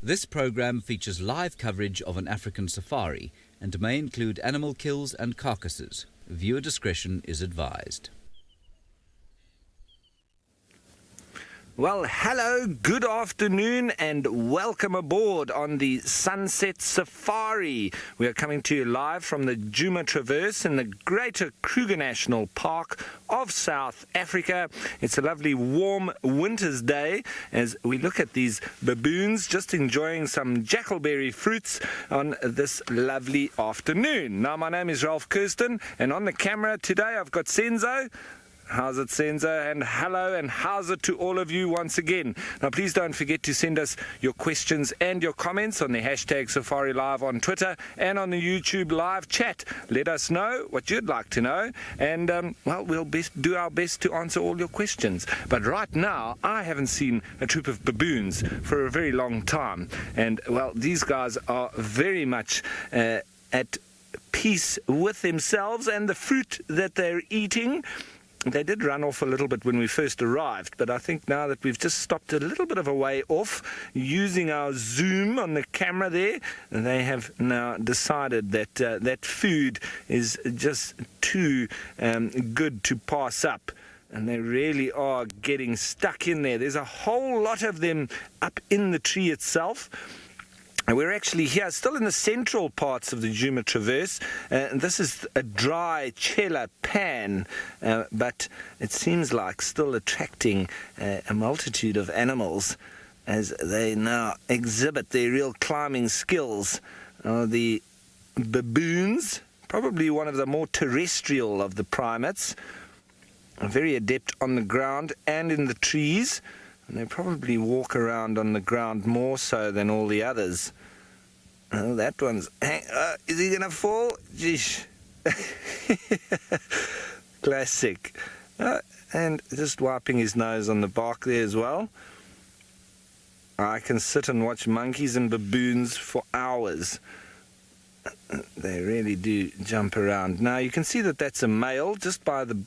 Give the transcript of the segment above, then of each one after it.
This program features live coverage of an African safari and may include animal kills and carcasses. Viewer discretion is advised. Well, hello, good afternoon, and welcome aboard on the Sunset Safari. We are coming to you live from the Djuma Traverse in the greater Kruger National Park of South Africa. It's a lovely warm winter's day as we look at these baboons just enjoying some jackalberry fruits on this lovely afternoon. Now, my name is Ralph Kirsten, and on the camera today I've got Senzo. How's it, Senzo? And hello, and how's it to all of you once again? Now, please don't forget to send us your questions and your comments on the hashtag safariLIVE on Twitter and on the YouTube live chat. Let us know what you'd like to know, and, we'll do our best to answer all your questions. But right now, I haven't seen a troop of baboons for a very long time. And, well, these guys are very much at peace with themselves and the fruit that they're eating. They did run off a little bit when we first arrived, but I think now that we've just stopped a little bit of a way off, using our zoom on the camera there, they have now decided that that food is just too good to pass up. And they really are getting stuck in there. There's a whole lot of them up in the tree itself. And we're actually here, still in the central parts of the Djuma Traverse. And this is a dry chela pan, but it seems like still attracting a multitude of animals as they now exhibit their real climbing skills. The baboons, probably one of the more terrestrial of the primates, are very adept on the ground and in the trees. And they probably walk around on the ground more so than all the others. Oh, that one's... is he going to fall? Jeez. Classic. And just wiping his nose on the bark there as well. I can sit and watch monkeys and baboons for hours. They really do jump around. Now, you can see that that's a male just by the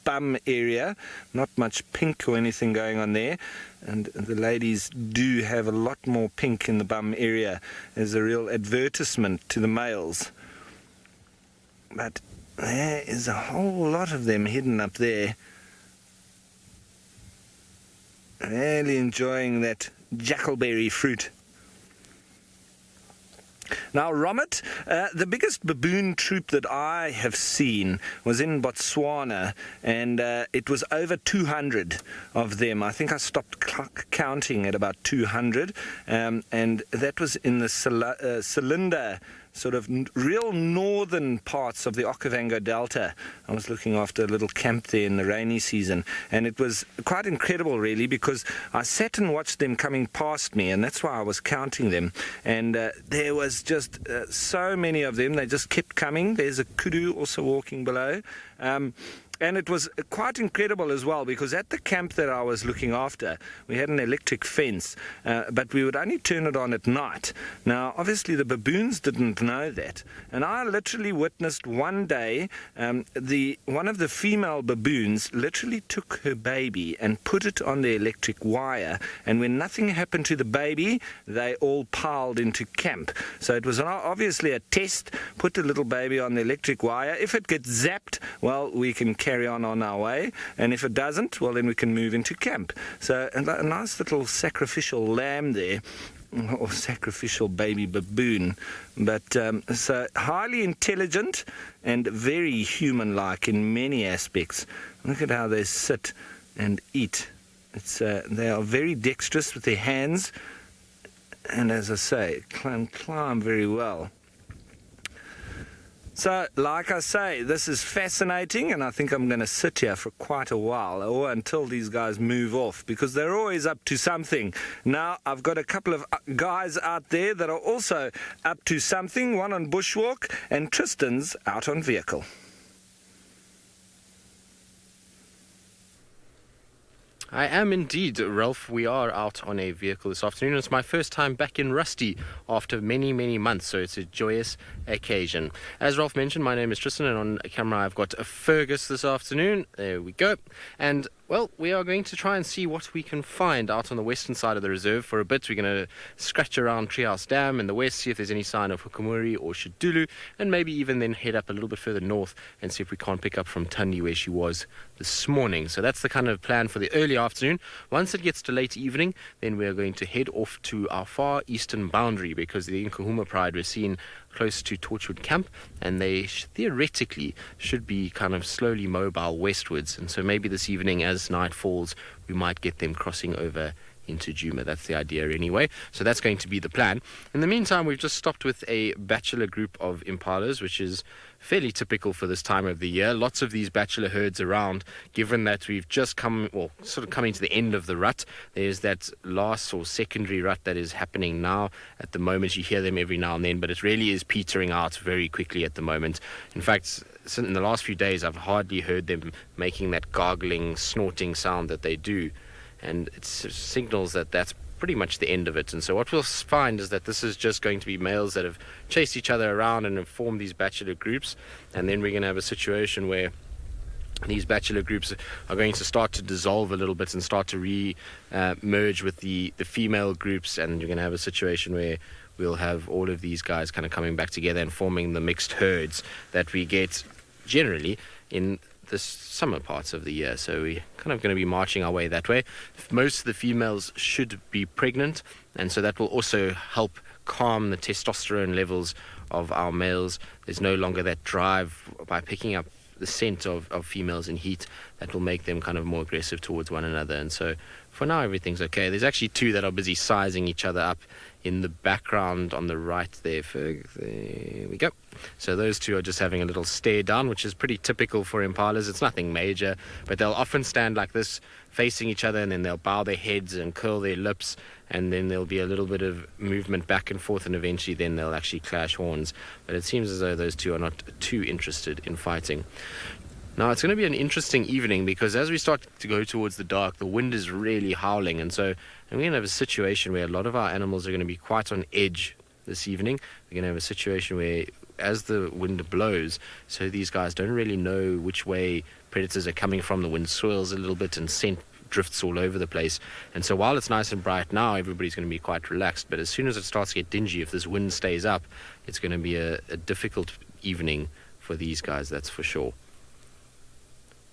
bum area, not much pink or anything going on there, and the ladies do have a lot more pink in the bum area as a real advertisement to the males. But there is a whole lot of them hidden up there, really enjoying that jackalberry fruit. Now, Romit, the biggest baboon troop that I have seen was in Botswana, and it was over 200 of them. I think I stopped counting at about 200, and that was in the Cylinder, sort of real northern parts of the Okavango Delta. I was looking after a little camp there in the rainy season, and it was quite incredible, really, because I sat and watched them coming past me, and that's why I was counting them. And there was just so many of them. They just kept coming. There's a kudu also walking below. And it was quite incredible as well, because at the camp that I was looking after, we had an electric fence, but we would only turn it on at night. Now, obviously, the baboons didn't know that. And I literally witnessed one day, one of the female baboons literally took her baby and put it on the electric wire. And when nothing happened to the baby, they all piled into camp. So it was obviously a test. Put the little baby on the electric wire. If it gets zapped, well, we can carry on our way, and if it doesn't, well, then we can move into camp. So a nice little sacrificial lamb there, or sacrificial baby baboon, but so highly intelligent and very human-like in many aspects. Look at how they sit and eat. They are very dexterous with their hands, and as I say, climb very well. So, like I say, this is fascinating, and I think I'm going to sit here for quite a while, or until these guys move off, because they're always up to something. Now, I've got a couple of guys out there that are also up to something, one on bushwalk, and Tristan's out on vehicle. I am indeed, Ralph. We are out on a vehicle this afternoon. It's my first time back in Rusty after many, many months, so it's a joyous occasion. As Ralph mentioned, my name is Tristan, and on camera I've got Fergus this afternoon. There we go. And Well, we are going to try and see what we can find out on the western side of the reserve for a bit. We're going to scratch around Treehouse Dam in the west, see if there's any sign of Hukumuri or Shidulu, and maybe even then head up a little bit further north and see if we can't pick up from Tundi where she was this morning. So that's the kind of plan for the early afternoon. Once it gets to late evening, then we're going to head off to our far eastern boundary, because the Djuma Pride we're seen close to Torchwood Camp, and they theoretically should be kind of slowly mobile westwards. And so maybe this evening, as night falls, we might get them crossing over into Djuma. That's the idea anyway. So that's going to be the plan. In the meantime, we've just stopped with a bachelor group of impalas, which is fairly typical for this time of the year. Lots of these bachelor herds around, given that we've just coming to the end of the rut. There's that last or secondary rut that is happening now. At the moment, you hear them every now and then, but it really is petering out very quickly at the moment. In fact, in the last few days, I've hardly heard them making that gargling, snorting sound that they do. And it signals that that's pretty much the end of it. And so what we'll find is that this is just going to be males that have chased each other around and have formed these bachelor groups. And then we're going to have a situation where these bachelor groups are going to start to dissolve a little bit and start to merge with the female groups. And you're going to have a situation where we'll have all of these guys kind of coming back together and forming the mixed herds that we get generally in the summer parts of the year. So we're kind of going to be marching our way that way. Most of the females should be pregnant, and so that will also help calm the testosterone levels of our males. There's no longer that drive by picking up the scent of females in heat that will make them kind of more aggressive towards one another. And so for now, everything's okay. There's actually two that are busy sizing each other up in the background on the right there. There we go. So those two are just having a little stare down, which is pretty typical for impalas. It's nothing major, but they'll often stand like this, facing each other, and then they'll bow their heads and curl their lips, and then there'll be a little bit of movement back and forth, and eventually then they'll actually clash horns. But it seems as though those two are not too interested in fighting. Now, it's going to be an interesting evening, because as we start to go towards the dark, the wind is really howling, and so we're going to have a situation where a lot of our animals are going to be quite on edge this evening. We're going to have a situation where, as the wind blows, so these guys don't really know which way predators are coming from. The wind swirls a little bit and scent drifts all over the place. And so while it's nice and bright now, everybody's going to be quite relaxed. But as soon as it starts to get dingy, if this wind stays up, it's going to be a difficult evening for these guys, that's for sure.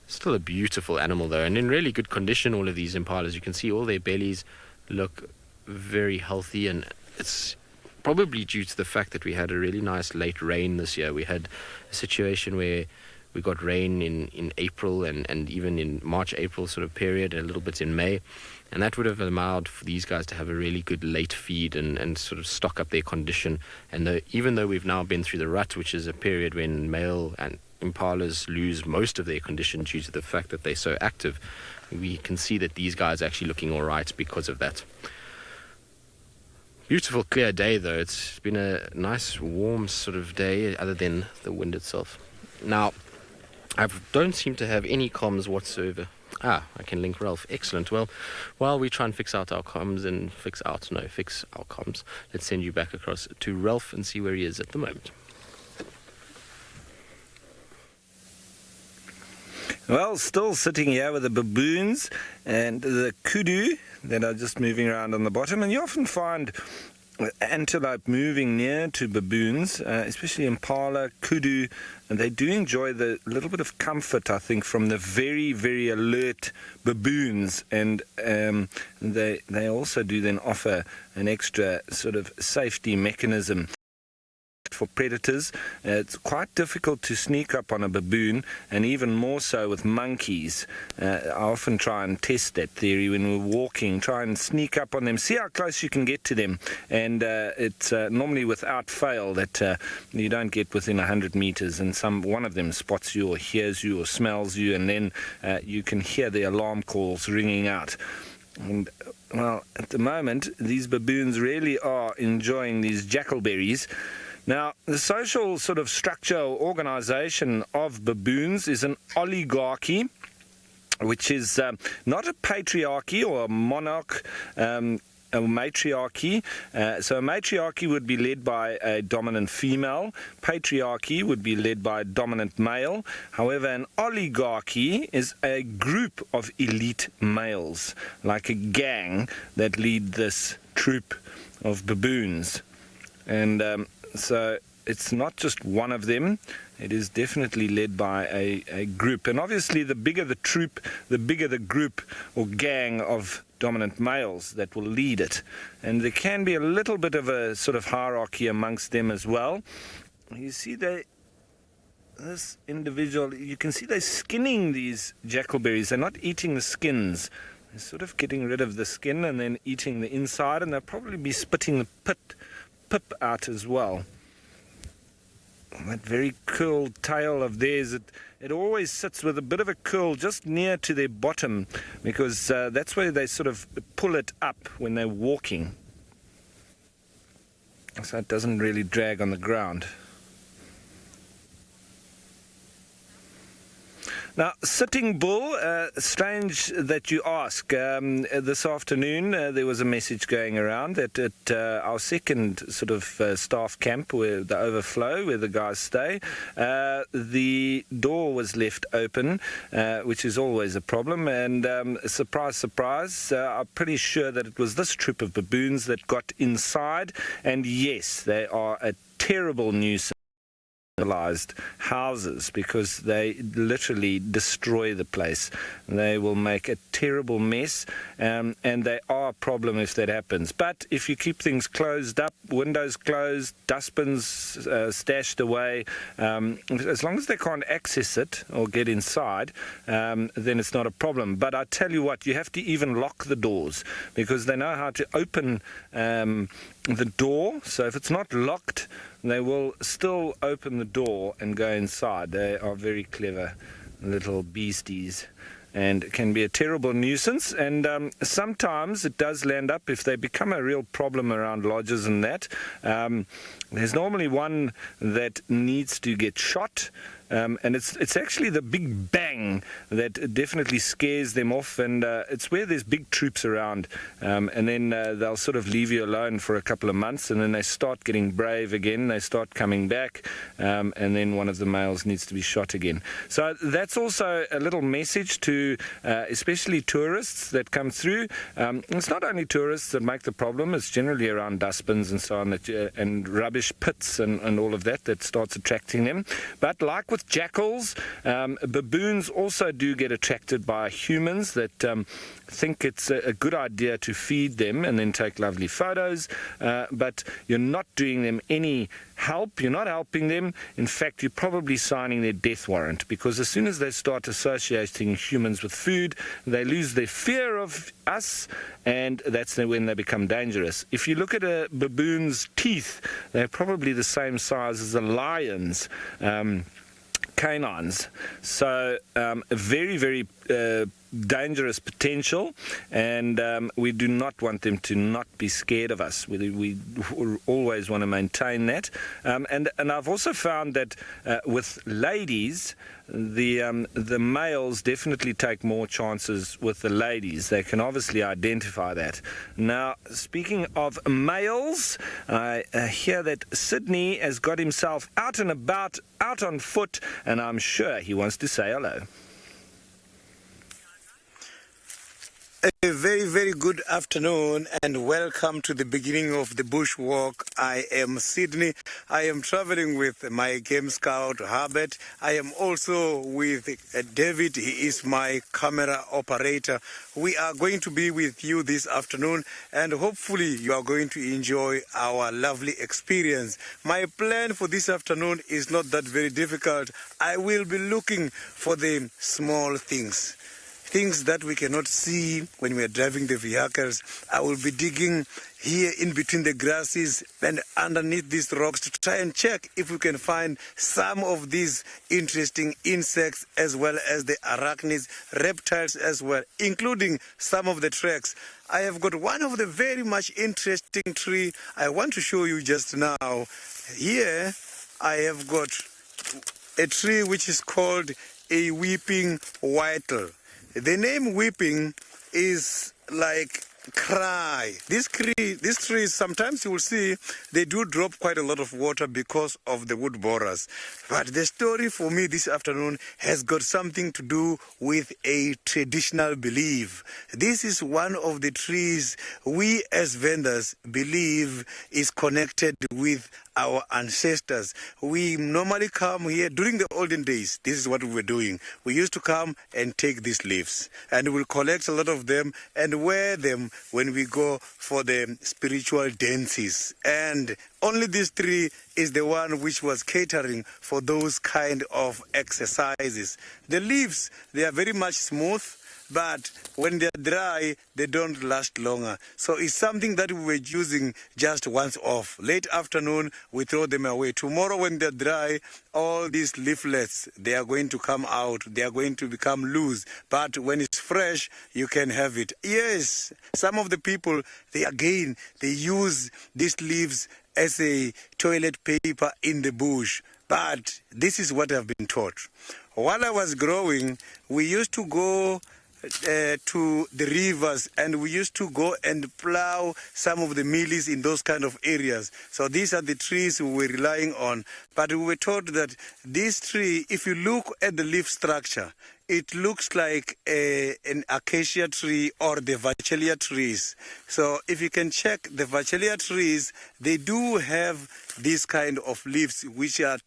Still a beautiful animal though, and in really good condition, all of these impalas. You can see all their bellies look very healthy, and it's probably due to the fact that we had a really nice late rain this year. We had a situation where we got rain in April and even in March, April sort of period, and a little bit in May. And that would have allowed for these guys to have a really good late feed and sort of stock up their condition. And even though we've now been through the rut, which is a period when male and impalas lose most of their condition due to the fact that they're so active, we can see that these guys are actually looking all right because of that. Beautiful clear day though. It's been a nice warm sort of day, other than the wind itself. Now, I don't seem to have any comms whatsoever. I can link Ralph. Excellent. Well, while we try and fix our comms, let's send you back across to Ralph and see where he is at the moment. Well, still sitting here with the baboons and the kudu that are just moving around on the bottom. And you often find antelope moving near to baboons, especially impala, kudu, and they do enjoy the little bit of comfort, I think, from the very, very alert baboons. And they also do then offer an extra sort of safety mechanism for predators. It's quite difficult to sneak up on a baboon, and even more so with monkeys. I often try and test that theory when we're walking, try and sneak up on them, see how close you can get to them, and it's normally without fail that you don't get within 100 meters, and one of them spots you or hears you or smells you, and then you can hear the alarm calls ringing out. And well, at the moment, these baboons really are enjoying these jackalberries. Now, the social sort of structure or organization of baboons is an oligarchy, which is not a patriarchy or a monarch. matriarchy. So a matriarchy would be led by a dominant female. Patriarchy would be led by a dominant male. However, an oligarchy is a group of elite males, like a gang that lead this troop of baboons. And so it's not just one of them. It is definitely led by a group. And obviously, the bigger the troop, the bigger the group or gang of dominant males that will lead it. And there can be a little bit of a sort of hierarchy amongst them as well. You see, this individual, you can see they're skinning these jackalberries. They're not eating the skins. They're sort of getting rid of the skin and then eating the inside, and they'll probably be spitting the pip out as well. That very curled tail of theirs, it always sits with a bit of a curl just near to their bottom, because that's where they sort of pull it up when they're walking. So it doesn't really drag on the ground. Now, sitting bull, strange that you ask. This afternoon there was a message going around that at our second sort of staff camp, where the overflow, where the guys stay, the door was left open, which is always a problem. And surprise, surprise, I'm pretty sure that it was this troop of baboons that got inside. And yes, they are a terrible nuisance. Houses, because they literally destroy the place. They will make a terrible mess, and they are a problem if that happens. But if you keep things closed up, windows closed, dustbins stashed away, as long as they can't access it or get inside, then it's not a problem. But I tell you what, you have to even lock the doors, because they know how to open the door. So if it's not locked, they will still open the door and go inside. They are very clever little beasties, and it can be a terrible nuisance. And sometimes it does land up, if they become a real problem around lodges and that, there's normally one that needs to get shot. And it's actually the big bang that definitely scares them off, and it's where there's big troops around, and then they'll sort of leave you alone for a couple of months, and then they start getting brave again, they start coming back, and then one of the males needs to be shot again. So that's also a little message to especially tourists that come through. It's not only tourists that make the problem, it's generally around dustbins and so on, and rubbish pits and all of that starts attracting them. But like with jackals, baboons also do get attracted by humans that think it's a good idea to feed them and then take lovely photos, but you're not doing them any help. You're not helping them. In fact, you're probably signing their death warrant, because as soon as they start associating humans with food, they lose their fear of us, and that's when they become dangerous. If you look at a baboon's teeth, they're probably the same size as a lion's canines. So very, very dangerous potential, and we do not want them to not be scared of us. We always want to maintain that. And I've also found that with ladies, the males definitely take more chances with the ladies. They can obviously identify that. Now, speaking of males, I hear that Sydney has got himself out and about, out on foot, and I'm sure he wants to say hello. A very, very good afternoon and welcome to the beginning of the bushwalk. I am Sydney. I am traveling with my game scout, Herbert. I am also with David. He is my camera operator. We are going to be with you this afternoon, and hopefully you are going to enjoy our lovely experience. My plan for this afternoon is not that very difficult. I will be looking for the small things that we cannot see when we are driving the vehicles. I will be digging here in between the grasses and underneath these rocks to try and check if we can find some of these interesting insects, as well as the arachnids, reptiles as well, including some of the tracks. I have got one of the very much interesting tree I want to show you just now. Here I have got a tree which is called a weeping whittle. The name weeping is like cry. These trees, sometimes you will see they do drop quite a lot of water because of the wood borers. But the story for me this afternoon has got something to do with a traditional belief. This is one of the trees we as vendors believe is connected with our ancestors. We normally come here during the olden days. This is what we were doing. We used to come and take these leaves, and we'll collect a lot of them and wear them when we go for the spiritual dances. And only this tree is the one which was catering for those kind of exercises. The leaves, they are very much smooth, but when they're dry, they don't last longer. So it's something that we were using just once off. Late afternoon, we throw them away. Tomorrow when they're dry, all these leaflets, they are going to come out. They are going to become loose. But when it's fresh, you can have it. Yes, some of the people, they use these leaves as a toilet paper in the bush. But this is what I've been taught. While I was growing, we used to go to the rivers, and we used to go and plow some of the mealies in those kind of areas. So these are the trees we were relying on. But we were told that this tree, if you look at the leaf structure, it looks like an acacia tree or the vachelia trees. So if you can check the vachelia trees, they do have these kind of leaves which are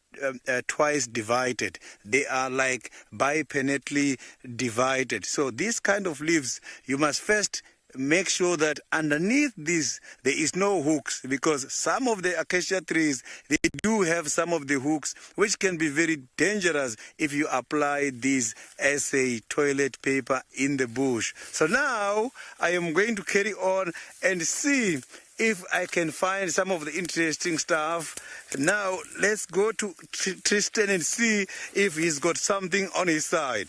twice divided. They are like bipinnately divided. So these kind of leaves, you must first make sure that underneath this there is no hooks, because some of the acacia trees, they do have some of the hooks which can be very dangerous if you apply these as a toilet paper in the bush. So now I am going to carry on and see if I can find some of the interesting stuff. Now let's go to Tristan and see if he's got something on his side.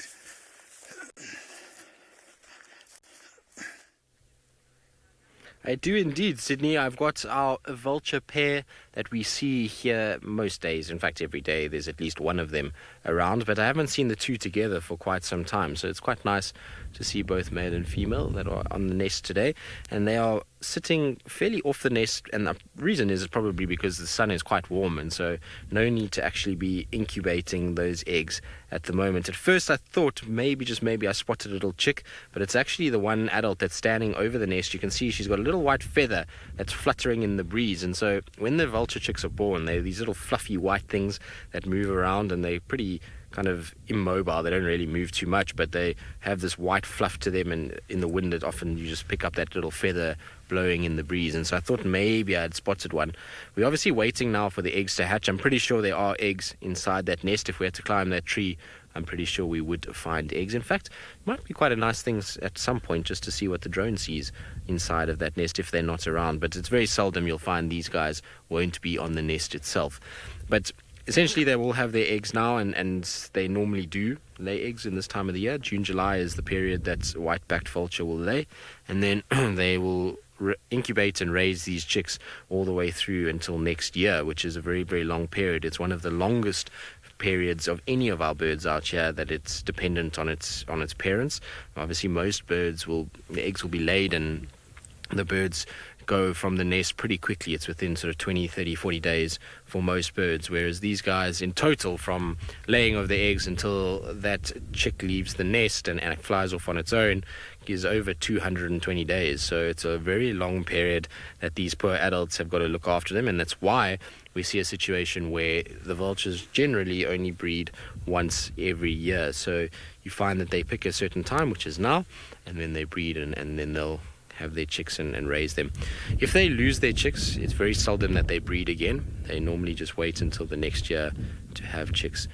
I do indeed, Sydney. I've got our vulture pair that we see here most days. In fact, every day there's at least one of them around, but I haven't seen the two together for quite some time. So it's quite nice to see both male and female that are on the nest today. And they are sitting fairly off the nest, and the reason is probably because the sun is quite warm, and so no need to actually be incubating those eggs at the moment. At first I thought maybe I spotted a little chick, but it's actually the one adult that's standing over the nest. You can see she's got a little white feather that's fluttering in the breeze, and so when the vulture chicks are born, they're these little fluffy white things that move around, and they're pretty kind of immobile. They don't really move too much, but they have this white fluff to them, and in the wind it often you just pick up that little feather blowing in the breeze. And so I thought maybe I had spotted one. We're obviously waiting now for the eggs to hatch. I'm pretty sure there are eggs inside that nest. If we had to climb that tree, I'm pretty sure we would find eggs. In fact, it might be quite a nice thing at some point just to see what the drone sees inside of that nest if they're not around. But it's very seldom you'll find these guys won't be on the nest itself. But essentially, they will have their eggs now, and they normally do lay eggs in this time of the year. June, July is the period that white-backed vulture will lay, and then they will incubate and raise these chicks all the way through until next year, which is a very, very long period. It's one of the longest periods of any of our birds out here that it's dependent on its parents. Obviously, most birds the eggs will be laid, and the birds go from the nest pretty quickly. It's within sort of 20, 30, 40 days for most birds, whereas these guys in total, from laying of the eggs until that chick leaves the nest and flies off on its own, is over 220 days. So it's a very long period that these poor adults have got to look after them, and that's why we see a situation where the vultures generally only breed once every year. So you find that they pick a certain time, which is now, and then they breed, and then they'll have their chicks and raise them. If they lose their chicks, it's very seldom that they breed again. They normally just wait until the next year to have chicks.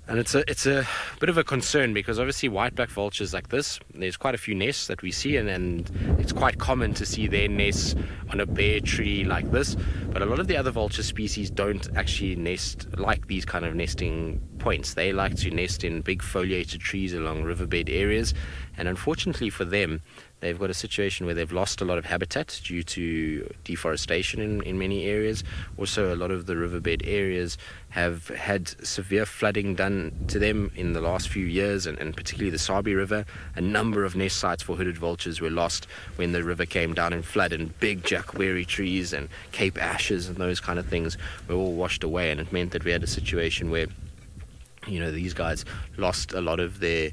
And it's a bit of a concern, because obviously white-backed vultures like this, there's quite a few nests that we see, and it's quite common to see their nests on a bare tree like this. But a lot of the other vulture species don't actually nest like these kind of nesting points. They like to nest in big foliated trees along riverbed areas, and unfortunately for them, they've got a situation where they've lost a lot of habitat due to deforestation in many areas. Also, a lot of the riverbed areas have had severe flooding done to them in the last few years, and particularly the Sabi River. A number of nest sites for hooded vultures were lost when the river came down in flood, and big jackberry trees and Cape ashes and those kind of things were all washed away, and it meant that we had a situation where, you know, these guys lost a lot of their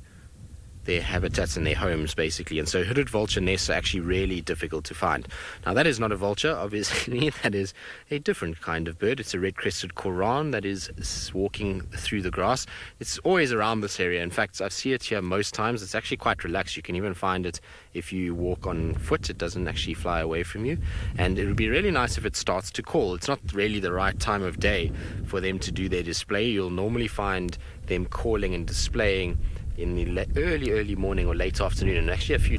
habitats and their homes, basically. And so hooded vulture nests are actually really difficult to find. Now, that is not a vulture, obviously. That is a different kind of bird. It's a red-crested koran that is walking through the grass. It's always around this area. In fact, I see it here most times. It's actually quite relaxed. You can even find it if you walk on foot. It doesn't actually fly away from you. And it would be really nice if it starts to call. It's not really the right time of day for them to do their display. You'll normally find them calling and displaying in the early morning or late afternoon. And actually a few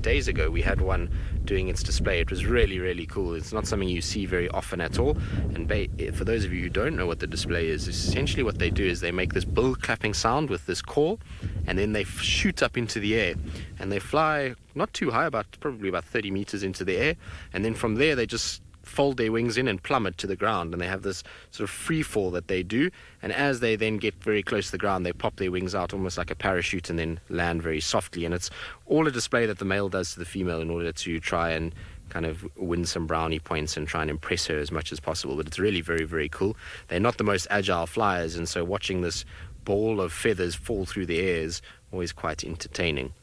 days ago we had one doing its display. It was really, really cool. It's not something you see very often at all. And for those of you who don't know what the display is, essentially what they do is they make this bill clapping sound with this call, and then they shoot up into the air, and they fly not too high, probably about 30 meters into the air, and then from there they just fold their wings in and plummet to the ground, and they have this sort of free fall that they do, and as they then get very close to the ground, they pop their wings out almost like a parachute and then land very softly. And it's all a display that the male does to the female in order to try and kind of win some brownie points and try and impress her as much as possible. But it's really very, very cool. They're not the most agile flyers, and so watching this ball of feathers fall through the air is always quite entertaining.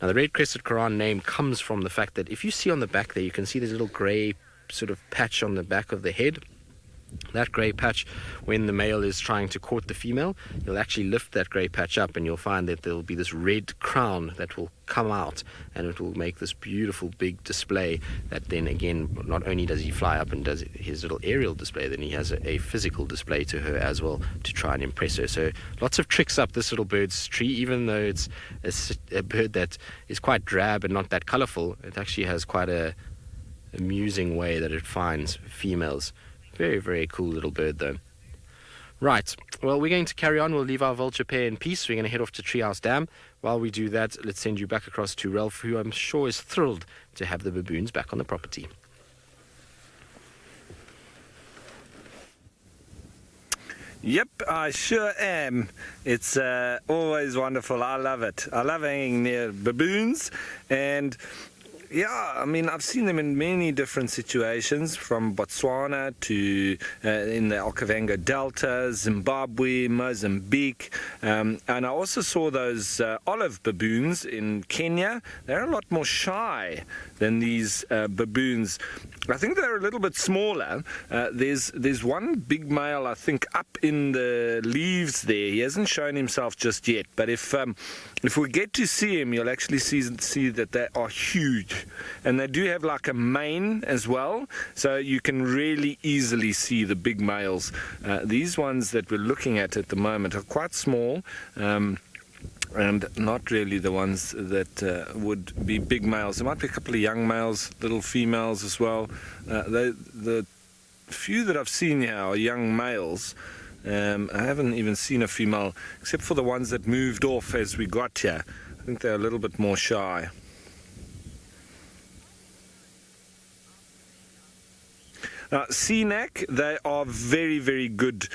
Now, the red-crested koran name comes from the fact that if you see on the back there, you can see this little grey sort of patch on the back of the head. That grey patch, when the male is trying to court the female, you'll actually lift that grey patch up, and you'll find that there'll be this red crown that will come out, and it will make this beautiful big display that then again, not only does he fly up and does his little aerial display, then he has a physical display to her as well to try and impress her. So lots of tricks up this little bird's tree. Even though it's a bird that is quite drab and not that colourful, it actually has quite a amusing way that it finds females. Very, very cool little bird, though. Right, well, we're going to carry on. We'll leave our vulture pair in peace. We're going to head off to Treehouse Dam. While we do that, let's send you back across to Ralph, who I'm sure is thrilled to have the baboons back on the property. Yep, I sure am. It's always wonderful. I love it. I love hanging near baboons, and yeah, I mean, I've seen them in many different situations, from Botswana to in the Okavango Delta, Zimbabwe, Mozambique, and I also saw those olive baboons in Kenya. They're a lot more shy than these baboons. I think they're a little bit smaller. There's one big male, I think, up in the leaves there. He hasn't shown himself just yet, but if we get to see him, you'll actually see that they are huge. And they do have like a mane as well, so you can really easily see the big males. These ones that we're looking at the moment are quite small, and not really the ones that would be big males. There might be a couple of young males, little females as well. The few that I've seen here are young males. I haven't even seen a female, except for the ones that moved off as we got here. I think they're a little bit more shy. Now, CNAC, they are very, very good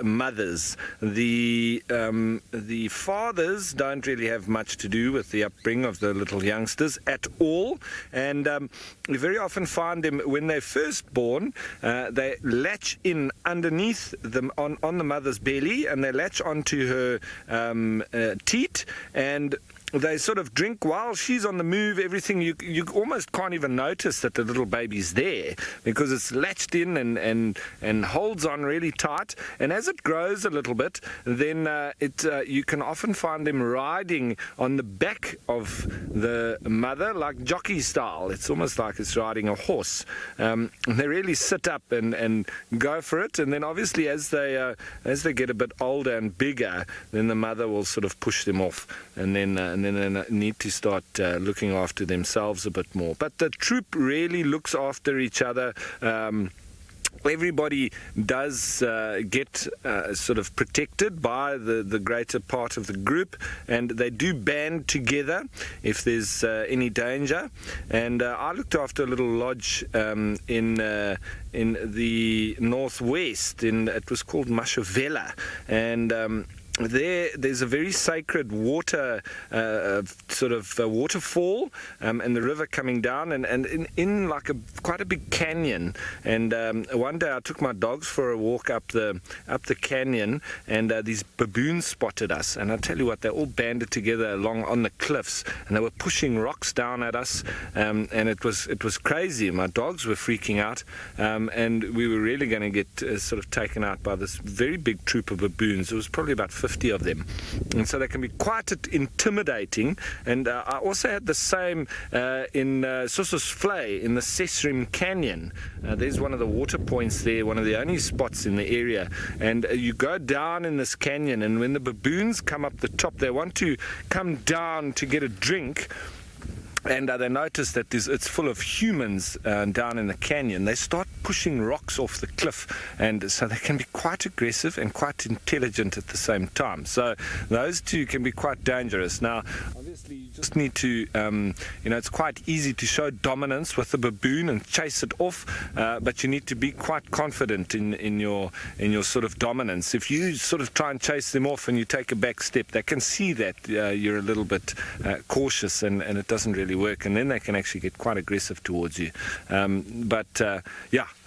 mothers. The fathers don't really have much to do with the upbringing of the little youngsters at all, and you very often find them when they're first born. They latch in underneath them on the mother's belly, and they latch onto her teat, and they sort of drink while she's on the move. Everything, you almost can't even notice that the little baby's there, because it's latched in and holds on really tight. And as it grows a little bit, then you can often find them riding on the back of the mother, like jockey style. It's almost like it's riding a horse. They really sit up and go for it. And then obviously as they get a bit older and bigger, then the mother will sort of push them off, and then they need to start looking after themselves a bit more. But the troop really looks after each other. everybody does get sort of protected by the greater part of the group, and they do band together if there's any danger. And I looked after a little lodge in the northwest. It was called Mashavela, and there's a very sacred water waterfall, and the river coming down, and in like quite a big canyon. And one day I took my dogs for a walk up the canyon, and these baboons spotted us. And I tell you what, they all banded together along on the cliffs, and they were pushing rocks down at us, and it was crazy. My dogs were freaking out, and we were really going to get sort of taken out by this very big troop of baboons. It was probably about 50 of them, and so they can be quite intimidating. And I also had the same in Sossusvlei in the Sesrim Canyon. There's one of the water points there, one of the only spots in the area, and you go down in this canyon, and when the baboons come up the top, they want to come down to get a drink. And they notice that it's full of humans down in the canyon. They start pushing rocks off the cliff, and so they can be quite aggressive and quite intelligent at the same time. So those two can be quite dangerous. Now, obviously, you just need to, it's quite easy to show dominance with the baboon and chase it off, but you need to be quite confident in your sort of dominance. If you sort of try and chase them off and you take a back step, they can see that you're a little bit cautious, and it doesn't really work, and then they can actually get quite aggressive towards you. I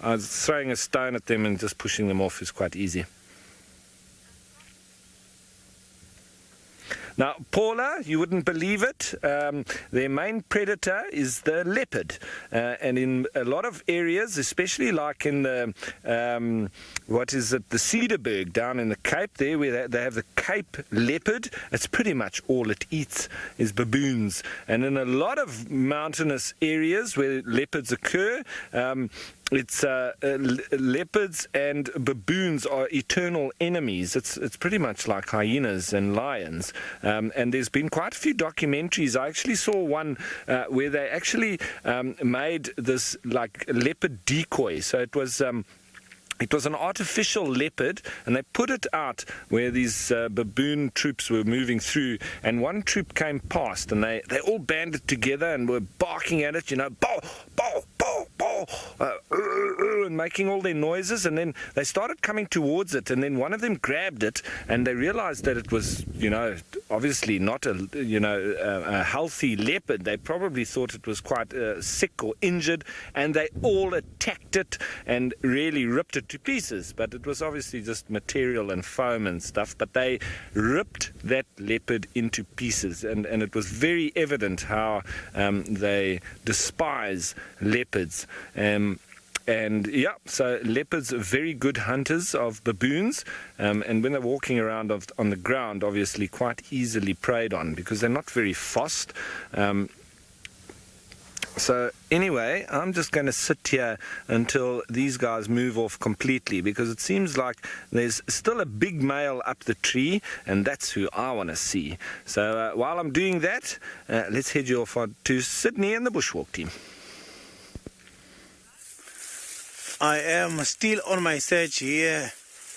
was throwing a stone at them and just pushing them off is quite easy. Now, Paula, you wouldn't believe it, their main predator is the leopard. And in a lot of areas, especially like in the, the Cederberg down in the Cape there, where they have the Cape leopard, it's pretty much all it eats is baboons. And in a lot of mountainous areas where leopards occur, it's leopards and baboons are eternal enemies. It's pretty much like hyenas and lions. And there's been quite a few documentaries. I actually saw one where they actually made this like leopard decoy. So it was an artificial leopard, and they put it out where these baboon troops were moving through, and one troop came past, and they all banded together and were barking at it, bow, bow, bow, bow, and making all their noises, and then they started coming towards it, and then one of them grabbed it, and they realized that it was, obviously not a healthy leopard. They probably thought it was quite sick or injured, and they all attacked it and really ripped it to pieces. But it was obviously just material and foam and stuff, but they ripped that leopard into pieces, and it was very evident how they despise leopards. So leopards are very good hunters of baboons, and when they're walking around on the ground, obviously quite easily preyed on because they're not very fast. So anyway, I'm just going to sit here until these guys move off completely, because it seems like there's still a big male up the tree, and that's who I want to see. So while I'm doing that, let's head you off to Sydney and the Bushwalk team. I am still on my search here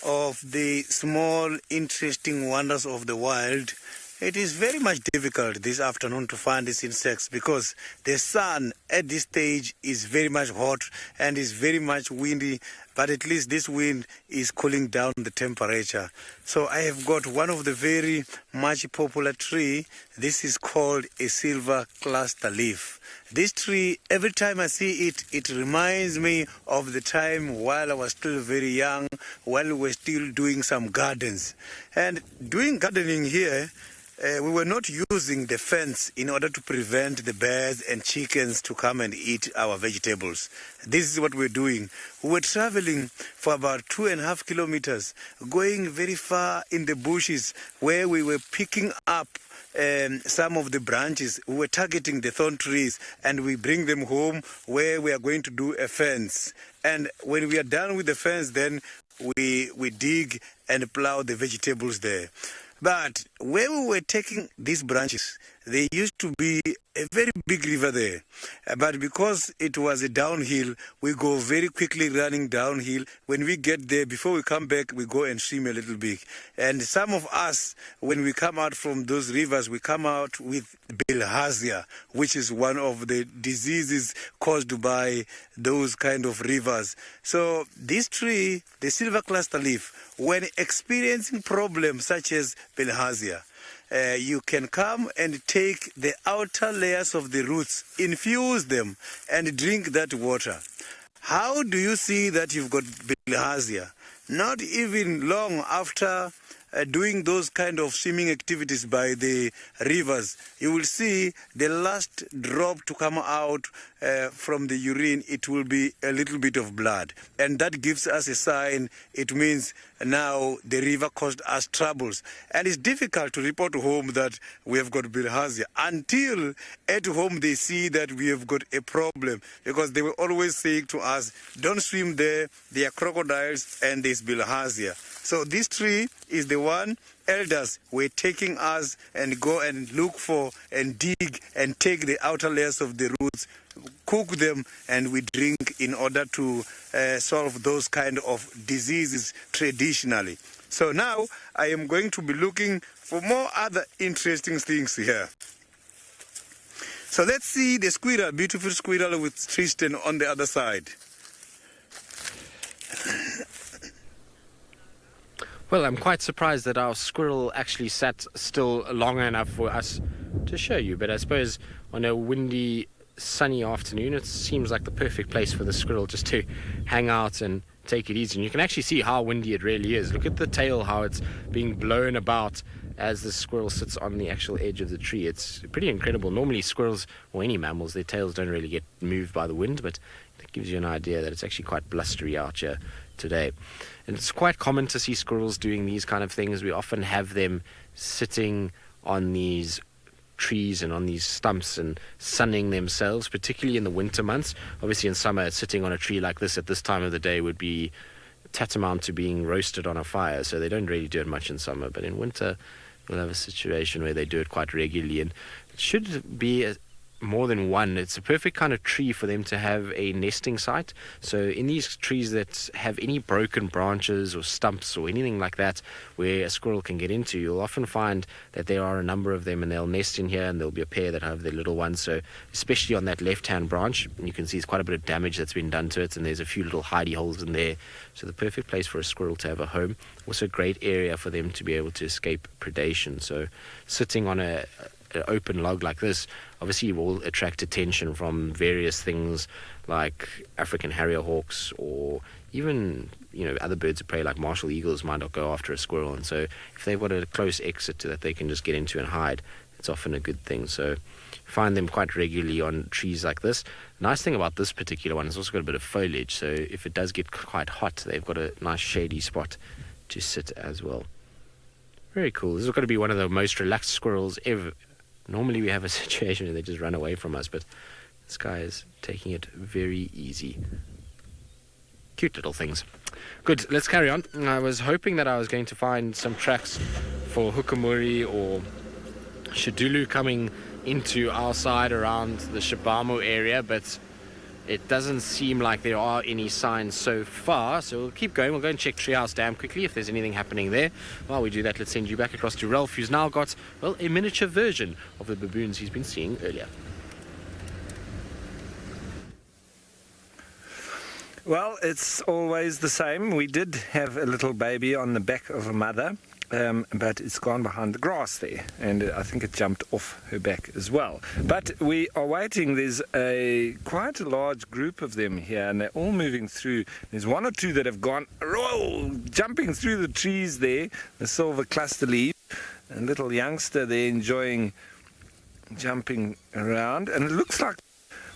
of the small, interesting wonders of the wild. It is very much difficult this afternoon to find these insects because the sun at this stage is very much hot and is very much windy, but at least this wind is cooling down the temperature. So I have got one of the very much popular tree. This is called a silver cluster leaf. This tree, every time I see it, it reminds me of the time while I was still very young, while we were still doing some gardens. And doing gardening here, we were not using the fence in order to prevent the birds and chickens to come and eat our vegetables. This is what we're doing. We were traveling for about 2.5 kilometers, going very far in the bushes where we were picking up some of the branches. We were targeting the thorn trees, and we bring them home where we are going to do a fence. And when we are done with the fence, then we dig and plow the vegetables there. But when we were taking these branches, there used to be a very big river there. But because it was a downhill, we go very quickly running downhill. When we get there, before we come back, we go and swim a little bit. And some of us, when we come out from those rivers, we come out with bilharzia, which is one of the diseases caused by those kind of rivers. So this tree, the silver cluster leaf, when experiencing problems such as bilharzia, you can come and take the outer layers of the roots, infuse them, and drink that water. How do you see that you've got bilharzia? Not even long after doing those kind of swimming activities by the rivers, you will see the last drop to come out from the urine, it will be a little bit of blood. And that gives us a sign. It means now the river caused us troubles. And it's difficult to report home that we have got bilharzia until at home they see that we have got a problem, because they were always saying to us, don't swim there are crocodiles and there's bilharzia. So this tree is the one elders were taking us and go and look for and dig and take the outer layers of the roots, cook them, and we drink in order to solve those kind of diseases traditionally. So now I am going to be looking for more other interesting things here. So let's see the squirrel, beautiful squirrel with Tristan on the other side. Well, I'm quite surprised that our squirrel actually sat still long enough for us to show you, but I suppose on a windy, sunny afternoon, it seems like the perfect place for the squirrel just to hang out and take it easy. And you can actually see how windy it really is. Look at the tail, how it's being blown about as the squirrel sits on the actual edge of the tree. It's pretty incredible. Normally squirrels, or any mammals, their tails don't really get moved by the wind, but it gives you an idea that it's actually quite blustery out here today. And it's quite common to see squirrels doing these kind of things. We often have them sitting on these trees and on these stumps and sunning themselves, particularly in the winter months. Obviously in summer, sitting on a tree like this at this time of the day would be tantamount to being roasted on a fire, so they don't really do it much in summer. But in winter, you'll have a situation where they do it quite regularly, and it should be more than one. It's a perfect kind of tree for them to have a nesting site. So in these trees that have any broken branches or stumps or anything like that where a squirrel can get into, you'll often find that there are a number of them, and they'll nest in here, and there'll be a pair that have their little ones. So especially on that left-hand branch, you can see there's quite a bit of damage that's been done to it, and there's a few little hidey holes in there. So the perfect place for a squirrel to have a home. Also a great area for them to be able to escape predation. So sitting on an open log like this obviously will attract attention from various things like African harrier hawks, or even other birds of prey like martial eagles might not go after a squirrel. And so if they've got a close exit that they can just get into and hide, it's often a good thing. So find them quite regularly on trees like this. The nice thing about this particular one is also got a bit of foliage, so if it does get quite hot, they've got a nice shady spot to sit as well. Very cool. This is going to be one of the most relaxed squirrels ever. Normally we have a situation where they just run away from us, but this guy is taking it very easy. Cute little things. Good, let's carry on. I was hoping that I was going to find some tracks for Hukumuri or Shadulu coming into our side around the Shabamo area, but it doesn't seem like there are any signs so far, so we'll keep going. We'll go and check Treehouse Dam quickly if there's anything happening there. While we do that, let's send you back across to Ralph, who's now got, well, a miniature version of the baboons he's been seeing earlier. Well, it's always the same. We did have a little baby on the back of a mother, but it's gone behind the grass there, and I think it jumped off her back as well. But we are waiting. There's quite a large group of them here, and they're all moving through. There's one or two that have gone jumping through the trees there, the silver cluster leaf. A little youngster there enjoying jumping around, and it looks like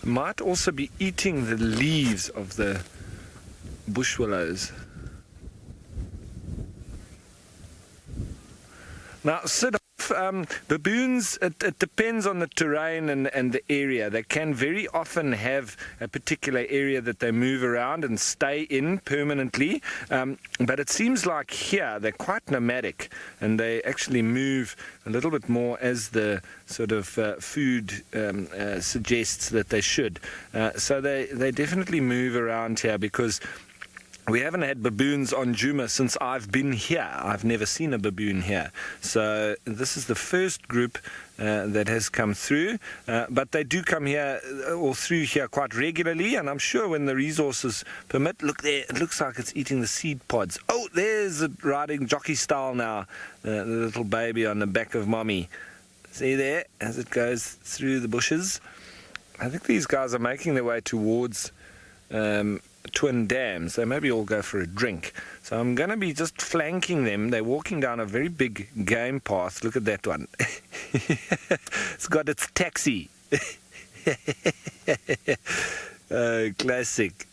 it might also be eating the leaves of the bush willows. Now, Sid baboons, it depends on the terrain and the area. They can very often have a particular area that they move around and stay in permanently, but it seems like here they're quite nomadic, and they actually move a little bit more as the sort of food suggests that they should. So they definitely move around here, because we haven't had baboons on Djuma since I've been here. I've never seen a baboon here. So this is the first group that has come through. But they do come here or through here quite regularly. And I'm sure when the resources permit, look there, it looks like it's eating the seed pods. Oh, there's it riding jockey style now, the little baby on the back of mommy. See there, as it goes through the bushes. I think these guys are making their way towards Twin Dams. They maybe all go for a drink. So I'm going to be just flanking them. They're walking down a very big game path. Look at that one. It's got its taxi. Classic.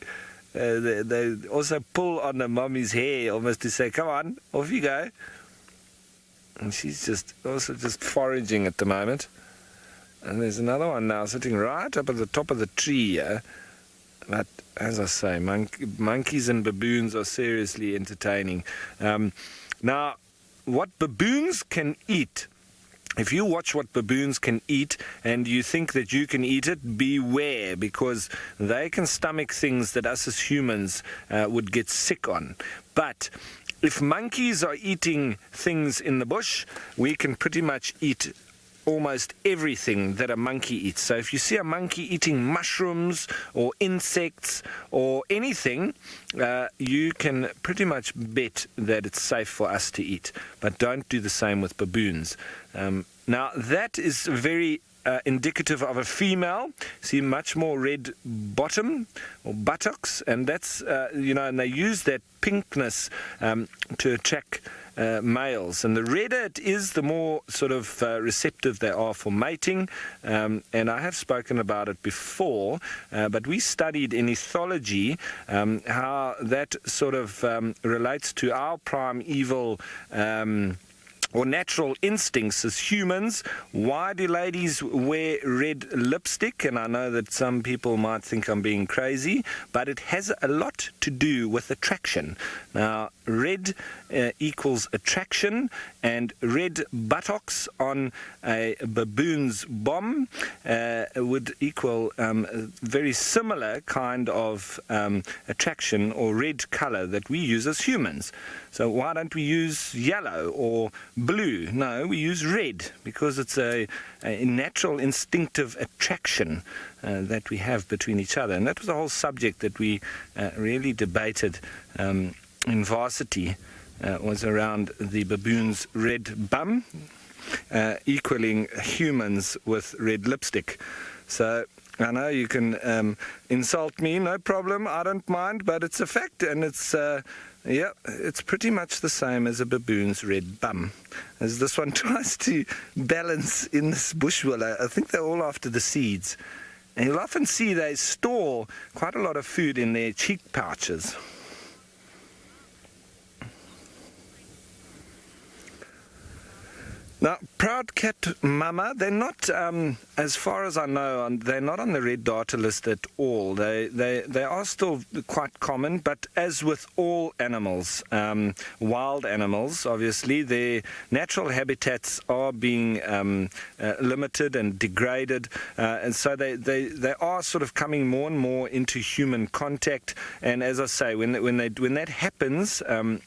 They also pull on the mommy's hair almost to say, come on, off you go. And she's just foraging at the moment. And there's another one now sitting right up at the top of the tree here. But as I say, monkeys and baboons are seriously entertaining. Now, what baboons can eat, if you watch what baboons can eat and you think that you can eat it, beware, because they can stomach things that us as humans would get sick on. But if monkeys are eating things in the bush, we can pretty much eat almost everything that a monkey eats. So if you see a monkey eating mushrooms or insects or anything, you can pretty much bet that it's safe for us to eat. But don't do the same with baboons. Now that is very indicative of a female. See much more red bottom or buttocks, and that's and they use that pinkness to attract males, and the redder it is, the more sort of receptive they are for mating, and I have spoken about it before, but we studied in ethology how that sort of relates to our primeval or natural instincts as humans. Why do ladies wear red lipstick? And I know that some people might think I'm being crazy, but it has a lot to do with attraction. Now, red equals attraction, and red buttocks on a baboon's bum would equal a very similar kind of attraction or red color that we use as humans. So why don't we use yellow or blue? No, we use red, because it's a natural instinctive attraction that we have between each other. And that was a whole subject that we really debated in varsity, was around the baboon's red bum equaling humans with red lipstick. So I know you can insult me, no problem, I don't mind, but it's a fact, and it's it's pretty much the same as a baboon's red bum, as this one tries to balance in this bush willow. I think they're all after the seeds, and you'll often see they store quite a lot of food in their cheek pouches. Now, proud cat mama, they're not, as far as I know, they're not on the red data list at all. They are still quite common, but as with all animals, wild animals, obviously, their natural habitats are being limited and degraded, and so they are sort of coming more and more into human contact. And as I say, when that happens,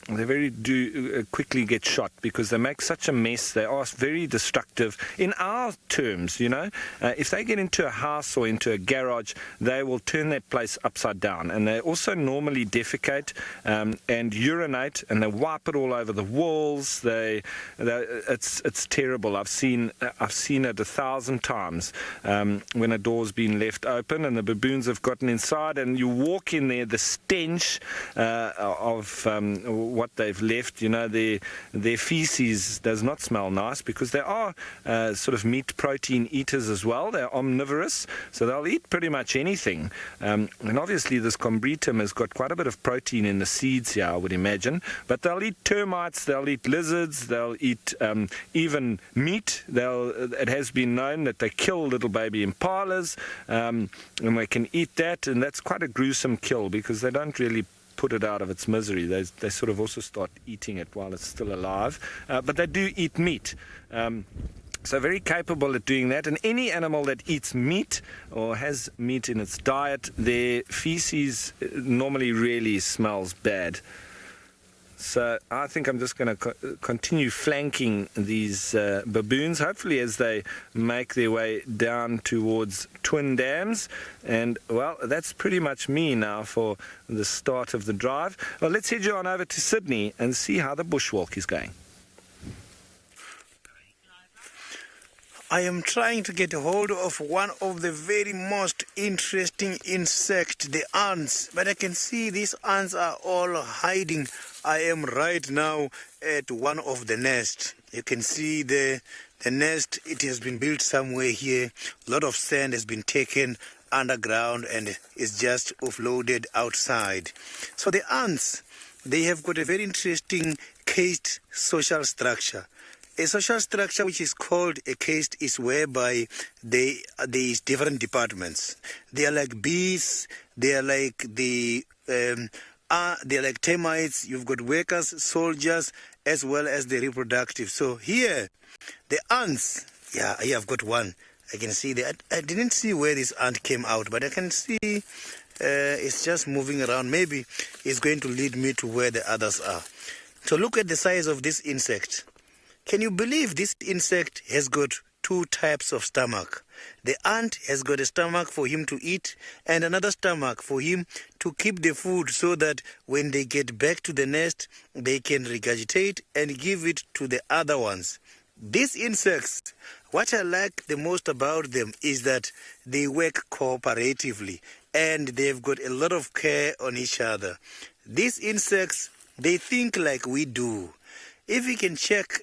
they do quickly get shot, because they make such a mess. They are very destructive in our terms, if they get into a house or into a garage, they will turn that place upside down, and they also normally defecate and urinate, and they wipe it all over the walls. It's terrible. I've seen it 1,000 times when a door's been left open and the baboons have gotten inside, and you walk in there, the stench of what they've left, their feces does not smell nice. nice because they are sort of meat protein eaters as well. They're omnivorous, so they'll eat pretty much anything. And obviously this combretum has got quite a bit of protein in the seeds here, I would imagine. But they'll eat termites, they'll eat lizards, they'll eat even meat. It has been known that they kill little baby impalas, and they can eat that, and that's quite a gruesome kill because they don't really put it out of its misery. They sort of also start eating it while it's still alive. But they do eat meat. So very capable at doing that. And any animal that eats meat or has meat in its diet, their feces normally really smells bad. So I think I'm just going to continue flanking these baboons, hopefully as they make their way down towards Twin Dams. And, well, that's pretty much me now for the start of the drive. Well, let's head you on over to Sydney and see how the bushwalk is going. I am trying to get a hold of one of the very most interesting insects, the ants. But I can see these ants are all hiding. I am right now at one of the nests. You can see the nest. It has been built somewhere here. A lot of sand has been taken underground and is just offloaded outside. So the ants, they have got a very interesting caste social structure. A social structure which is called a caste is whereby there is different departments. They are like bees. They are like they're like termites. You've got workers, soldiers, as well as the reproductive. So here, the ants. Yeah, I've got one. I can see that. I didn't see where this ant came out, but I can see it's just moving around. Maybe it's going to lead me to where the others are. So look at the size of this insect. Can you believe this insect has got two types of stomach? The ant has got a stomach for him to eat and another stomach for him to keep the food so that when they get back to the nest, they can regurgitate and give it to the other ones. These insects, what I like the most about them is that they work cooperatively and they've got a lot of care on each other. These insects, they think like we do. If we can check,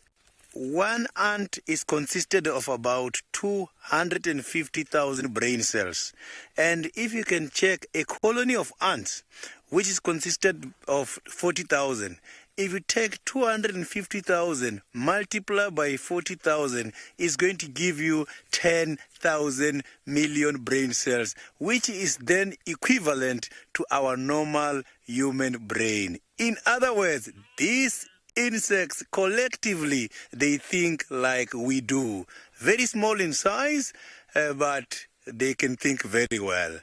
one ant is consisted of about 250,000 brain cells. And if you can check a colony of ants, which is consisted of 40,000, if you take 250,000 multiply by 40,000, it's going to give you 10,000 million brain cells, which is then equivalent to our normal human brain. In other words, these insects collectively, they think like we do. Very small in size, but they can think very well.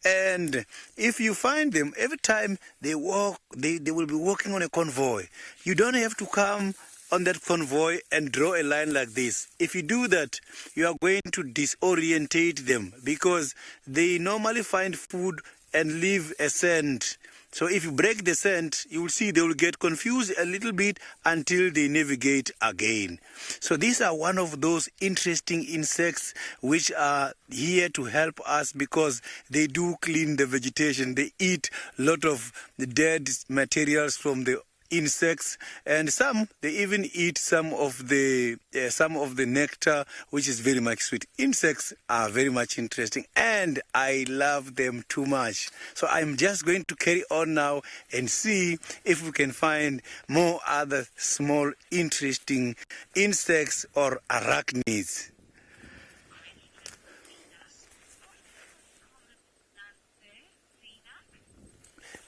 And if you find them, every time they walk, they will be walking on a convoy. You don't have to come on that convoy and draw a line like this. If you do that, you are going to disorientate them because they normally find food and leave a scent. So if you break the scent, you will see they will get confused a little bit until they navigate again. So these are one of those interesting insects which are here to help us because they do clean the vegetation. They eat a lot of the dead materials from the insects, and they even eat some of the nectar, which is very much sweet. Insects are very much interesting and I love them too much. So I'm just going to carry on now and see if we can find more other small interesting insects or arachnids.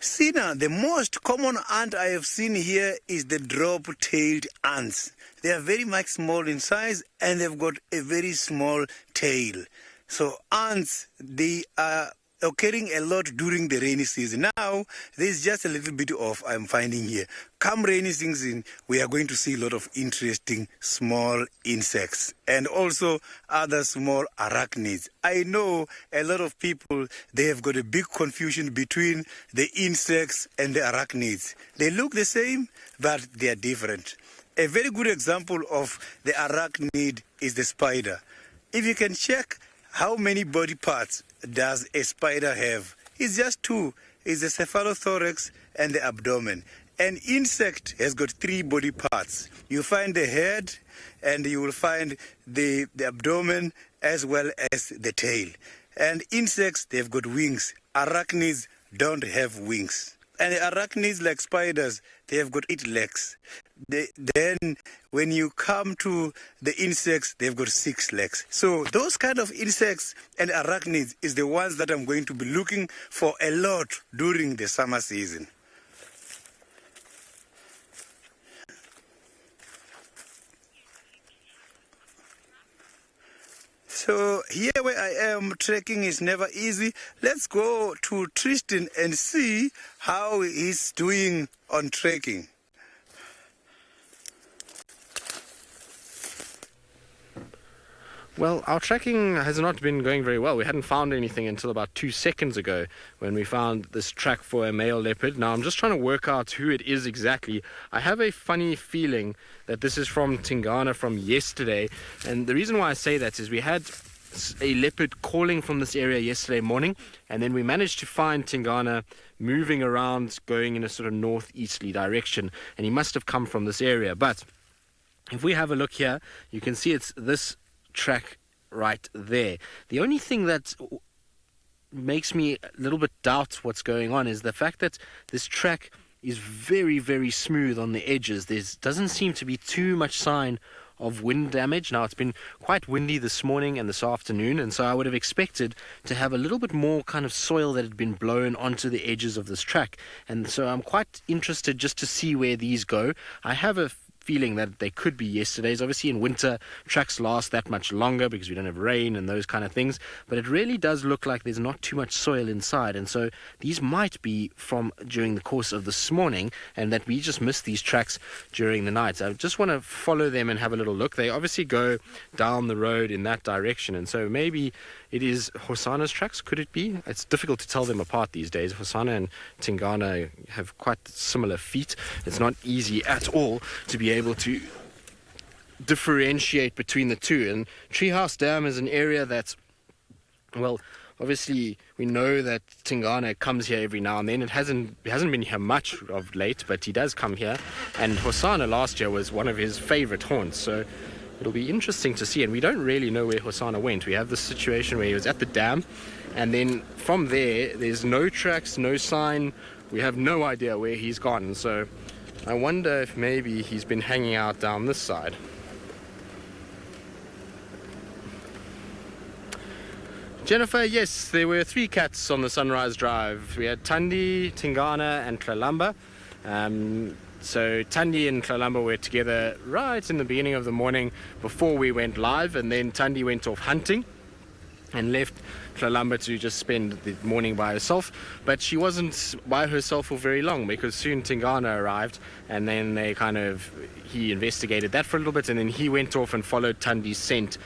Sina, the most common ant I have seen here is the drop-tailed ants. They are very much small in size and they've got a very small tail. So ants, they are occurring a lot during the rainy season. Now, there's just a little bit of I'm finding here. Come rainy season, we are going to see a lot of interesting small insects and also other small arachnids. I know a lot of people, they have got a big confusion between the insects and the arachnids. They look the same, but they are different. A very good example of the arachnid is the spider. If you can check how many body parts does a spider have, it's just two. It's the cephalothorax and the abdomen. An insect has got 3 body parts. You find the head, and you will find the abdomen as well as the tail. And insects, they've got wings. Arachnids don't have wings. And arachnids, like spiders, they have got 8 legs. Then when you come to the insects, they've got 6 legs. So those kind of insects and arachnids is the ones that I'm going to be looking for a lot during the summer season. So here where I am, trekking is never easy. Let's go to Tristan and see how he's doing on trekking. Well, our tracking has not been going very well. We hadn't found anything until about 2 seconds ago when we found this track for a male leopard. Now, I'm just trying to work out who it is exactly. I have a funny feeling that this is from Tingana from yesterday. And the reason why I say that is we had a leopard calling from this area yesterday morning, and then we managed to find Tingana moving around, going in a sort of northeasterly direction, and he must have come from this area. But if we have a look here, you can see it's this track right there. The only thing that makes me a little bit doubt what's going on is the fact that this track is very, very smooth on the edges. There doesn't seem to be too much sign of wind damage. Now, it's been quite windy this morning and this afternoon, and so I would have expected to have a little bit more kind of soil that had been blown onto the edges of this track. And so I'm quite interested just to see where these go. I have a feeling that they could be yesterday's. Obviously, in winter, tracks last that much longer because we don't have rain and those kind of things, but it really does look like there's not too much soil inside, and so these might be from during the course of this morning, and that we just missed these tracks during the night. So I just want to follow them and have a little look. They obviously go down the road in that direction, and so maybe it is Hosana's tracks. Could it be? It's difficult to tell them apart these days. Hosana and Tingana have quite similar feet. It's not easy at all to be able to differentiate between the two. And Treehouse Dam is an area that, well, obviously we know that Tingana comes here every now and then. He hasn't been here much of late, but he does come here. And Hosana last year was one of his favorite haunts. So it'll be interesting to see, and we don't really know where Hosana went. We have this situation where he was at the dam, and then from there, there's no tracks, no sign. We have no idea where he's gone, so I wonder if maybe he's been hanging out down this side. Jennifer, yes, there were 3 cats on the Sunrise Drive. We had Tandi, Tingana, and Tlalamba. So Tandi and Tlalamba were together right in the beginning of the morning before we went live, and then Tandi went off hunting and left Tlalamba to just spend the morning by herself. But she wasn't by herself for very long, because soon Tingana arrived, and then he investigated that for a little bit, and then he went off and followed Tandi's scent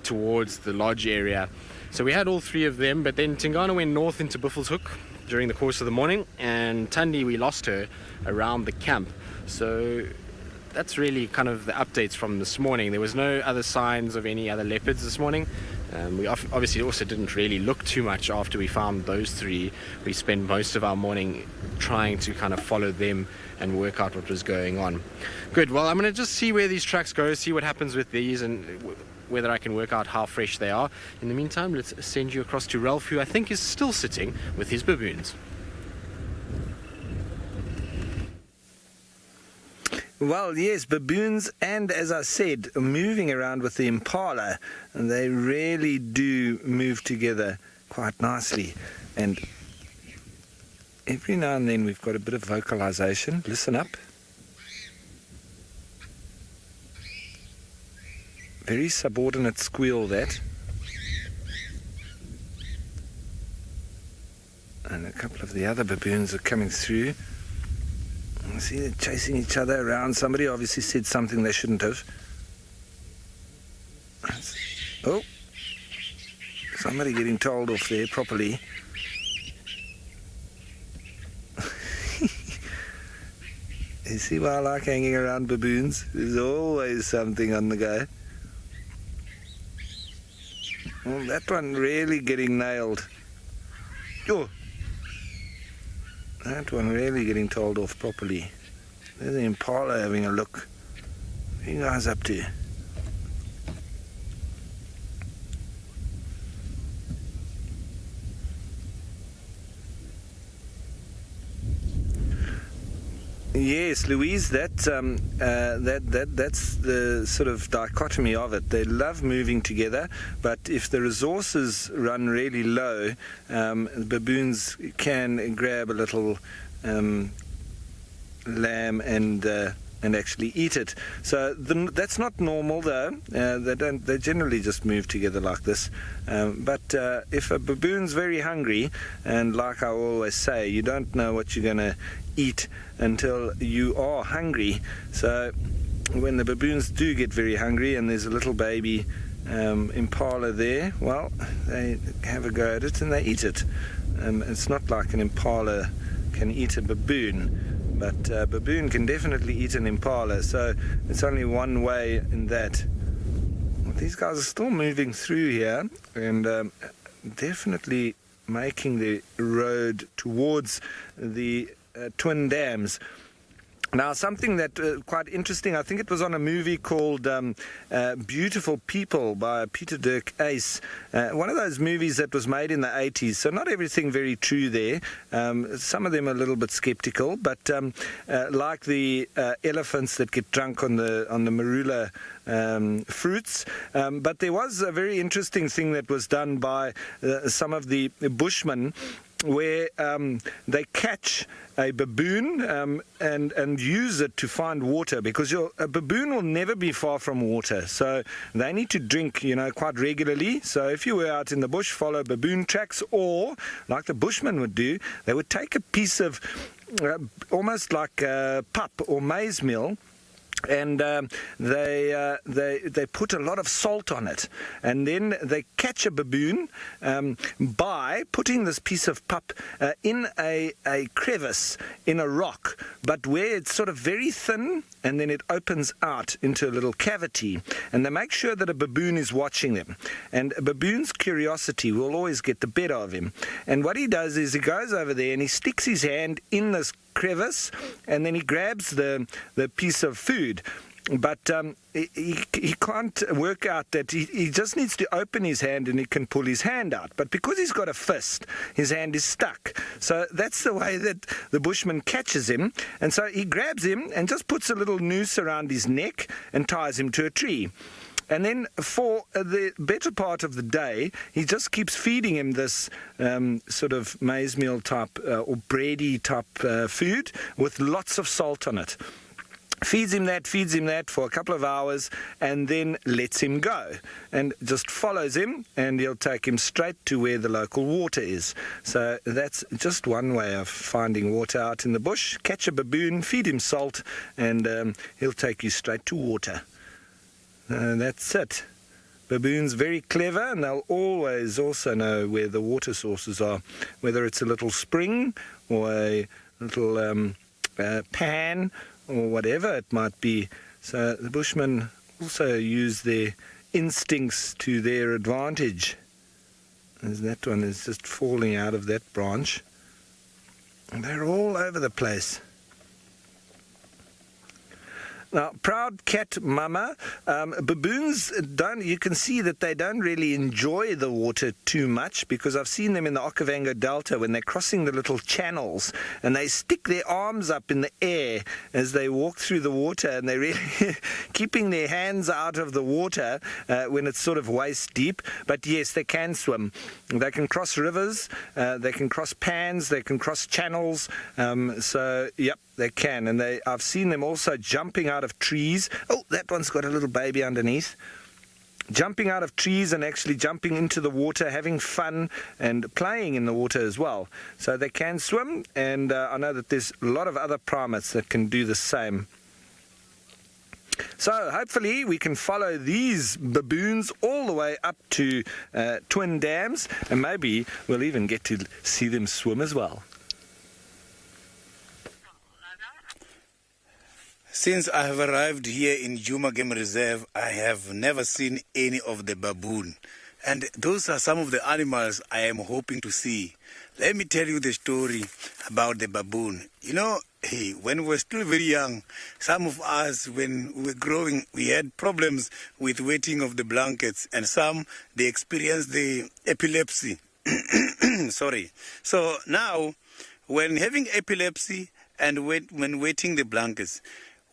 towards the lodge area. So we had all 3 of them, but then Tingana went north into Buffelshoek during the course of the morning, and Tandi, we lost her around the camp. So that's really kind of the updates from this morning. There was no other signs of any other leopards this morning. We obviously also didn't really look too much after we found those 3. We spent most of our morning trying to kind of follow them and work out what was going on. Good. Well, I'm going to just see where these tracks go, see what happens with these, and whether I can work out how fresh they are. In the meantime, let's send you across to Ralph, who I think is still sitting with his baboons. Well, yes, baboons, and as I said, moving around with the impala, and they really do move together quite nicely. And every now and then we've got a bit of vocalization. Listen up. Very subordinate squeal, that. And a couple of the other baboons are coming through. You see, they're chasing each other around. Somebody obviously said something they shouldn't have. Oh, somebody getting told off there properly. You see why I like hanging around baboons? There's always something on the go. Well, that one really getting nailed. Oh, that one really getting told off properly. There's the impala having a look. What are you guys up to? Yes, Louise, that's the sort of dichotomy of it. They love moving together, but if the resources run really low, baboons can grab a little lamb and actually eat it. So that's not normal, though. They generally just move together like this. But if a baboon's very hungry, and like I always say, you don't know what you're going to eat until you are hungry. So when the baboons do get very hungry, and there's a little baby impala there, well, they have a go at it and they eat it. It's not like an impala can eat a baboon, but a baboon can definitely eat an impala, so it's only one way in that. These guys are still moving through here and definitely making the road towards the twin dams. Now, something that quite interesting, I think it was on a movie called Beautiful People by Peter Dirk Ace, one of those movies that was made in the 80s, so not everything very true there. Some of them are a little bit skeptical, but like the elephants that get drunk on the marula fruits. But there was a very interesting thing that was done by some of the bushmen, where they catch a baboon and use it to find water, because a baboon will never be far from water, so they need to drink, quite regularly. So if you were out in the bush, follow baboon tracks, or like the bushmen would do, they would take a piece of almost like pap or maize meal, and they put a lot of salt on it, and then they catch a baboon by putting this piece of pap in a crevice in a rock, but where it's sort of very thin, and then it opens out into a little cavity, and they make sure that a baboon is watching them, and a baboon's curiosity will always get the better of him. And what he does is he goes over there and he sticks his hand in this crevice, and then he grabs the piece of food, but he can't work out that he just needs to open his hand and he can pull his hand out, but because he's got a fist, his hand is stuck. So that's the way that the bushman catches him, and so he grabs him and just puts a little noose around his neck and ties him to a tree. And then for the better part of the day, he just keeps feeding him this sort of maize meal type or bready type food with lots of salt on it. Feeds him that for a couple of hours, and then lets him go and just follows him, and he'll take him straight to where the local water is. So that's just one way of finding water out in the bush. Catch a baboon, feed him salt, and he'll take you straight to water. That's it. Baboons very clever, and they'll always also know where the water sources are, whether it's a little spring or a little pan or whatever it might be. So the bushmen also use their instincts to their advantage. As that one is just falling out of that branch. And they're all over the place. Now, proud cat mama, baboons you can see that they don't really enjoy the water too much, because I've seen them in the Okavango Delta when they're crossing the little channels, and they stick their arms up in the air as they walk through the water, and they're really keeping their hands out of the water when it's sort of waist deep. But yes, they can swim. They can cross rivers, they can cross pans, they can cross channels, so yep, they can. And I've seen them also jumping out of trees. Oh, that one's got a little baby underneath. Jumping out of trees and actually jumping into the water, having fun and playing in the water as well. So they can swim, and I know that there's a lot of other primates that can do the same. So hopefully we can follow these baboons all the way up to Twin Dams, and maybe we'll even get to see them swim as well. Since I have arrived here in Djuma Game Reserve, I have never seen any of the baboon. And those are some of the animals I am hoping to see. Let me tell you the story. about the baboon. You know, hey, when we were still very young, some of us, when we were growing, we had problems with wetting of the blankets, and some, they experienced the epilepsy. Sorry. So now, when having epilepsy and when wetting the blankets,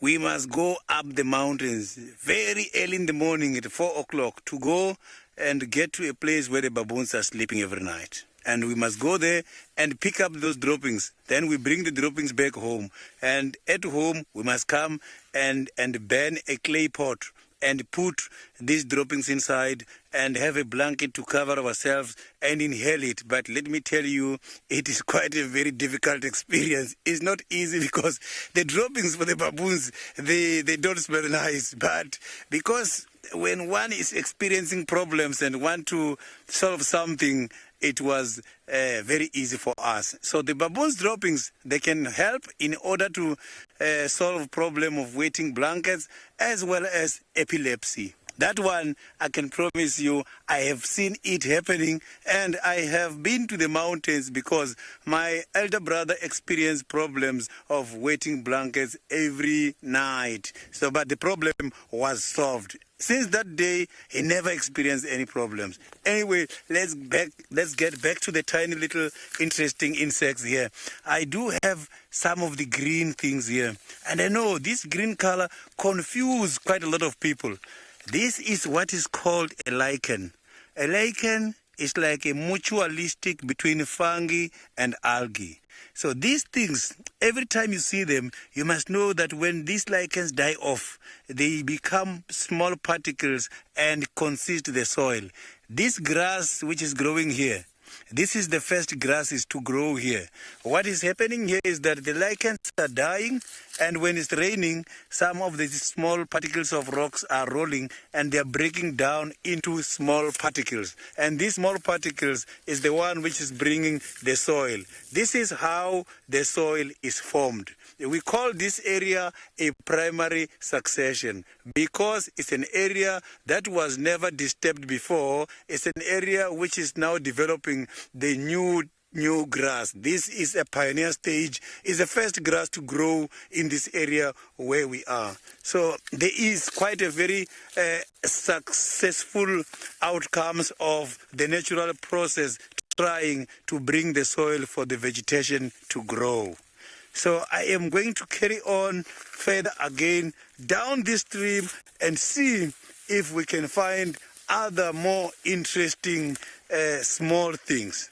we must go up the mountains very early in the morning at 4 o'clock to go and get to a place where the baboons are sleeping every night. And we must go there and pick up those droppings. Then we bring the droppings back home. And at home, we must come and burn a clay pot and put these droppings inside and have a blanket to cover ourselves and inhale it. But let me tell you, it is quite a very difficult experience. It's not easy because the droppings for the baboons, they don't smell nice. But because when one is experiencing problems and want to solve something, it was very easy for us. So the baboons droppings, they can help in order to solve problem of wetting blankets as well as epilepsy. That one, I can promise you, I have seen it happening, and I have been to the mountains because my elder brother experienced problems of wetting blankets every night. So, but the problem was solved. Since that day, he never experienced any problems. Anyway, let's get back to the tiny little interesting insects here. I do have some of the green things here, and I know this green color confuse quite a lot of people. This is what is called a lichen. A lichen is like a mutualistic between fungi and algae. So these things, every time you see them, you must know that when these lichens die off, they become small particles and consist the soil. This grass which is growing here, this is the first grasses to grow here. What is happening here is that the lichens are dying, and when it's raining, some of the small particles of rocks are rolling and they are breaking down into small particles. And these small particles is the one which is bringing the soil. This is how the soil is formed. We call this area a primary succession because it's an area that was never disturbed before. It's an area which is now developing the new grass. This is a pioneer stage. It's the first grass to grow in this area where we are. So there is quite a very successful outcomes of the natural process trying to bring the soil for the vegetation to grow. So I am going to carry on further again down this stream and see if we can find other more interesting small things.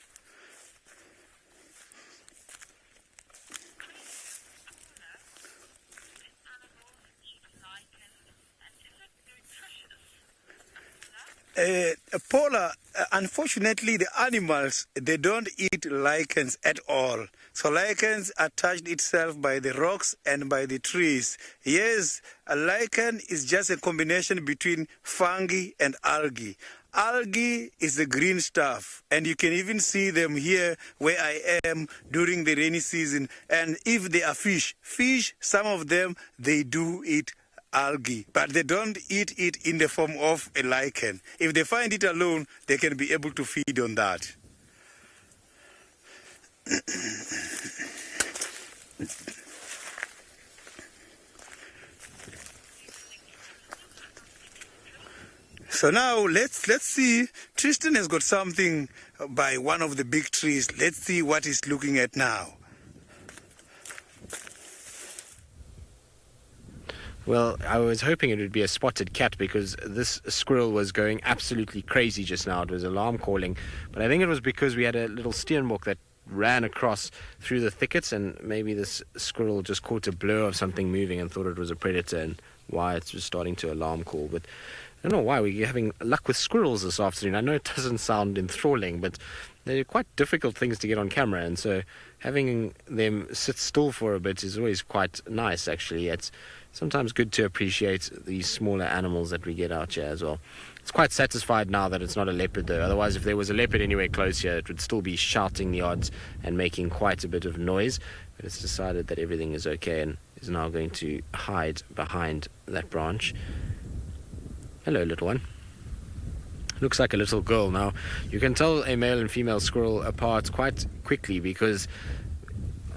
Paula, unfortunately, the animals, they don't eat lichens at all. So lichens attached itself by the rocks and by the trees. Yes, a lichen is just a combination between fungi and algae. Algae is the green stuff, and you can even see them here where I am during the rainy season. And if they are fish, some of them, they do eat algae, but they don't eat it in the form of a lichen. If they find it alone, they can be able to feed on that. So now let's see. Tristan has got something by one of the big trees. Let's see what he's looking at now. Well, I was hoping it would be a spotted cat because this squirrel was going absolutely crazy just now. It was alarm calling. But I think it was because we had a little steenbok that ran across through the thickets, and maybe this squirrel just caught a blur of something moving and thought it was a predator, and why it was starting to alarm call. But I don't know why we're having luck with squirrels this afternoon. I know it doesn't sound enthralling, but they're quite difficult things to get on camera, and so having them sit still for a bit is always quite nice, actually. It's sometimes good to appreciate these smaller animals that we get out here as well. It's quite satisfied now that it's not a leopard, though. Otherwise, if there was a leopard anywhere close here, it would still be shouting the odds and making quite a bit of noise. But it's decided that everything is okay and is now going to hide behind that branch. Hello, little one. Looks like a little girl. Now, you can tell a male and female squirrel apart quite quickly because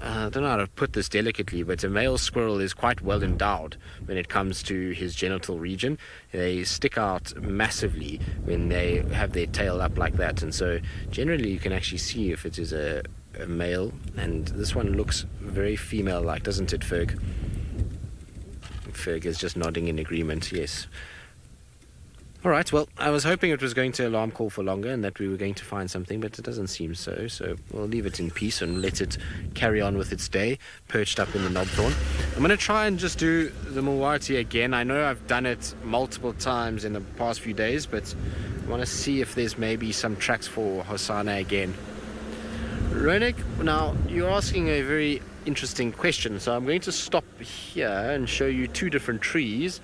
I don't know how to put this delicately, but a male squirrel is quite well endowed when it comes to his genital region. They stick out massively when they have their tail up like that, and so generally you can actually see if it is a male, and this one looks very female-like, doesn't it, Ferg? Ferg is just nodding in agreement, yes. All right, well, I was hoping it was going to alarm call for longer and that we were going to find something, but it doesn't seem so. So we'll leave it in peace and let it carry on with its day, perched up in the knobthorn. I'm going to try and just do the Mulwati again. I know I've done it multiple times in the past few days, but I want to see if there's maybe some tracks for Hosanna again. Ronik, now you're asking a very interesting question, so I'm going to stop here and show you two different trees.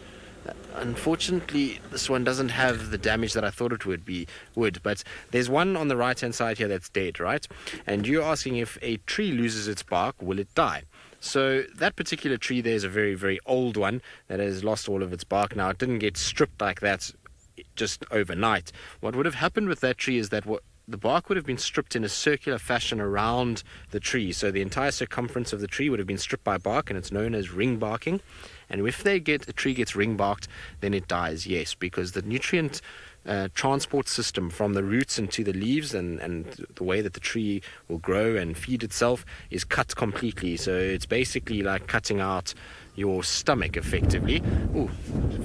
Unfortunately, this one doesn't have the damage that I thought it would, but there's one on the right hand side here that's dead, right? And you're asking if a tree loses its bark, will it die? So that particular tree there is a very, very old one that has lost all of its bark. Now, it didn't get stripped like that just overnight. What would have happened with that tree is that the bark would have been stripped in a circular fashion around the tree. So the entire circumference of the tree would have been stripped by bark, and it's known as ring barking. And if a tree gets ring barked, then it dies, yes, because the nutrient transport system from the roots into the leaves and the way that the tree will grow and feed itself is cut completely. So it's basically like cutting out your stomach effectively. Ooh,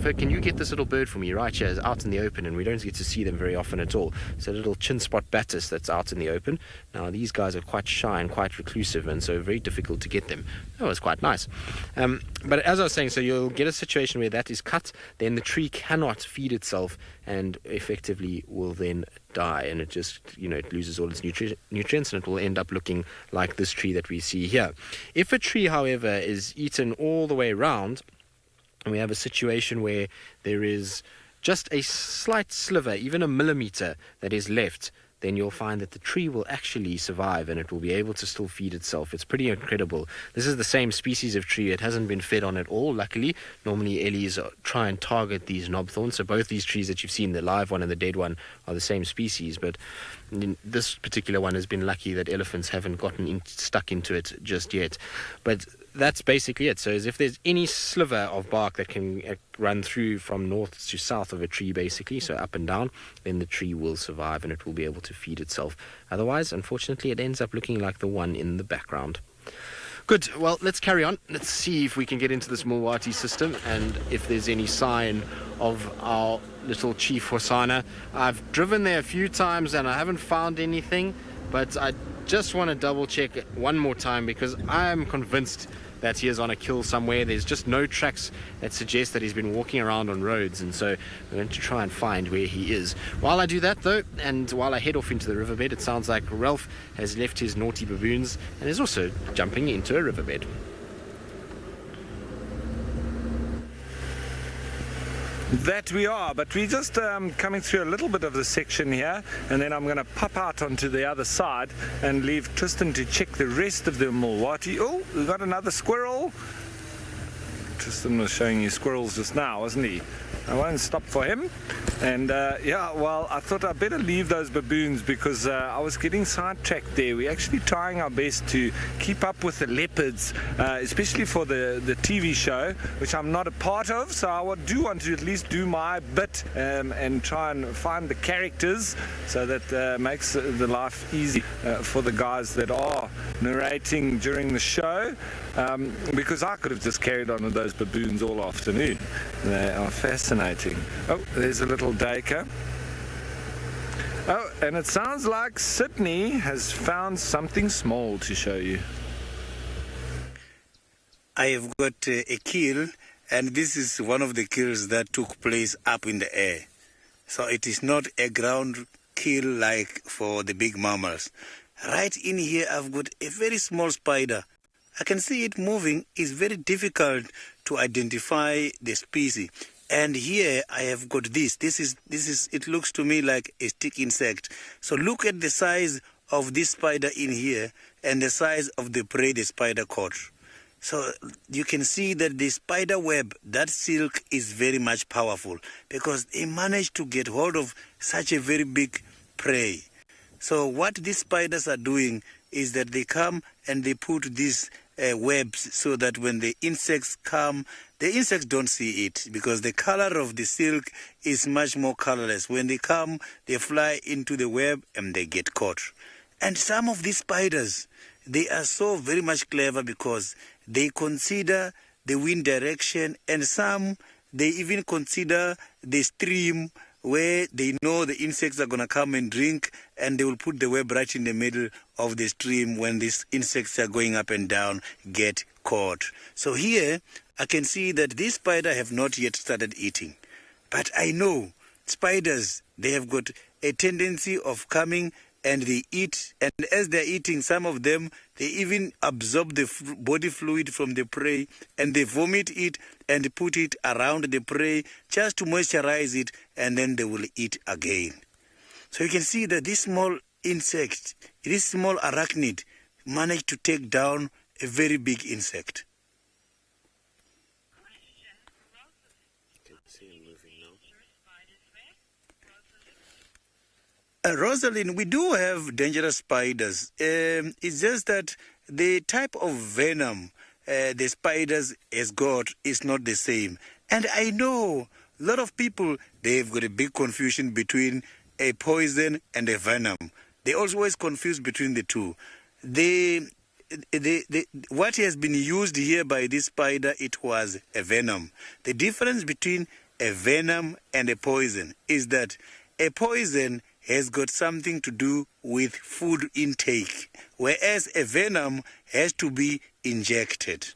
can you get this little bird for me right here? It's out in the open and we don't get to see them very often at all. It's a little chin spot batis that's out in the open. Now these guys are quite shy and quite reclusive, and so very difficult to get them. That was quite nice. But as I was saying, so you'll get a situation where that is cut, then the tree cannot feed itself and effectively will then die, and it just, it loses all its nutrients, and it will end up looking like this tree that we see here. If a tree, however, is eaten all the way around, and we have a situation where there is just a slight sliver, even a millimeter, that is left, then you'll find that the tree will actually survive and it will be able to still feed itself. It's pretty incredible. This is the same species of tree. It hasn't been fed on at all, luckily. Normally ellies try and target these knobthorns. So both these trees that you've seen, the live one and the dead one, are the same species. But this particular one has been lucky that elephants haven't gotten stuck into it just yet. But that's basically it. So as if there's any sliver of bark that can run through from north to south of a tree, basically, so up and down, then the tree will survive and it will be able to feed itself. Otherwise, unfortunately, it ends up looking like the one in the background. Good. Well, let's carry on. Let's see if we can get into this Mulwati system and if there's any sign of our little Chief Hosanna. I've driven there a few times and I haven't found anything, but I just want to double check it one more time because I am convinced that he is on a kill somewhere. There's just no tracks that suggest that he's been walking around on roads, and so we're going to try and find where he is. While I do that though, and while I head off into the riverbed, it sounds like Ralph has left his naughty baboons and is also jumping into a riverbed. That we are, but we're just coming through a little bit of the section here, and then I'm going to pop out onto the other side and leave Tristan to check the rest of the Mulwati. Oh, we got another squirrel. Tristan was showing you squirrels just now, wasn't he? I won't stop for him. And yeah, well, I thought I'd better leave those baboons because I was getting sidetracked there. We're actually trying our best to keep up with the leopards, especially for the TV show, which I'm not a part of. So I do want to at least do my bit and try and find the characters, so that makes the life easy for the guys that are narrating during the show. Because I could have just carried on with those baboons all afternoon. They are fascinating. Oh, there's a little duiker. Oh, and it sounds like Sydney has found something small to show you. I have got a kill, and this is one of the kills that took place up in the air. So it is not a ground kill like for the big mammals. Right in here I've got a very small spider. I can see it moving. It's very difficult to identify the species. And here I have got this. This is. It looks to me like a stick insect. So look at the size of this spider in here and the size of the prey the spider caught. So you can see that the spider web, that silk, is very much powerful because they managed to get hold of such a very big prey. So what these spiders are doing is that they come and they put these webs so that when the insects come, the insects don't see it because the color of the silk is much more colorless. When they come, they fly into the web and they get caught. And some of these spiders, they are so very much clever because they consider the wind direction, and some, they even consider the stream where they know the insects are going to come and drink, and they will put the web right in the middle of the stream when these insects are going up and down, get caught. So here, I can see that these spiders have not yet started eating. But I know spiders, they have got a tendency of coming and they eat, and as they're eating, some of them, they even absorb the body fluid from the prey and they vomit it and put it around the prey just to moisturize it, and then they will eat again. So you can see that this small insect, this small arachnid, managed to take down a very big insect. Rosalind, we do have dangerous spiders. It's just that the type of venom the spiders has got is not the same. And I know a lot of people, they've got a big confusion between a poison and a venom. They always confuse between the two. What has been used here by this spider, it was a venom. The difference between a venom and a poison is that a poison has got something to do with food intake, whereas a venom has to be injected.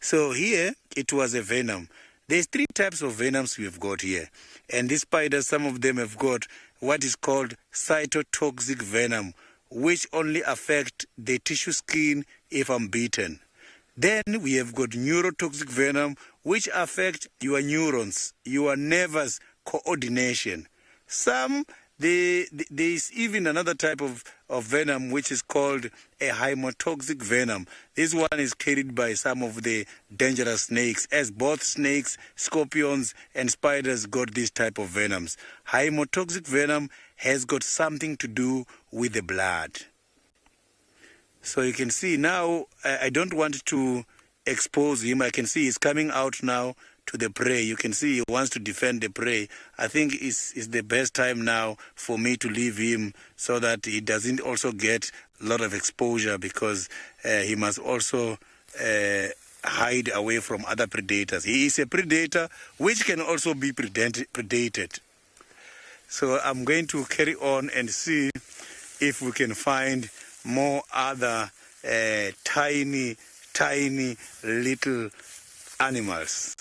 So here, it was a venom. There's 3 types of venoms we've got here. And these spiders, some of them have got what is called cytotoxic venom, which only affect the tissue skin if I'm bitten. Then we have got neurotoxic venom, which affect your neurons, your nervous coordination. There's even another type of venom which is called a hemotoxic venom. This one is carried by some of the dangerous snakes, as both snakes, scorpions, and spiders got this type of venoms. Hemotoxic venom has got something to do with the blood. So you can see now, I don't want to expose him. I can see he's coming out now to the prey. You can see he wants to defend the prey. I think it's the best time now for me to leave him so that he doesn't also get a lot of exposure, because he must also hide away from other predators. He is a predator which can also be predated. So I'm going to carry on and see if we can find more other tiny little animals.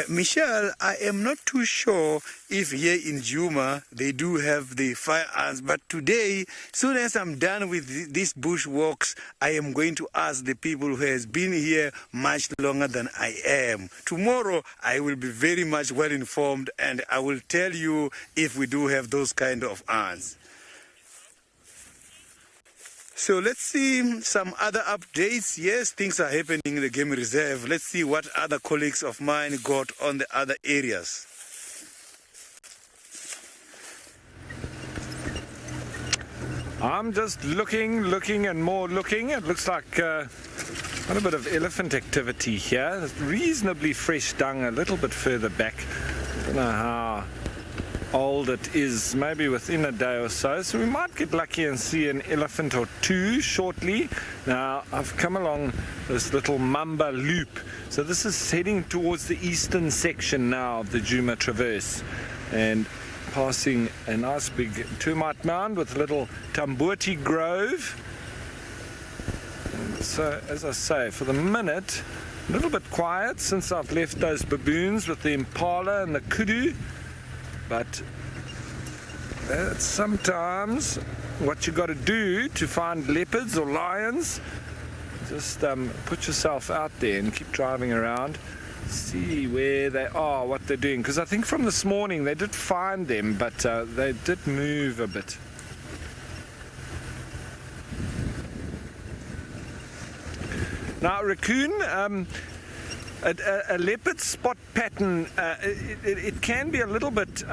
Michelle, I am not too sure if here in Djuma they do have the fire ants, but today, soon as I'm done with these bush walks, I am going to ask the people who has been here much longer than I am. Tomorrow, I will be very much well informed, and I will tell you if we do have those kind of ants. So let's see some other updates. Yes, things are happening in the game reserve. Let's see what other colleagues of mine got on the other areas. I'm just looking and more looking. It looks like quite a bit of elephant activity here. There's reasonably fresh dung a little bit further back. I don't know how old it is, maybe within a day or so. So we might get lucky and see an elephant or two shortly. Now, I've come along this little Mamba loop. So this is heading towards the eastern section now of the Djuma Traverse, and passing a nice big termite mound with a little Tambuti Grove. And so, as I say, for the minute, a little bit quiet since I've left those baboons with the impala and the kudu. But that's sometimes what you got to do to find leopards or lions. Just put yourself out there and keep driving around, see where they are, what they're doing. Because I think from this morning they did find them, but they did move a bit. Now, raccoon, A leopard spot pattern, it can be a little bit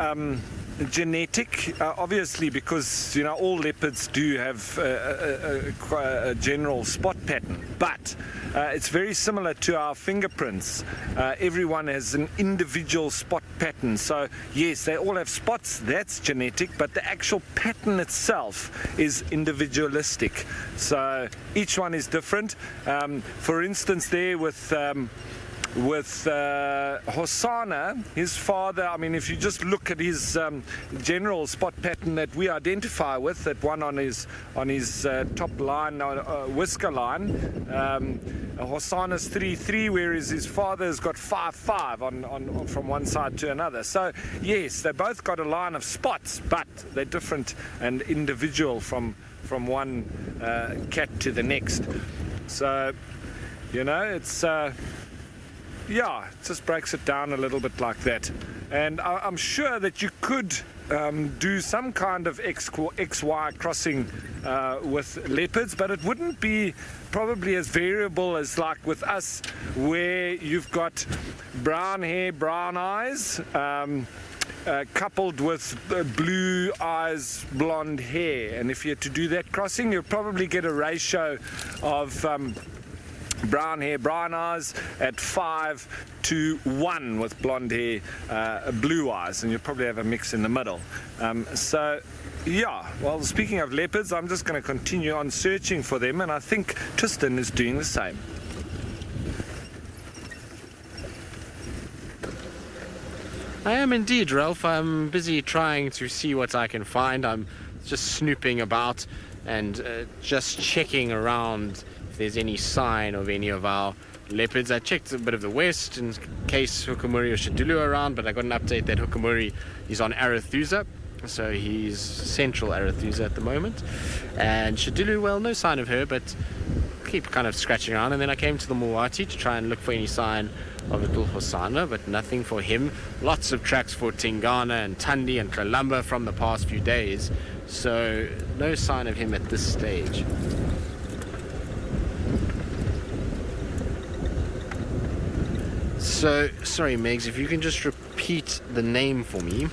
genetic, obviously, because all leopards do have a general spot pattern, but it's very similar to our fingerprints. Everyone has an individual spot pattern, so yes, they all have spots, that's genetic, but the actual pattern itself is individualistic, so each one is different. For instance, there with Hosanna, his father, I mean, if you just look at his general spot pattern that we identify with, that one on his top line, whisker line, Hosanna's 3-3, whereas his father's got 5-5 on from one side to another. So yes, they both got a line of spots, but they're different and individual from one cat to the next. So it's yeah, it just breaks it down a little bit like that. And I'm sure that you could do some kind of XY crossing with leopards, but it wouldn't be probably as variable as like with us, where you've got brown hair, brown eyes, coupled with blue eyes, blonde hair. And if you had to do that crossing, you'll probably get a ratio of brown hair, brown eyes at 5-1 with blonde hair, blue eyes, and you'll probably have a mix in the middle. So yeah, well, speaking of leopards, I'm just going to continue on searching for them, and I think Tristan is doing the same. I am indeed, Ralph. I'm busy trying to see what I can find. I'm just snooping about and just checking around if there's any sign of any of our leopards. I checked a bit of the west in case Hukumuri or Shadulu are around, but I got an update that Hukumuri is on Arathusa, so he's central Arathusa at the moment. And Shadulu, well, no sign of her, but keep kind of scratching around. And then I came to the Muwati to try and look for any sign of little Hosanna, but nothing for him. Lots of tracks for Tingana and Tundi and Kalamba from the past few days, so no sign of him at this stage. So, sorry Megs, if you can just repeat the name for me.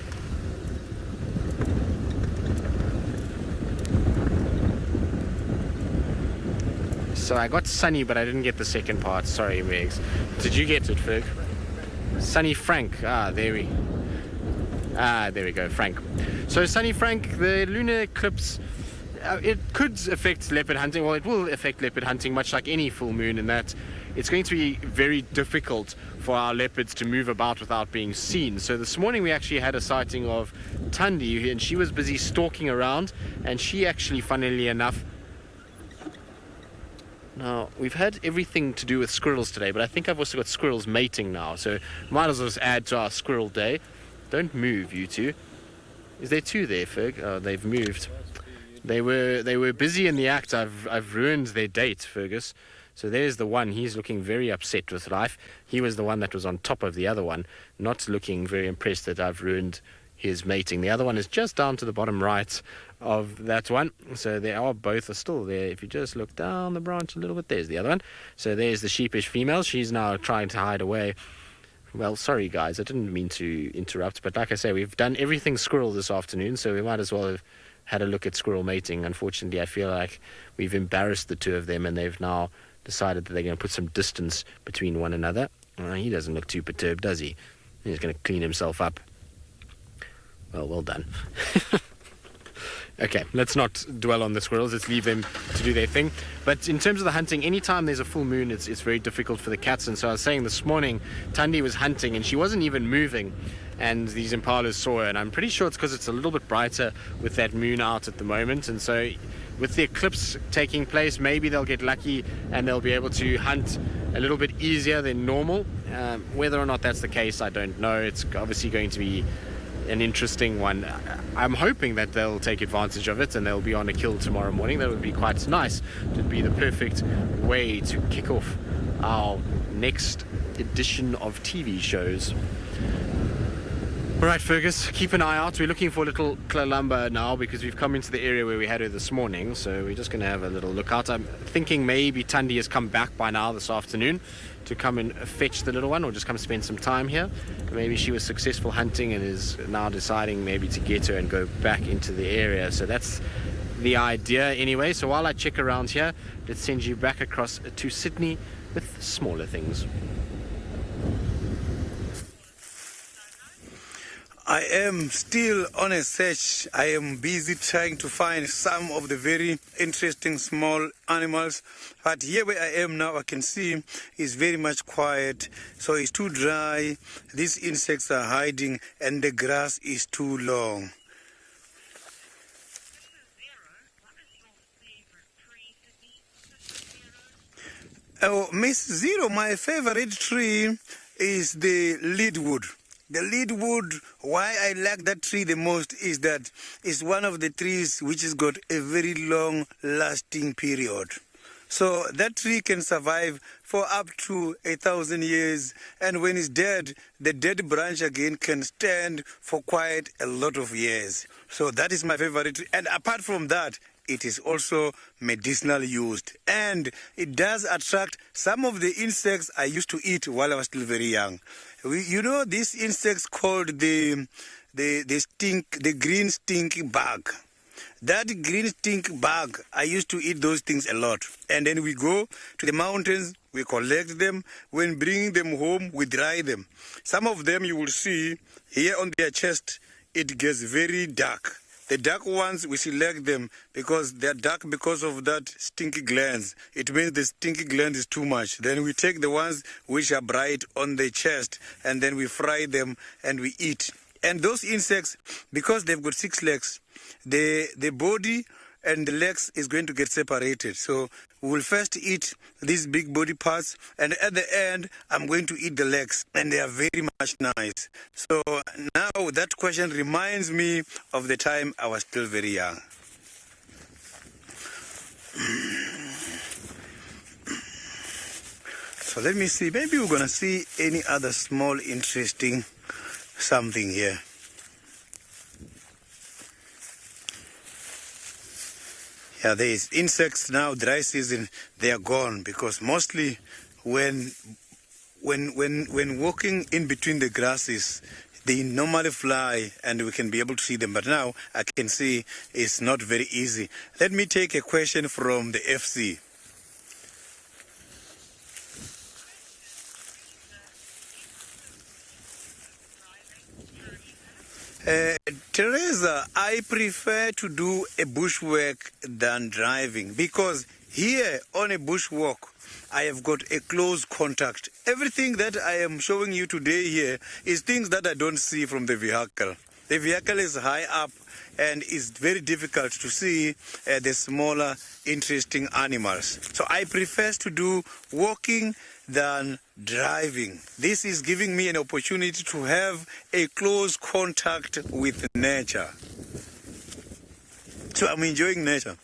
So I got Sunny, but I didn't get the second part. Sorry, Megs. Did you get it, Ferg? Sunny Frank. There we go, Frank. So Sunny Frank, the lunar eclipse, it could affect leopard hunting. Well, it will affect leopard hunting, much like any full moon, in that it's going to be very difficult for our leopards to move about without being seen. So this morning we actually had a sighting of Tundi, and she was busy stalking around, and she actually, funnily enough, now, we've had everything to do with squirrels today, but I think I've also got squirrels mating now, so might as well just add to our squirrel day. Don't move, you two. Is there two there, Ferg? Oh, they've moved. They were busy in the act. I've ruined their date, Fergus. So there's the one. He's looking very upset with life. He was the one that was on top of the other one, not looking very impressed that I've ruined his mating. The other one is just down to the bottom right of that one. So they are both still there. If you just look down the branch a little bit, there's the other one. So there's the sheepish female. She's now trying to hide away. Well, sorry guys, I didn't mean to interrupt, but like I say, we've done everything squirrel this afternoon, so we might as well have had a look at squirrel mating. Unfortunately, I feel like we've embarrassed the two of them, and they've now decided that they're going to put some distance between one another. He doesn't look too perturbed, does he? He's going to clean himself up. Well done. Okay, let's not dwell on the squirrels. Let's leave them to do their thing. But in terms of the hunting, anytime there's a full moon, it's very difficult for the cats. And so I was saying this morning, Tundi was hunting, and she wasn't even moving. And these impalas saw her. And I'm pretty sure it's because it's a little bit brighter with that moon out at the moment. And so with the eclipse taking place, maybe they'll get lucky and they'll be able to hunt a little bit easier than normal. Whether or not that's the case, I don't know. It's obviously going to be an interesting one. I'm hoping that they'll take advantage of it and they'll be on a kill tomorrow morning. That would be quite nice. It would be the perfect way to kick off our next edition of TV shows. All right, Fergus, keep an eye out. We're looking for little Kalamba now because we've come into the area where we had her this morning, so we're just going to have a little look out. I'm thinking maybe Tundi has come back by now this afternoon to come and fetch the little one, or just come spend some time here. Maybe she was successful hunting and is now deciding maybe to get her and go back into the area. So that's the idea anyway. So while I check around here, let's send you back across to Sydney with smaller things. I am still on a search. I am busy trying to find some of the very interesting small animals. But here where I am now, I can see it's very much quiet. So it's too dry. These insects are hiding and the grass is too long. Oh, Miss Zero, my favorite tree is the leadwood. The leadwood, why I like that tree the most is that it's one of the trees which has got a very long lasting period. So that tree can survive for up to 1,000 years, and when it's dead, the dead branch again can stand for quite a lot of years. So that is my favorite tree. And apart from that, it is also medicinal used, and it does attract some of the insects I used to eat while I was still very young. You know these insects called the green stink bug. That green stink bug, I used to eat those things a lot. And then we go to the mountains, we collect them. When bringing them home, we dry them. Some of them you will see here on their chest, it gets very dark. The dark ones, we select them because they're dark because of that stinky glands. It means the stinky gland is too much. Then we take the ones which are bright on the chest and then we fry them and we eat. And those insects, because they've got 6 legs, the body and the legs is going to get separated. So we will first eat these big body parts, and at the end, I'm going to eat the legs, and they are very much nice. So now that question reminds me of the time I was still very young. So let me see, maybe we're going to see any other small interesting something here. Yeah, there is insects now, dry season, they are gone because mostly when walking in between the grasses, they normally fly and we can be able to see them. But now I can see it's not very easy. Let me take a question from the FC. Teresa, I prefer to do a bushwalk than driving because here on a bushwalk, I have got a close contact. Everything that I am showing you today here is things that I don't see from the vehicle. The vehicle is high up and it's very difficult to see the smaller, interesting animals. So I prefer to do walking than driving. This is giving me an opportunity to have a close contact with nature. So I'm enjoying nature.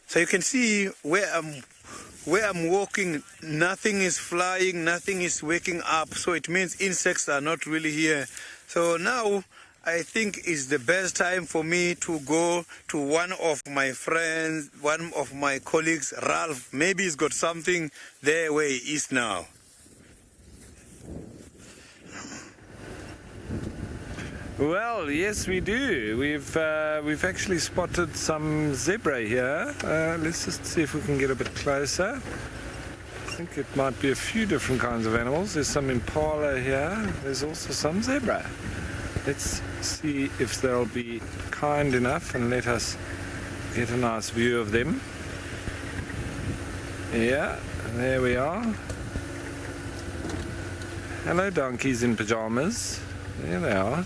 So you can see where I'm walking, nothing is flying, nothing is waking up. So it means insects are not really here. So now I think it's the best time for me to go to one of my friends, one of my colleagues, Ralph. Maybe he's got something there where he is now. Well, yes, we do. We've actually spotted some zebra here. Let's just see if we can get a bit closer. I think it might be a few different kinds of animals. There's some impala here. There's also some zebra. Let's see if they'll be kind enough and let us get a nice view of them. Yeah, there we are. Hello, donkeys in pajamas. There they are.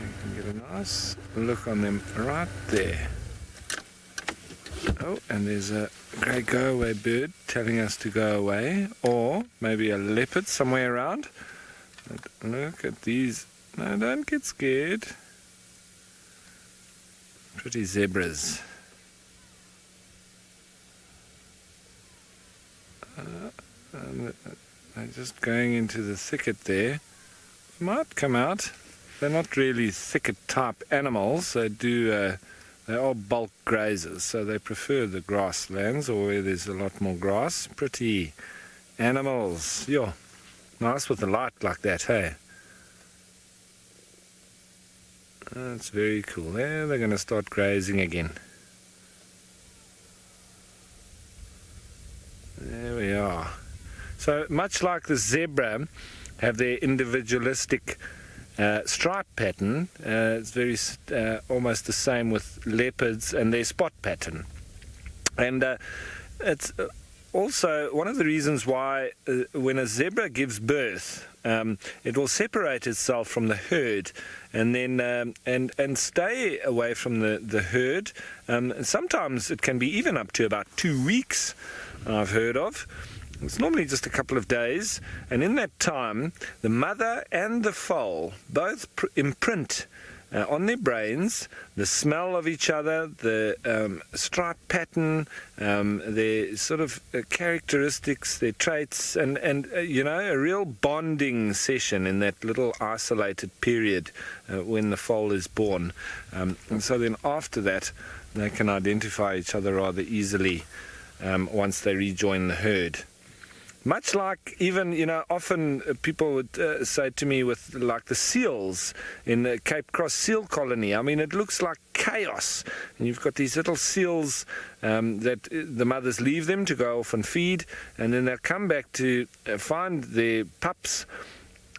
You can get a nice look on them right there. Oh, and there's a grey go-away bird telling us to go away, or maybe a leopard somewhere around. But look at these. No, don't get scared. Pretty zebras. They're just going into the thicket there. Might come out. They're not really thicket type animals. They are bulk grazers, so they prefer the grasslands or where there's a lot more grass. Pretty animals. Yeah, nice with the light like that, hey? That's very cool. There, they're going to start grazing again. There we are. So much like the zebra have their individualistic stripe pattern, it's very almost the same with leopards and their spot pattern. And it's also one of the reasons why when a zebra gives birth, it will separate itself from the herd and then and stay away from the herd. Sometimes it can be even up to about 2 weeks, I've heard of. It's normally just a couple of days, and in that time, the mother and the foal both imprint on their brains the smell of each other, the stripe pattern, their sort of characteristics, their traits, and a real bonding session in that little isolated period when the foal is born. And so then after that, they can identify each other rather easily once they rejoin the herd. Much like even, often people would say to me with like the seals in the Cape Cross seal colony, I mean, it looks like chaos. And you've got these little seals that the mothers leave them to go off and feed, and then they'll come back to find their pups.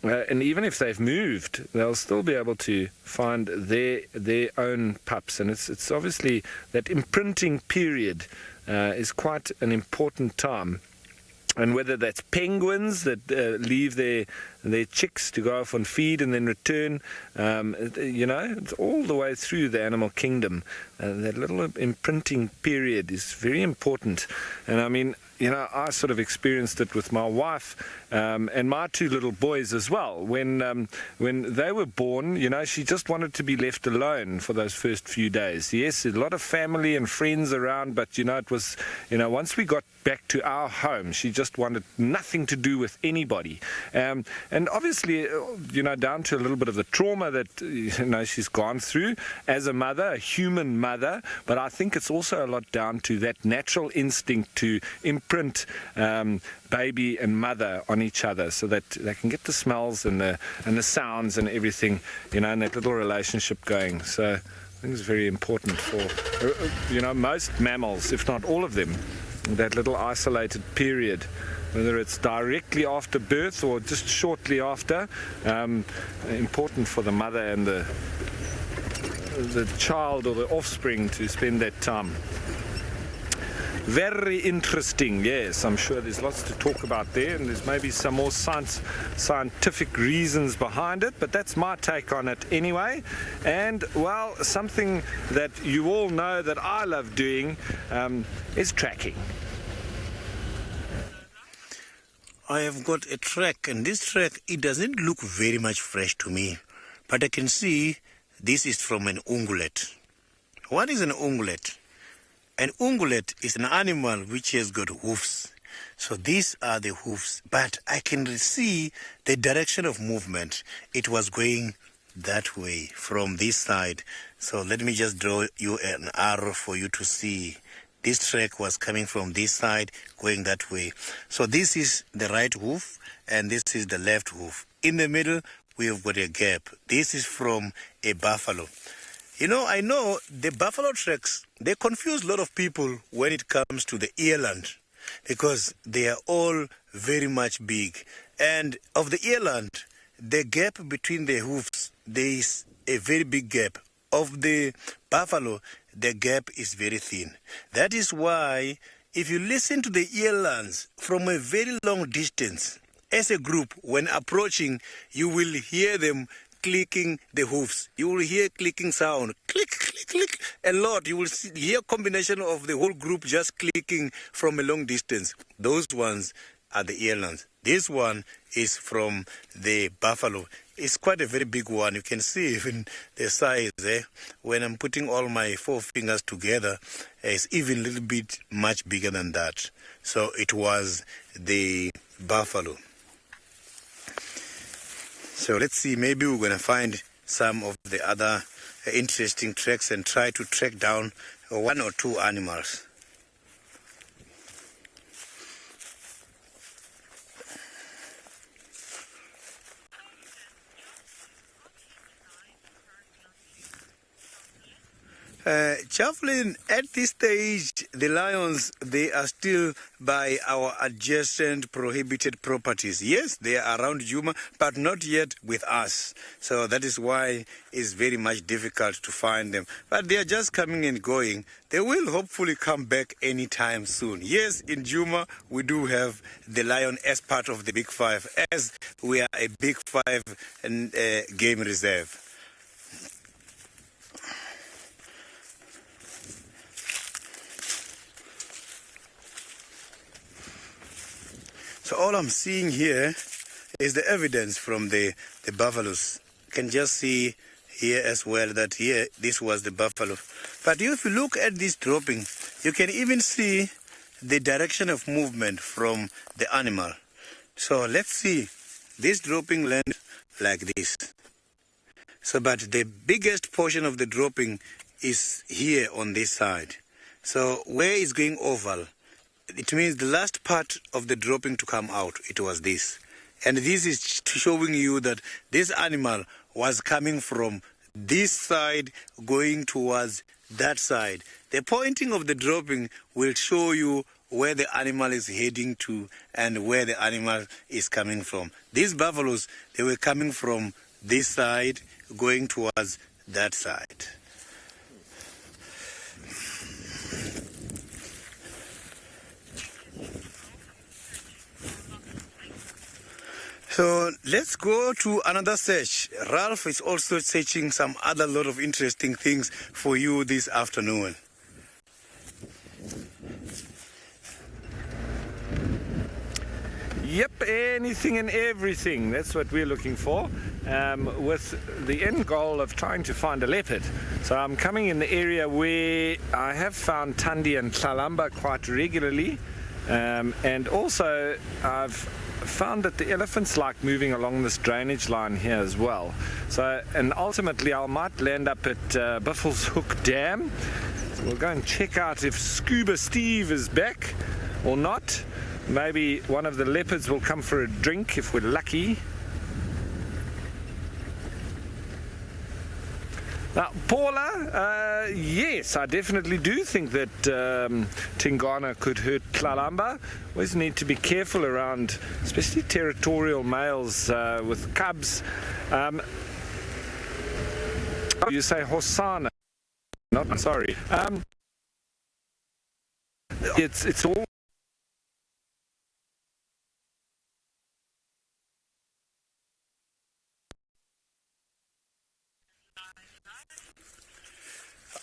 And even if they've moved, they'll still be able to find their own pups. And it's obviously that imprinting period is quite an important time. And whether that's penguins that leave their chicks to go off and feed and then return, it's all the way through the animal kingdom. That little imprinting period is very important. And I mean, I sort of experienced it with my wife and my 2 little boys as well. When they were born, she just wanted to be left alone for those first few days. Yes, a lot of family and friends around, but it was, once we got back to our home, she just wanted nothing to do with anybody. And obviously, down to a little bit of the trauma that, she's gone through as a mother, a human mother, but I think it's also a lot down to that natural instinct to imprint baby and mother on each other so that they can get the smells and the sounds and everything, and that little relationship going. So I think it's very important for, most mammals, if not all of them, that little isolated period, whether it's directly after birth or just shortly after, important for the mother and the child or the offspring to spend that time. Very interesting, yes. I'm sure there's lots to talk about there, and there's maybe some more scientific reasons behind it, but that's my take on it anyway. And, well, something that you all know that I love doing is tracking. I have got a track, and this track, it doesn't look very much fresh to me, but I can see this is from an ungulate. What is an ungulate? An ungulate is an animal which has got hoofs. So these are the hoofs, but I can see the direction of movement. It was going that way from this side. So let me just draw you an arrow for you to see. This track was coming from this side, going that way. So this is the right hoof, and this is the left hoof. In the middle, we have got a gap. This is from a buffalo. I know the buffalo tracks, they confuse a lot of people when it comes to the earland, because they are all very much big. And of the earland, the gap between the hoofs, there is a very big gap. Of the buffalo, the gap is very thin. That is why if you listen to the earlands from a very long distance, as a group, when approaching, you will hear them clicking the hoofs. You will hear clicking sound. Click, click, click. A lot. You will hear a combination of the whole group just clicking from a long distance. Those ones are the earlands. This one is from the buffalo. It's quite a very big one. You can see even the size. When I'm putting all my 4 fingers together, it's even a little bit much bigger than that. So it was the buffalo. So let's see, maybe we're going to find some of the other interesting tracks and try to track down one or two animals. Chaplain, at this stage, the lions, they are still by our adjacent prohibited properties. Yes, they are around Djuma, but not yet with us. So that is why it's very much difficult to find them. But they are just coming and going. They will hopefully come back anytime soon. Yes, in Djuma, we do have the lion as part of the Big Five, as we are a Big Five game reserve. So all I'm seeing here is the evidence from the buffaloes. You can just see here as well that here, this was the buffalo. But if you look at this dropping, you can even see the direction of movement from the animal. So let's see, this dropping land like this. So, but the biggest portion of the dropping is here on this side. So where it's going oval, it means the last part of the dropping to come out, it was this. And this is showing you that this animal was coming from this side going towards that side. The pointing of the dropping will show you where the animal is heading to and where the animal is coming from. These buffaloes, they were coming from this side going towards that side. So let's go to another search. Ralph is also searching some other lot of interesting things for you this afternoon. Yep, anything and everything. That's what we're looking for, with the end goal of trying to find a leopard. So I'm coming in the area where I have found Thandi and Tlalamba quite regularly, and also I've found that the elephants like moving along this drainage line here as well. So, and ultimately I might land up at Buffels Hook Dam. So we'll go and check out if Scuba Steve is back or not. Maybe one of the leopards will come for a drink if we're lucky. Now, Paula, yes, I definitely do think that Tingana could hurt Tlalamba. Always need to be careful around, especially territorial males with cubs. You say Hosanna, not sorry. It's all.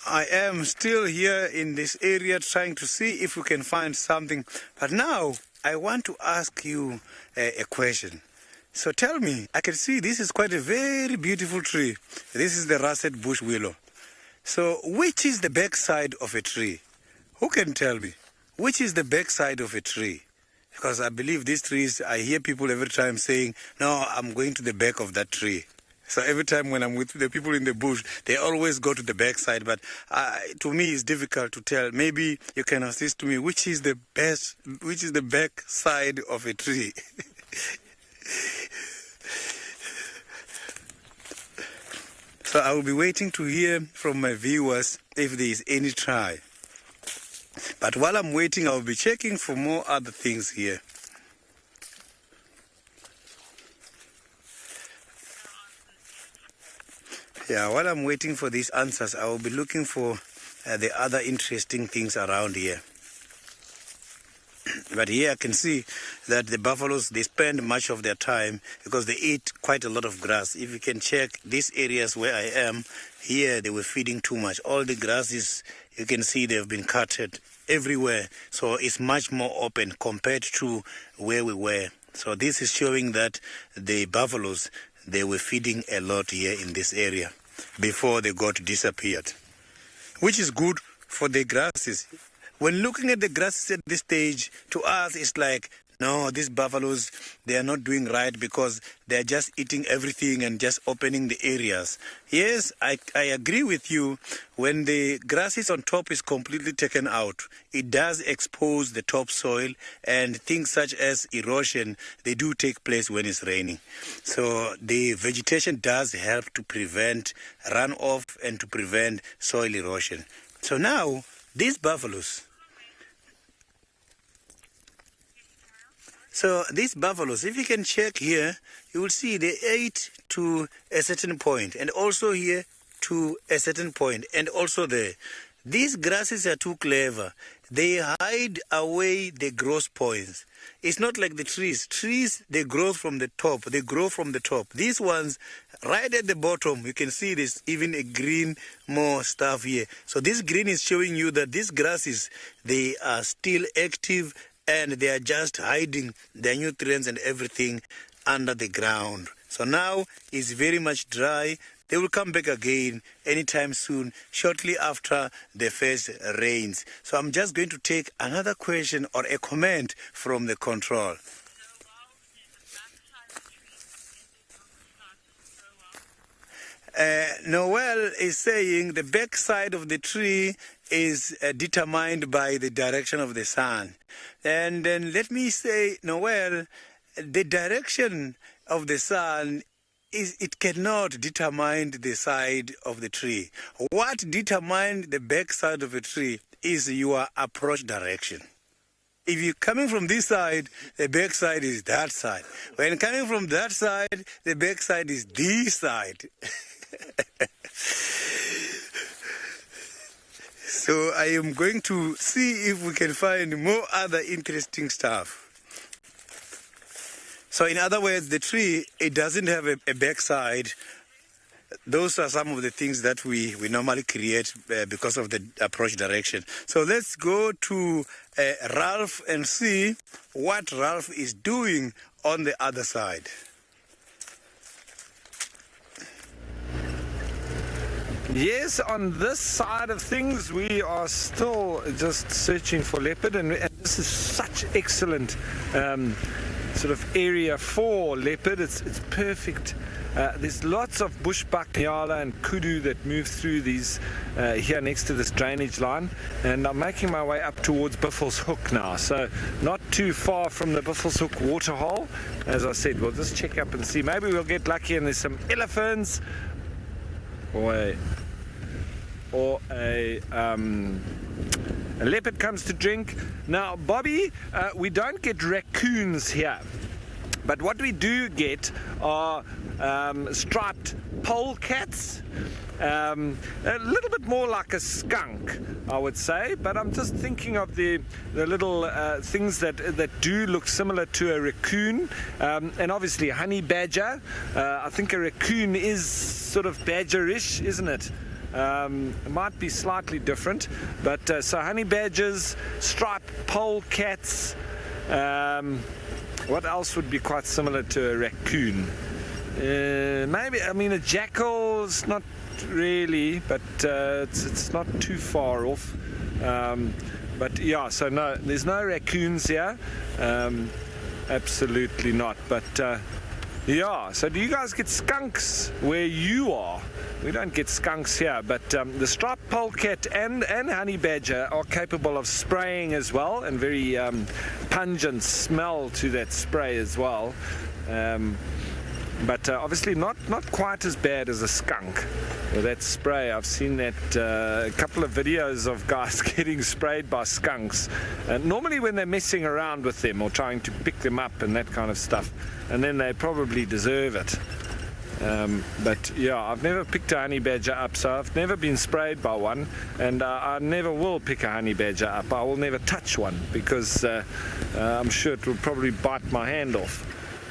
I am still here in this area trying to see if we can find something. But now I want to ask you a question. So tell me, I can see this is quite a very beautiful tree. This is the russet bush willow. So which is the back side of a tree? Who can tell me? Which is the back side of a tree? Because I believe these trees, I hear people every time saying, no, I'm going to the back of that tree. So every time when I'm with the people in the bush, they always go to the back side. But to me, it's difficult to tell. Maybe you can assist me. Which is the back side of a tree? So I will be waiting to hear from my viewers if there is any try. But while I'm waiting, I'll be checking for more other things here. Yeah, while I'm waiting for these answers, I will be looking for the other interesting things around here. But here I can see that the buffaloes, they spend much of their time because they eat quite a lot of grass. If you can check these areas where I am, here they were feeding too much. All the grasses, you can see they've been cutted everywhere. So it's much more open compared to where we were. So this is showing that the buffaloes, they were feeding a lot here in this area before they got disappeared, which is good for the grasses. When looking at the grasses at this stage, to us it's like No, these buffaloes, they are not doing right because they are just eating everything and just opening the areas. Yes, I agree with you. When the grasses on top is completely taken out, it does expose the topsoil, and things such as erosion, they do take place when it's raining. So the vegetation does help to prevent runoff and to prevent soil erosion. So now, these buffaloes, if you can check here, you will see they ate to a certain point, and also here to a certain point, and also there. These grasses are too clever. They hide away the growth points. It's not like the trees. Trees, they grow from the top. They grow from the top. These ones, right at the bottom, you can see there's even a green more stuff here. So this green is showing you that these grasses, they are still active, and they are just hiding their nutrients and everything under the ground. So now it's very much dry. They will come back again anytime soon, shortly after the first rains. So I'm just going to take another question or a comment from the control. Noel is saying the back side of the tree is determined by the direction of the sun. And then let me say, Noel, the direction of the sun it cannot determine the side of the tree. What determines the back side of a tree is your approach direction. If you're coming from this side, the back side is that side. When coming from that side, the back side is this side. So I am going to see if we can find more other interesting stuff. So in other words, the tree, it doesn't have a backside. Those are some of the things that we normally create because of the approach direction. So let's go to Ralph and see what Ralph is doing on the other side. Yes, on this side of things, we are still just searching for leopard, and this is such excellent sort of area for leopard. It's perfect. There's lots of bushbuck, nyala and kudu that move through these here next to this drainage line, and I'm making my way up towards Buffels Hook now, so not too far from the Buffels Hook waterhole. As I said, we'll just check up and see. Maybe we'll get lucky and there's some elephants or a leopard comes to drink. Now, Bobby, we don't get raccoons here, but what we do get are striped polecats, a little bit more like a skunk, I would say, but I'm just thinking of the little things that do look similar to a raccoon, and obviously honey badger. I think a raccoon is sort of badgerish, isn't it? It might be slightly different, but so honey badgers, striped polecats. What else would be quite similar to a raccoon? Maybe, I mean, a jackal is not really, but it's not too far off. But yeah, so no, there's no raccoons here. Absolutely not. But yeah, so do you guys get skunks where you are? We don't get skunks here, but the striped polecat and honey badger are capable of spraying as well, and very pungent smell to that spray as well. But obviously not quite as bad as a skunk with that spray. I've seen that a couple of videos of guys getting sprayed by skunks, normally when they're messing around with them or trying to pick them up and that kind of stuff, and then they probably deserve it. But yeah, I've never picked a honey badger up, so I've never been sprayed by one, and I never will pick a honey badger up. I will never touch one because I'm sure it will probably bite my hand off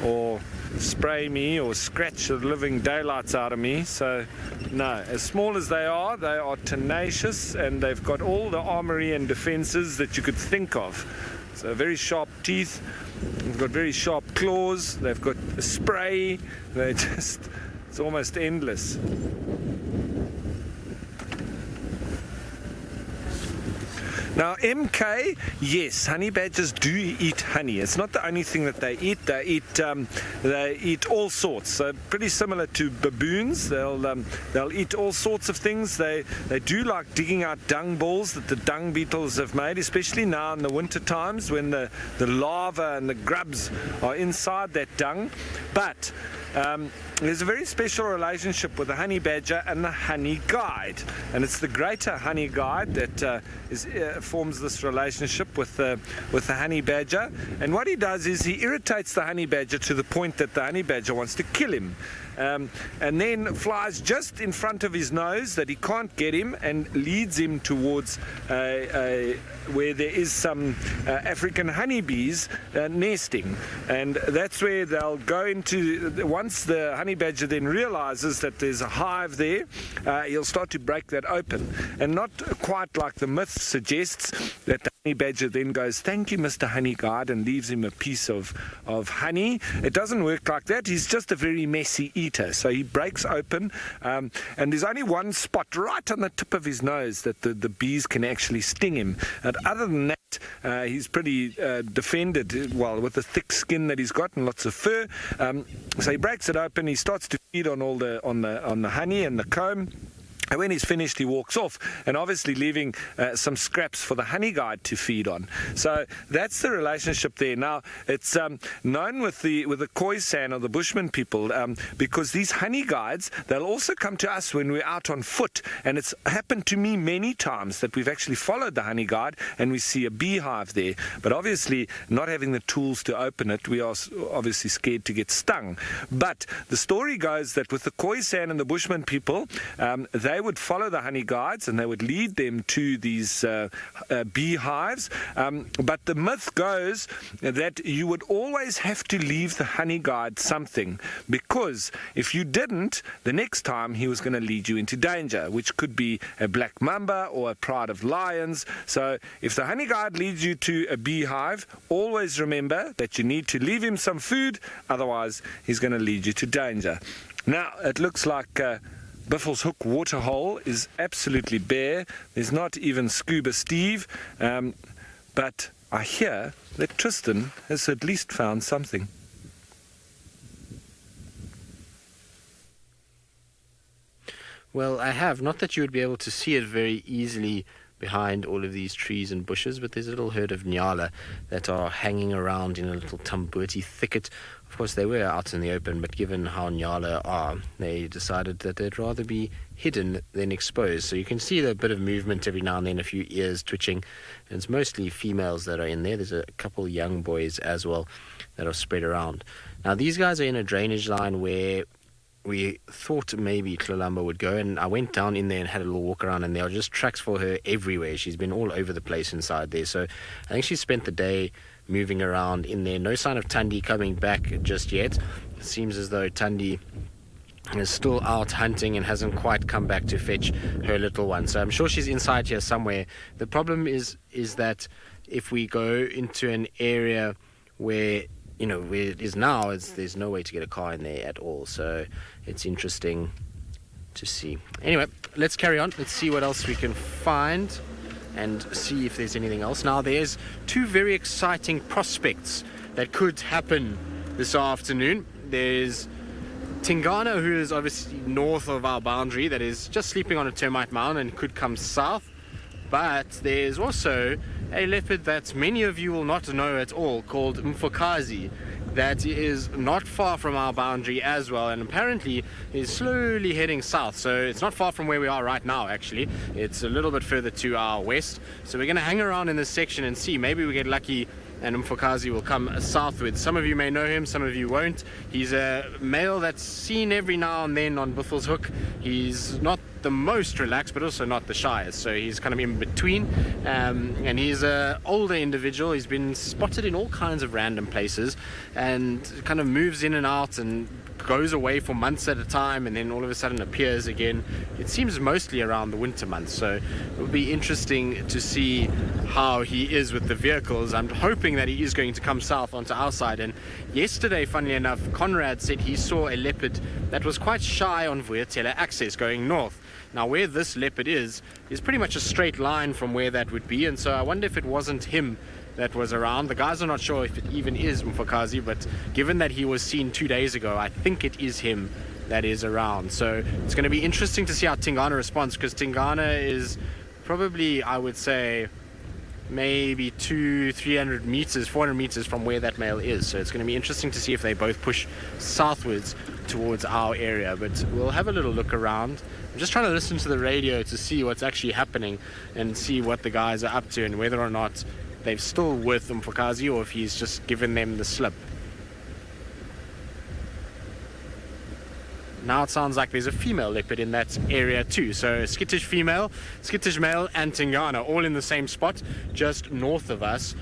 or spray me or scratch the living daylights out of me. So no, as small as they are tenacious, and they've got all the armory and defenses that you could think of. So very sharp teeth, they've got very sharp claws, they've got a spray, it's almost endless. Now, MK, yes, honey badgers do eat honey. It's not the only thing that they eat. They eat all sorts. So pretty similar to baboons. They'll eat all sorts of things. They do like digging out dung balls that the dung beetles have made, especially now in the winter times when the larvae and the grubs are inside that dung. But there's a very special relationship with the honey badger and the honey guide, and it's the greater honey guide that forms this relationship with the honey badger. And what he does is he irritates the honey badger to the point that the honey badger wants to kill him. And then flies just in front of his nose that he can't get him and leads him towards where there is some African honeybees nesting, and that's where they'll go into. Once the honey badger then realizes that there's a hive there, he'll start to break that open, and not quite like the myth suggests that the honey badger then goes, "Thank you, Mr. Honey Guide," and leaves him a piece of honey. It doesn't work like that. He's just a very messy eater. So he breaks open, and there's only one spot right on the tip of his nose that the bees can actually sting him. And other than that, he's pretty defended, well, with the thick skin that he's got and lots of fur. So he breaks it open. He starts to feed on all on the honey and the comb. And when he's finished, he walks off, and obviously leaving some scraps for the honey guide to feed on. So that's the relationship there. Now, it's known with the Khoisan or the Bushman people because these honey guides, they'll also come to us when we're out on foot. And it's happened to me many times that we've actually followed the honey guide and we see a beehive there. But obviously, not having the tools to open it, we are obviously scared to get stung. But the story goes that with the Khoisan and the Bushman people, they would follow the honey guides and they would lead them to these beehives. But the myth goes that you would always have to leave the honey guide something, because if you didn't, the next time he was going to lead you into danger, which could be a black mamba or a pride of lions. So if the honey guide leads you to a beehive, always remember that you need to leave him some food, otherwise he's going to lead you to danger. Now, it looks like Buffelshoek Waterhole is absolutely bare. There's not even Scuba Steve, but I hear that Tristan has at least found something. Well, I have. Not that you would be able to see it very easily behind all of these trees and bushes, but there's a little herd of nyala that are hanging around in a little tambuti thicket. Of course, they were out in the open, but given how nyala are, they decided that they'd rather be hidden than exposed. So you can see a bit of movement every now and then, a few ears twitching, and it's mostly females that are in there. There's a couple young boys as well that are spread around. Now, these guys are in a drainage line where we thought maybe Tlolamba would go, and I went down in there and had a little walk around, and there are just tracks for her everywhere. She's been all over the place inside there. So I think she spent the day moving around in there. No sign of Thandi coming back just yet. It seems as though Thandi is still out hunting and hasn't quite come back to fetch her little one. So I'm sure she's inside here somewhere. The problem is that if we go into an area where, you know, where it is now, there's no way to get a car in there at all. So it's interesting to see. Anyway, let's carry on. Let's see what else we can find and see if there's anything else. Now, there's two very exciting prospects that could happen this afternoon. There's Tingana, who is obviously north of our boundary, that is just sleeping on a termite mound and could come south. But there's also a leopard that many of you will not know at all, called Mfokazi, that is not far from our boundary as well, and apparently is slowly heading south. So it's not far from where we are right now, actually. It's a little bit further to our west. So we're going to hang around in this section and see. Maybe we get lucky and Mfokazi will come southwards. Some of you may know him, some of you won't. He's a male that's seen every now and then on Buffelshoek. He's not the most relaxed, but also not the shyest, so he's kind of in between, and he's an older individual. He's been spotted in all kinds of random places and kind of moves in and out and goes away for months at a time and then all of a sudden appears again. It seems mostly around the winter months, so it will be interesting to see how he is with the vehicles. I'm hoping that he is going to come south onto our side. And yesterday, funnily enough, Conrad said he saw a leopard that was quite shy on Vuyatela access going north. Now, where this leopard is pretty much a straight line from where that would be, and so I wonder if it wasn't him that was around. The guys are not sure if it even is Mfakazi, but given that he was seen 2 days ago, I think it is him that is around. So it's going to be interesting to see how Tingana responds, because Tingana is probably, I would say, maybe 200-300 meters, 400 meters from where that male is. So it's going to be interesting to see if they both push southwards towards our area, but we'll have a little look around. I'm just trying to listen to the radio to see what's actually happening and see what the guys are up to and whether or not they've still with Mfakazi or if he's just given them the slip. Now it sounds like there's a female leopard in that area too. So skittish female, skittish male and Tingana all in the same spot just north of us,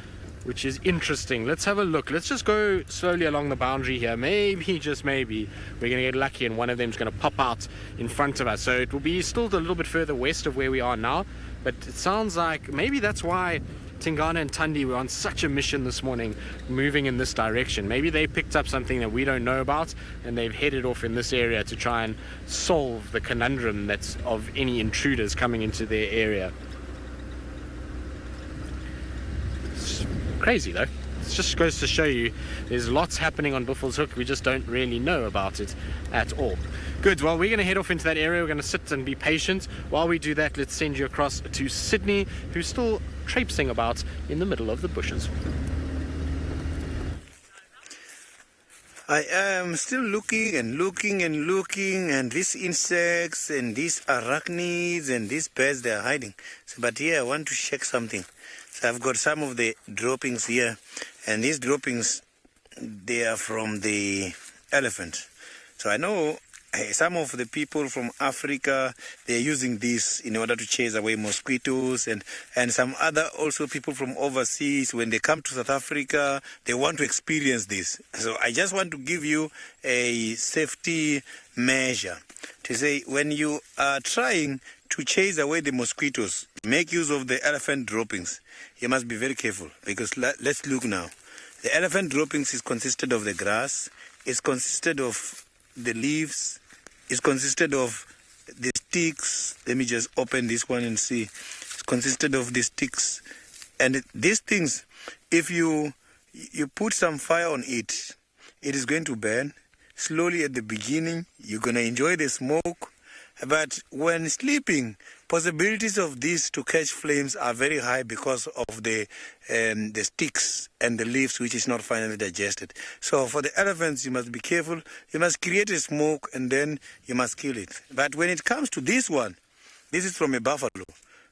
which is interesting. Let's have a look. Let's just go slowly along the boundary here. Maybe, just maybe, we're going to get lucky and one of them is going to pop out in front of us. So it will be still a little bit further west of where we are now, but it sounds like maybe that's why Tingana and Tundi were on such a mission this morning, moving in this direction. Maybe they picked up something that we don't know about and they've headed off in this area to try and solve the conundrum that's of any intruders coming into their area. It's crazy though. It just goes to show you there's lots happening on Buffelshoek. We just don't really know about it at all. Good, well, we're going to head off into that area. We're going to sit and be patient. While we do that, let's send you across to Sydney, who's still traipsing about in the middle of the bushes. I am still looking and looking and looking, and these insects and these arachnids and these birds, they are hiding. So, but here I want to check something. So I've got some of the droppings here, and these droppings, they are from the elephant. So I know some of the people from Africa, they're using this in order to chase away mosquitoes, and some other also people from overseas, when they come to South Africa, they want to experience this. So I just want to give you a safety measure to say, when you are trying to chase away the mosquitoes, make use of the elephant droppings. You must be very careful, because let's look now. The elephant droppings is consisted of the grass, it's consisted of the leaves, it's consisted of the sticks. Let me just open this one and see. It's consisted of the sticks. And these things, if you put some fire on it, it is going to burn. Slowly at the beginning, you're going to enjoy the smoke. But when sleeping, possibilities of this to catch flames are very high because of the sticks and the leaves, which is not finally digested. So for the elephants, you must be careful. You must create a smoke and then you must kill it. But when it comes to this one, this is from a buffalo.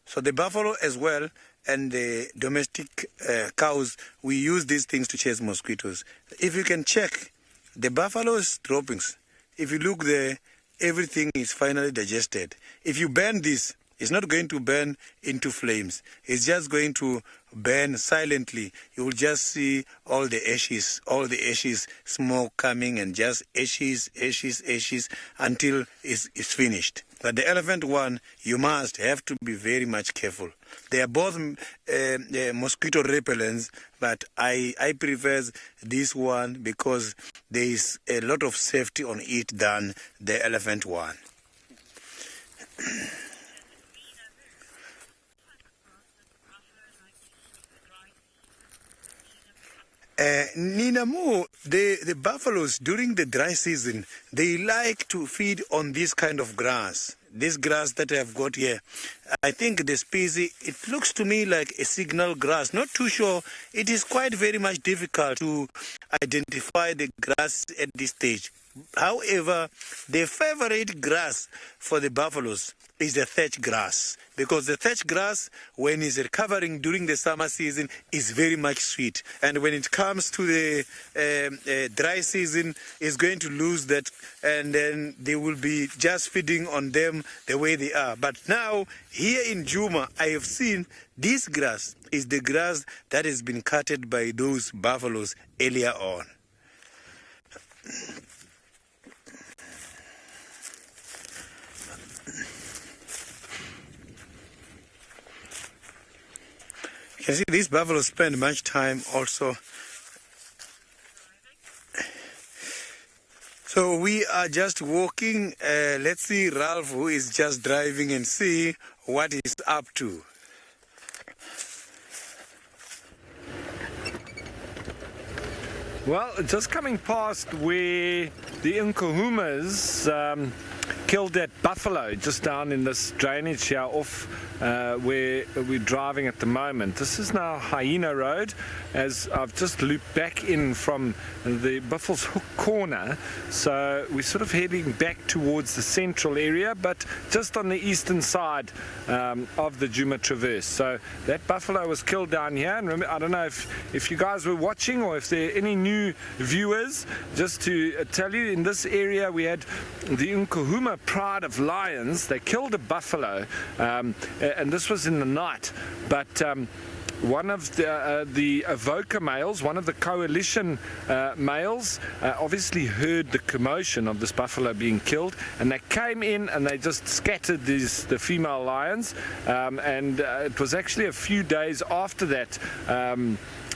So the buffalo as well and the domestic cows, we use these things to chase mosquitoes. If you can check the buffalo's droppings, if you look there, everything is finally digested. If you burn this, it's not going to burn into flames. It's just going to burn silently. You will just see all the ashes, smoke coming, and just ashes until it's finished. But the elephant one, you must have to be very much careful. They are both mosquito repellents, but I prefer this one because there is a lot of safety on it than the elephant one. Nina Mo, the buffaloes during the dry season, they like to feed on this kind of grass. This grass that I've got here, I think the species, it looks to me like a signal grass. Not too sure. It is quite very much difficult to identify the grass at this stage. However, the favorite grass for the buffaloes is the thatch grass, because the thatch grass, when it's recovering during the summer season, is very much sweet, and when it comes to the dry season, it's going to lose that, and then they will be just feeding on them the way they are. But now here in Djuma, I have seen this grass is the grass that has been cutted by those buffaloes earlier on. can see these buffaloes spend much time also. So we are just walking. Let's see Ralph, who is just driving, and see what he's up to. Well, just coming past where the Nkuhumas killed that buffalo, just down in this drainage here off where we're driving at the moment. This is now Hyena Road, as I've just looped back in from the Buffalo's Hook corner. So we're sort of heading back towards the central area, but just on the eastern side of the Djuma Traverse. So that buffalo was killed down here. And remember, I don't know if you guys were watching or if there are any new viewers, just to tell you, in this area we had the Nkuhuma Pride of Lions. They killed a buffalo, and this was in the night, but one of the Avoca males, one of the coalition males, obviously heard the commotion of this buffalo being killed, and they came in and they just scattered the female lions, and it was actually a few days after that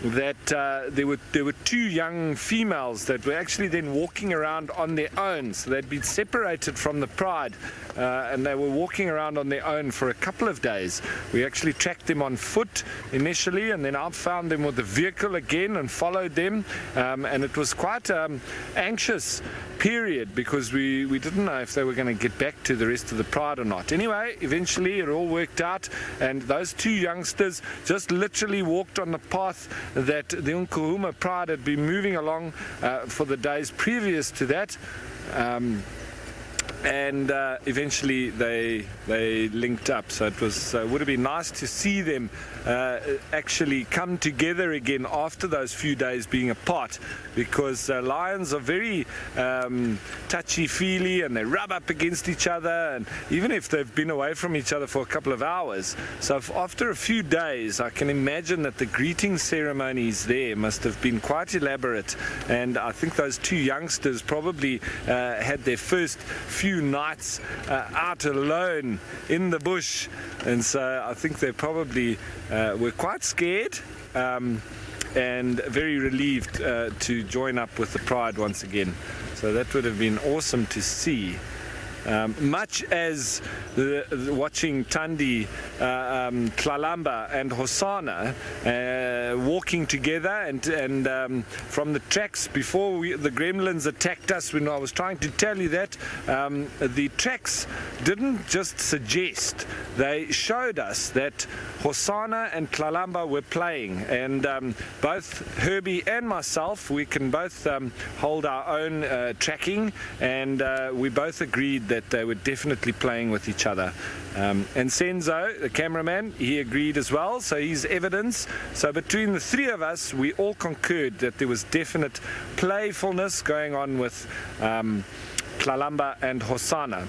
there were two young females that were actually then walking around on their own. So they'd been separated from the pride, and they were walking around on their own for a couple of days. We actually tracked them on foot initially, and then I found them with the vehicle again and followed them, and it was quite anxious period, because we didn't know if they were going to get back to the rest of the pride or not. Anyway, eventually it all worked out, and those two youngsters just literally walked on the path that the Nkuhuma Pride had been moving along for the days previous to that, and eventually they linked up. So it was would have been nice to see them actually come together again after those few days being apart, because lions are very touchy-feely, and they rub up against each other, and even if they've been away from each other for a couple of hours. So after a few days, I can imagine that the greeting ceremonies there must have been quite elaborate, and I think those two youngsters probably had their first few nights out alone in the bush, and so I think they probably were quite scared, and very relieved to join up with the pride once again. So that would have been awesome to see. Much as watching Tandi, Tlalamba and Hosana walking together, and from the tracks before the gremlins attacked us, when I was trying to tell you that, the tracks didn't just suggest, they showed us that Hosana and Tlalamba were playing, and both Herbie and myself, we can both hold our own tracking, and we both agreed that they were definitely playing with each other. And Senzo, the cameraman, he agreed as well, so he's evidence. So between the three of us, we all concurred that there was definite playfulness going on with Tlalamba and Hosana.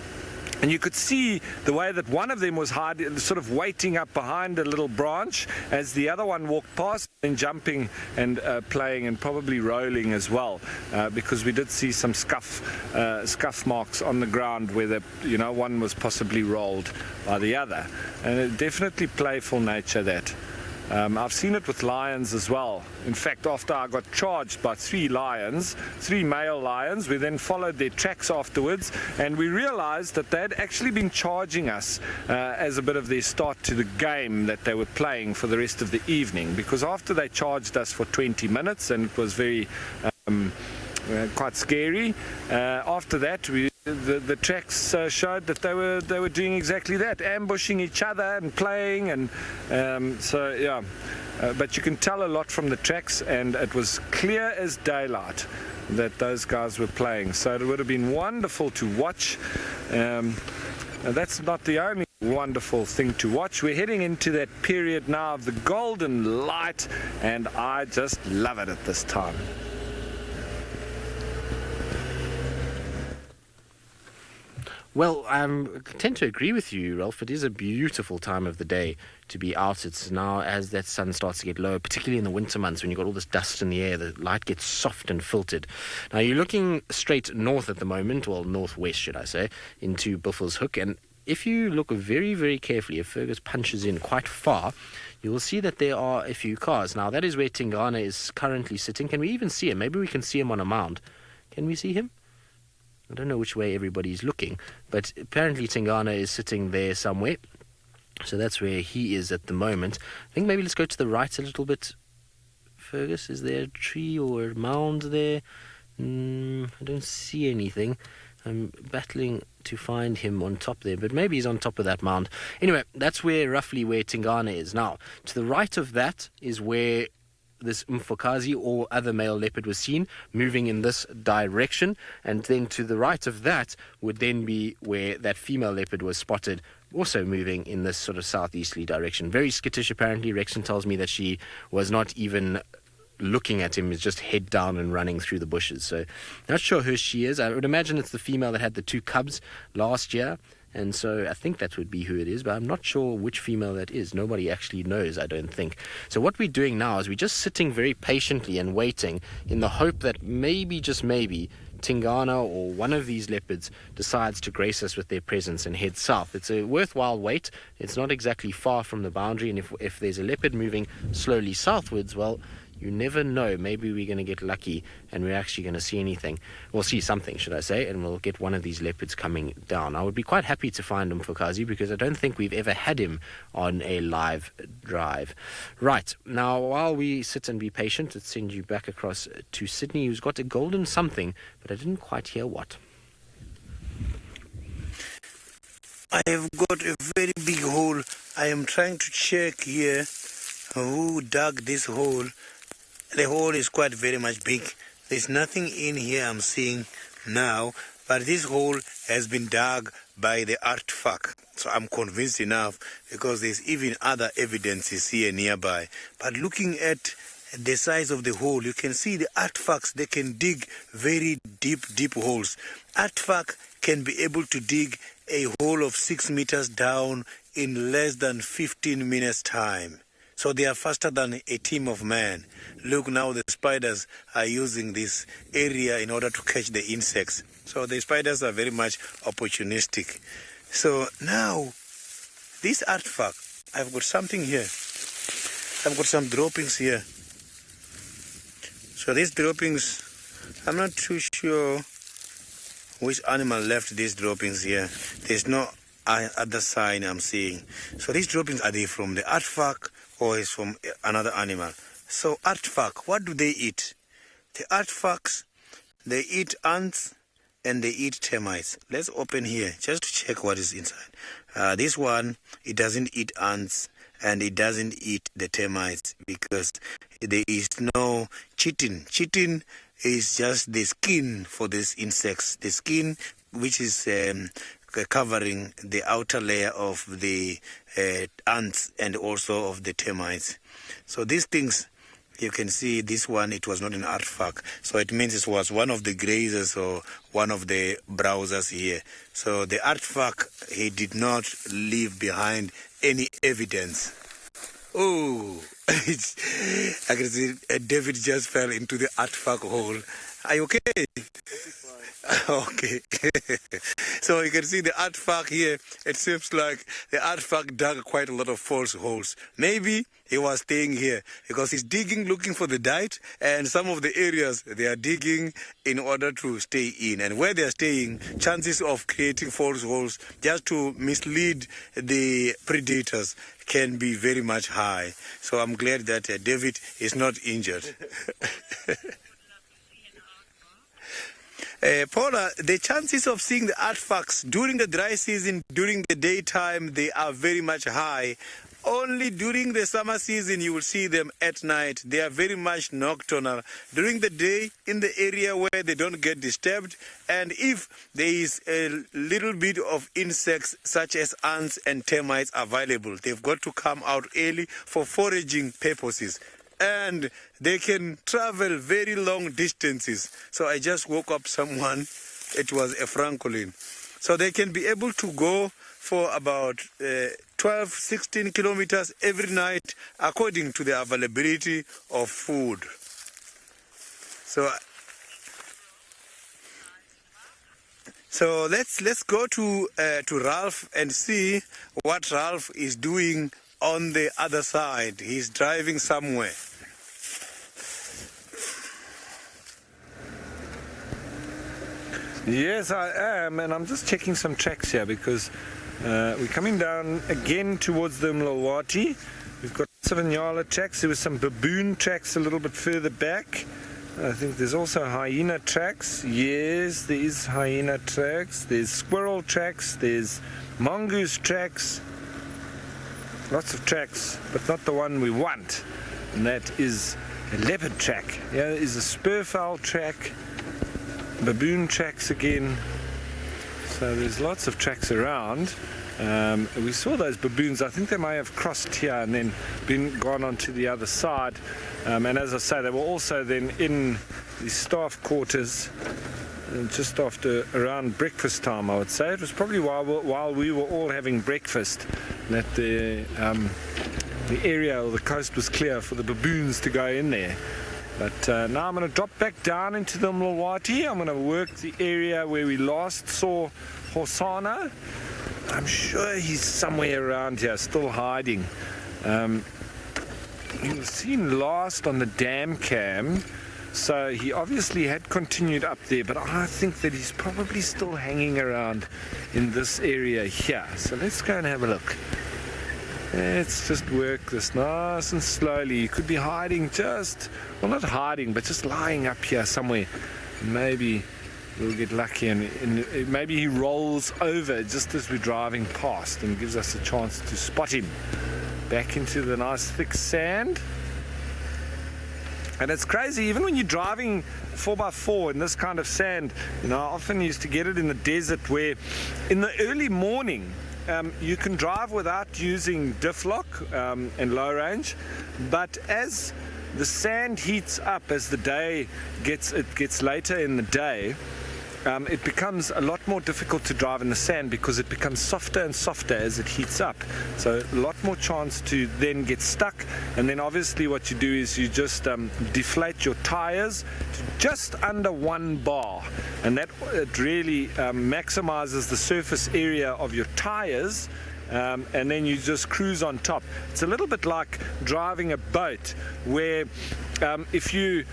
And you could see the way that one of them was sort of waiting up behind a little branch as the other one walked past, and jumping and playing and probably rolling as well, because we did see some scuff marks on the ground where one was possibly rolled by the other. And definitely playful nature that. I've seen it with lions as well. In fact, after I got charged by three male lions, we then followed their tracks afterwards, and we realized that they had actually been charging us as a bit of their start to the game that they were playing for the rest of the evening, because after they charged us for 20 minutes, and it was very quite scary, after that the tracks showed that they were doing exactly that, ambushing each other and playing, and so yeah, but you can tell a lot from the tracks, and it was clear as daylight that those guys were playing. So it would have been wonderful to watch. And that's not the only wonderful thing to watch. We're heading into that period now of the golden light, and I just love it at this time. Well, I tend to agree with you, Ralph. It is a beautiful time of the day to be out. It's now, as that sun starts to get low, particularly in the winter months when you've got all this dust in the air, the light gets soft and filtered. Now, you're looking straight north at the moment, well, northwest, should I say, into Buffalo's Hook, and if you look very, very carefully, if Fergus punches in quite far, you will see that there are a few cars. Now, that is where Tingana is currently sitting. Can we even see him? Maybe we can see him on a mound. Can we see him? I don't know which way everybody's looking, but apparently Tingana is sitting there somewhere. So that's where he is at the moment. I think maybe let's go to the right a little bit. Fergus, is there a tree or a mound there? I don't see anything. I'm battling to find him on top there, but maybe he's on top of that mound. Anyway, that's roughly where Tingana is. Now, to the right of that is where this Mfokazi or other male leopard was seen, moving in this direction, and then to the right of that would then be where that female leopard was spotted, also moving in this sort of southeasterly direction. Very skittish, apparently. Rexon tells me that she was not even looking at him, is just head down and running through the bushes. So not sure who she is. I would imagine it's the female that had the 2 cubs last year, and so I think that would be who it is, but I'm not sure which female that is. Nobody actually knows, I don't think. So what we're doing now is we're just sitting very patiently and waiting in the hope that maybe, just maybe, Tingana or one of these leopards decides to grace us with their presence and head south. It's a worthwhile wait. It's not exactly far from the boundary, and if there's a leopard moving slowly southwards, well, you never know. Maybe we're going to get lucky and we're actually going to see anything. We'll see something, should I say, and we'll get one of these leopards coming down. I would be quite happy to find him for Kazi, because I don't think we've ever had him on a live drive. Right, now while we sit and be patient, let's send you back across to Sydney, who's got a golden something, but I didn't quite hear what. I have got a very big hole. I am trying to check here who dug this hole. The hole is quite very much big. There's nothing in here I'm seeing now, but this hole has been dug by the artifact. So I'm convinced enough, because there's even other evidences here nearby. But looking at the size of the hole, you can see the artifacts, they can dig very deep holes. Artifact can be able to dig a hole of 6 meters down in less than 15 minutes time. So they are faster than a team of men. Look, now the spiders are using this area in order to catch the insects. So the spiders are very much opportunistic. So now, this artifact, I've got something here. I've got some droppings here. So these droppings, I'm not too sure which animal left these droppings here. There's no other sign I'm seeing. So these droppings, are they from the artifact or is from another animal? So artifact, what do they eat? The artifacts, they eat ants and they eat termites. Let's open here just to check what is inside. This one, it doesn't eat ants and it doesn't eat the termites, because there is no chitin. Chitin is just the skin for these insects. The skin which is covering the outer layer of the ants and also of the termites. So these things, you can see this one, it was not an artifact. So it means it was one of the grazers or one of the browsers here. So the artifact, he did not leave behind any evidence. Oh, I can see David just fell into the artifact hole. Are you okay? Okay. So you can see the artifact here. It seems like the artifact dug quite a lot of false holes. Maybe he was staying here because he's digging, looking for the diet, and some of the areas they are digging in order to stay in. And where they are staying, chances of creating false holes just to mislead the predators can be very much high. So I'm glad that David is not injured. Paula, the chances of seeing the artifacts during the dry season, during the daytime, they are very much high. Only during the summer season you will see them at night. They are very much nocturnal. During the day, in the area where they don't get disturbed, and if there is a little bit of insects such as ants and termites available, they've got to come out early for foraging purposes. And they can travel very long distances. So I just woke up someone, it was a francolin. So they can be able to go for about 12, 16 kilometers every night according to the availability of food. So let's go to Ralph and see what Ralph is doing on the other side. He's driving somewhere. Yes, I am, and I'm just checking some tracks here because we're coming down again towards the Mlawati. We've got lots of Nyala tracks. There were some baboon tracks a little bit further back. I think there's also hyena tracks. Yes, there is hyena tracks. There's squirrel tracks. There's mongoose tracks. Lots of tracks, but not the one we want. And that is a leopard track. Here is a spurfowl track. Baboon tracks again. So there's lots of tracks around. We saw those baboons. I think they may have crossed here and then gone on to the other side. And as I say, they were also then in the staff quarters just after around breakfast time, I would say. It was probably while we were all having breakfast that the area or the coast was clear for the baboons to go in there. But now I'm going to drop back down into the Mlawati. I'm going to work the area where we last saw Hosana. I'm sure he's somewhere around here, still hiding. He was seen last on the dam cam, so he obviously had continued up there, but I think that he's probably still hanging around in this area here. So let's go and have a look. Let's just work this nice and slowly. He could be hiding well, not hiding, but just lying up here somewhere. Maybe we'll get lucky and maybe he rolls over just as we're driving past and gives us a chance to spot him. Back into the nice thick sand. And it's crazy, even when you're driving 4x4 in this kind of sand, I often used to get it in the desert where in the early morning, you can drive without using diff lock and low range, but as the sand heats up, as the day gets later in the day, it becomes a lot more difficult to drive in the sand because it becomes softer and softer as it heats up. So a lot more chance to then get stuck. And then obviously what you do is you just deflate your tires to just under 1 bar. And that it really maximizes the surface area of your tires. And then you just cruise on top. It's a little bit like driving a boat where if you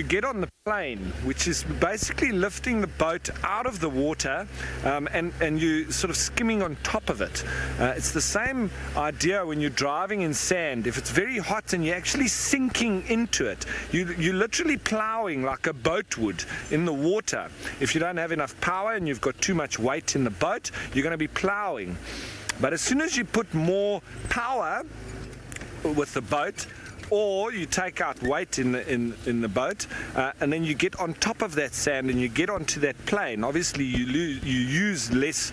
get on the plane, which is basically lifting the boat out of the water and you sort of skimming on top of it. It's the same idea when you're driving in sand. If it's very hot and you're actually sinking into it, you're literally plowing like a boat would in the water. If you don't have enough power and you've got too much weight in the boat, you're going to be plowing. But as soon as you put more power with the boat, or you take out weight in the boat, and then you get on top of that sand and you get onto that plane, obviously you use less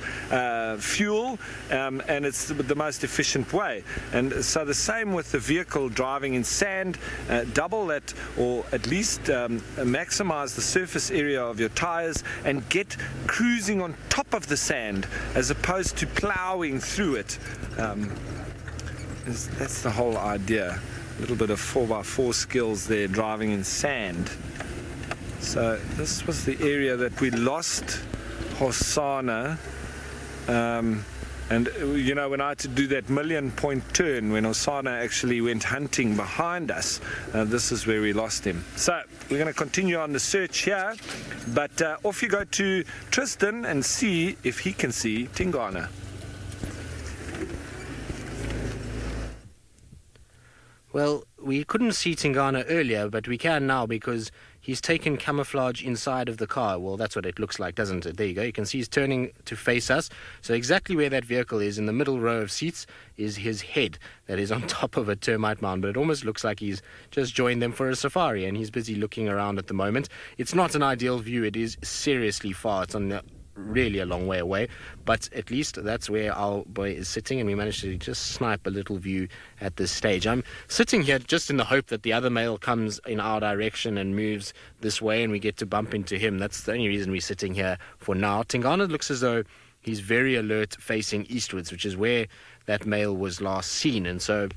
fuel, and it's the most efficient way. And so the same with the vehicle driving in sand. Double that, or at least maximize the surface area of your tires and get cruising on top of the sand as opposed to plowing through it. That's the whole idea. A little bit of 4x4 skills there, driving in sand. So this was the area that we lost Hosana. And when I had to do that 1,000,000-point turn, when Hosana actually went hunting behind us, this is where we lost him. So we're going to continue on the search here, but off you go to Tristan and see if he can see Tingana. Well, we couldn't see Tingana earlier, but we can now because he's taken camouflage inside of the car. Well, that's what it looks like, doesn't it? There you go. You can see he's turning to face us. So exactly where that vehicle is, in the middle row of seats, is his head that is on top of a termite mound. But it almost looks like he's just joined them for a safari, and he's busy looking around at the moment. It's not an ideal view. It is seriously far. It's on really a long way away, but at least that's where our boy is sitting, and we managed to just snipe a little view at this stage. I'm sitting here just in the hope that the other male comes in our direction and moves this way and we get to bump into him. That's the only reason we're sitting here for now. Tingana looks as though he's very alert facing eastwards, which is where that male was last seen, and so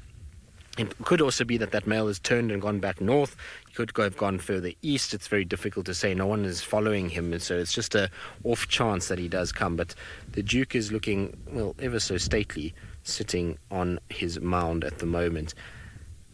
It could also be that male has turned and gone back north. He could have gone further east. It's very difficult to say. No one is following him, and so it's just a off chance that he does come. But the Duke is looking, well, ever so stately, sitting on his mound at the moment.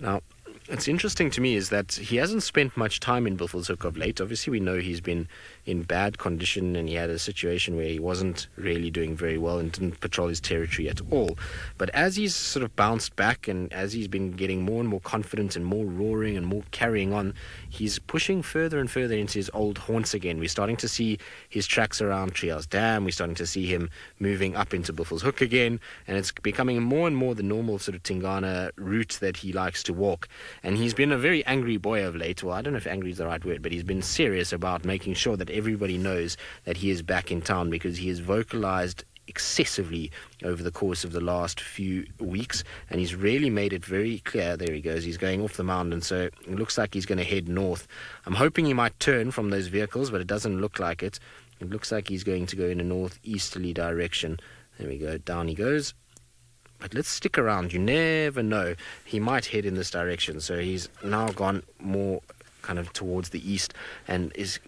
Now, it's interesting to me is that he hasn't spent much time in Buffelshoek of late. Obviously, we know he's been in bad condition, and he had a situation where he wasn't really doing very well and didn't patrol his territory at all. But as he's sort of bounced back, and as he's been getting more and more confident and more roaring and more carrying on, he's pushing further and further into his old haunts again. We're starting to see his tracks around Treehouse Dam. We're starting to see him moving up into Buffelshoek again, and it's becoming more and more the normal sort of Tingana route that he likes to walk. And he's been a very angry boy of late. Well, I don't know if angry is the right word, but he's been serious about making sure that everybody knows that he is back in town, because he has vocalized excessively over the course of the last few weeks, and he's really made it very clear. There he goes, he's going off the mound, and so it looks like he's going to head north. I'm hoping he might turn from those vehicles, but it doesn't look like it. It looks like he's going to go in a northeasterly direction. There we go, down he goes. But let's stick around. You never know. He might head in this direction. So he's now gone more kind of towards the east and is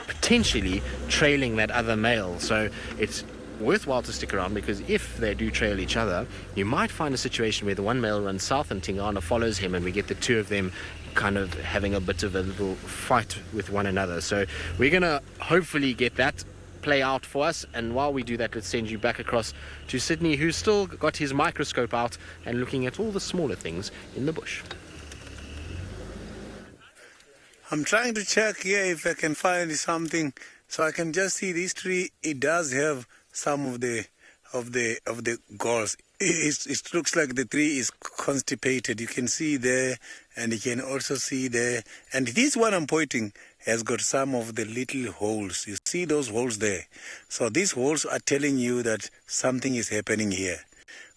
potentially trailing that other male. So it's worthwhile to stick around, because if they do trail each other, you might find a situation where the one male runs south and Tingana follows him, and we get the two of them kind of having a bit of a little fight with one another. So we're going to hopefully get that play out for us, and while we do that, let's send you back across to Sydney, who's still got his microscope out and looking at all the smaller things in the bush. I'm trying to check here if I can find something. So I can just see this tree. It does have some of the galls. It looks like the tree is constipated. You can see there, and you can also see there. And this one I'm pointing has got some of the little holes. You see those holes there? So these holes are telling you that something is happening here.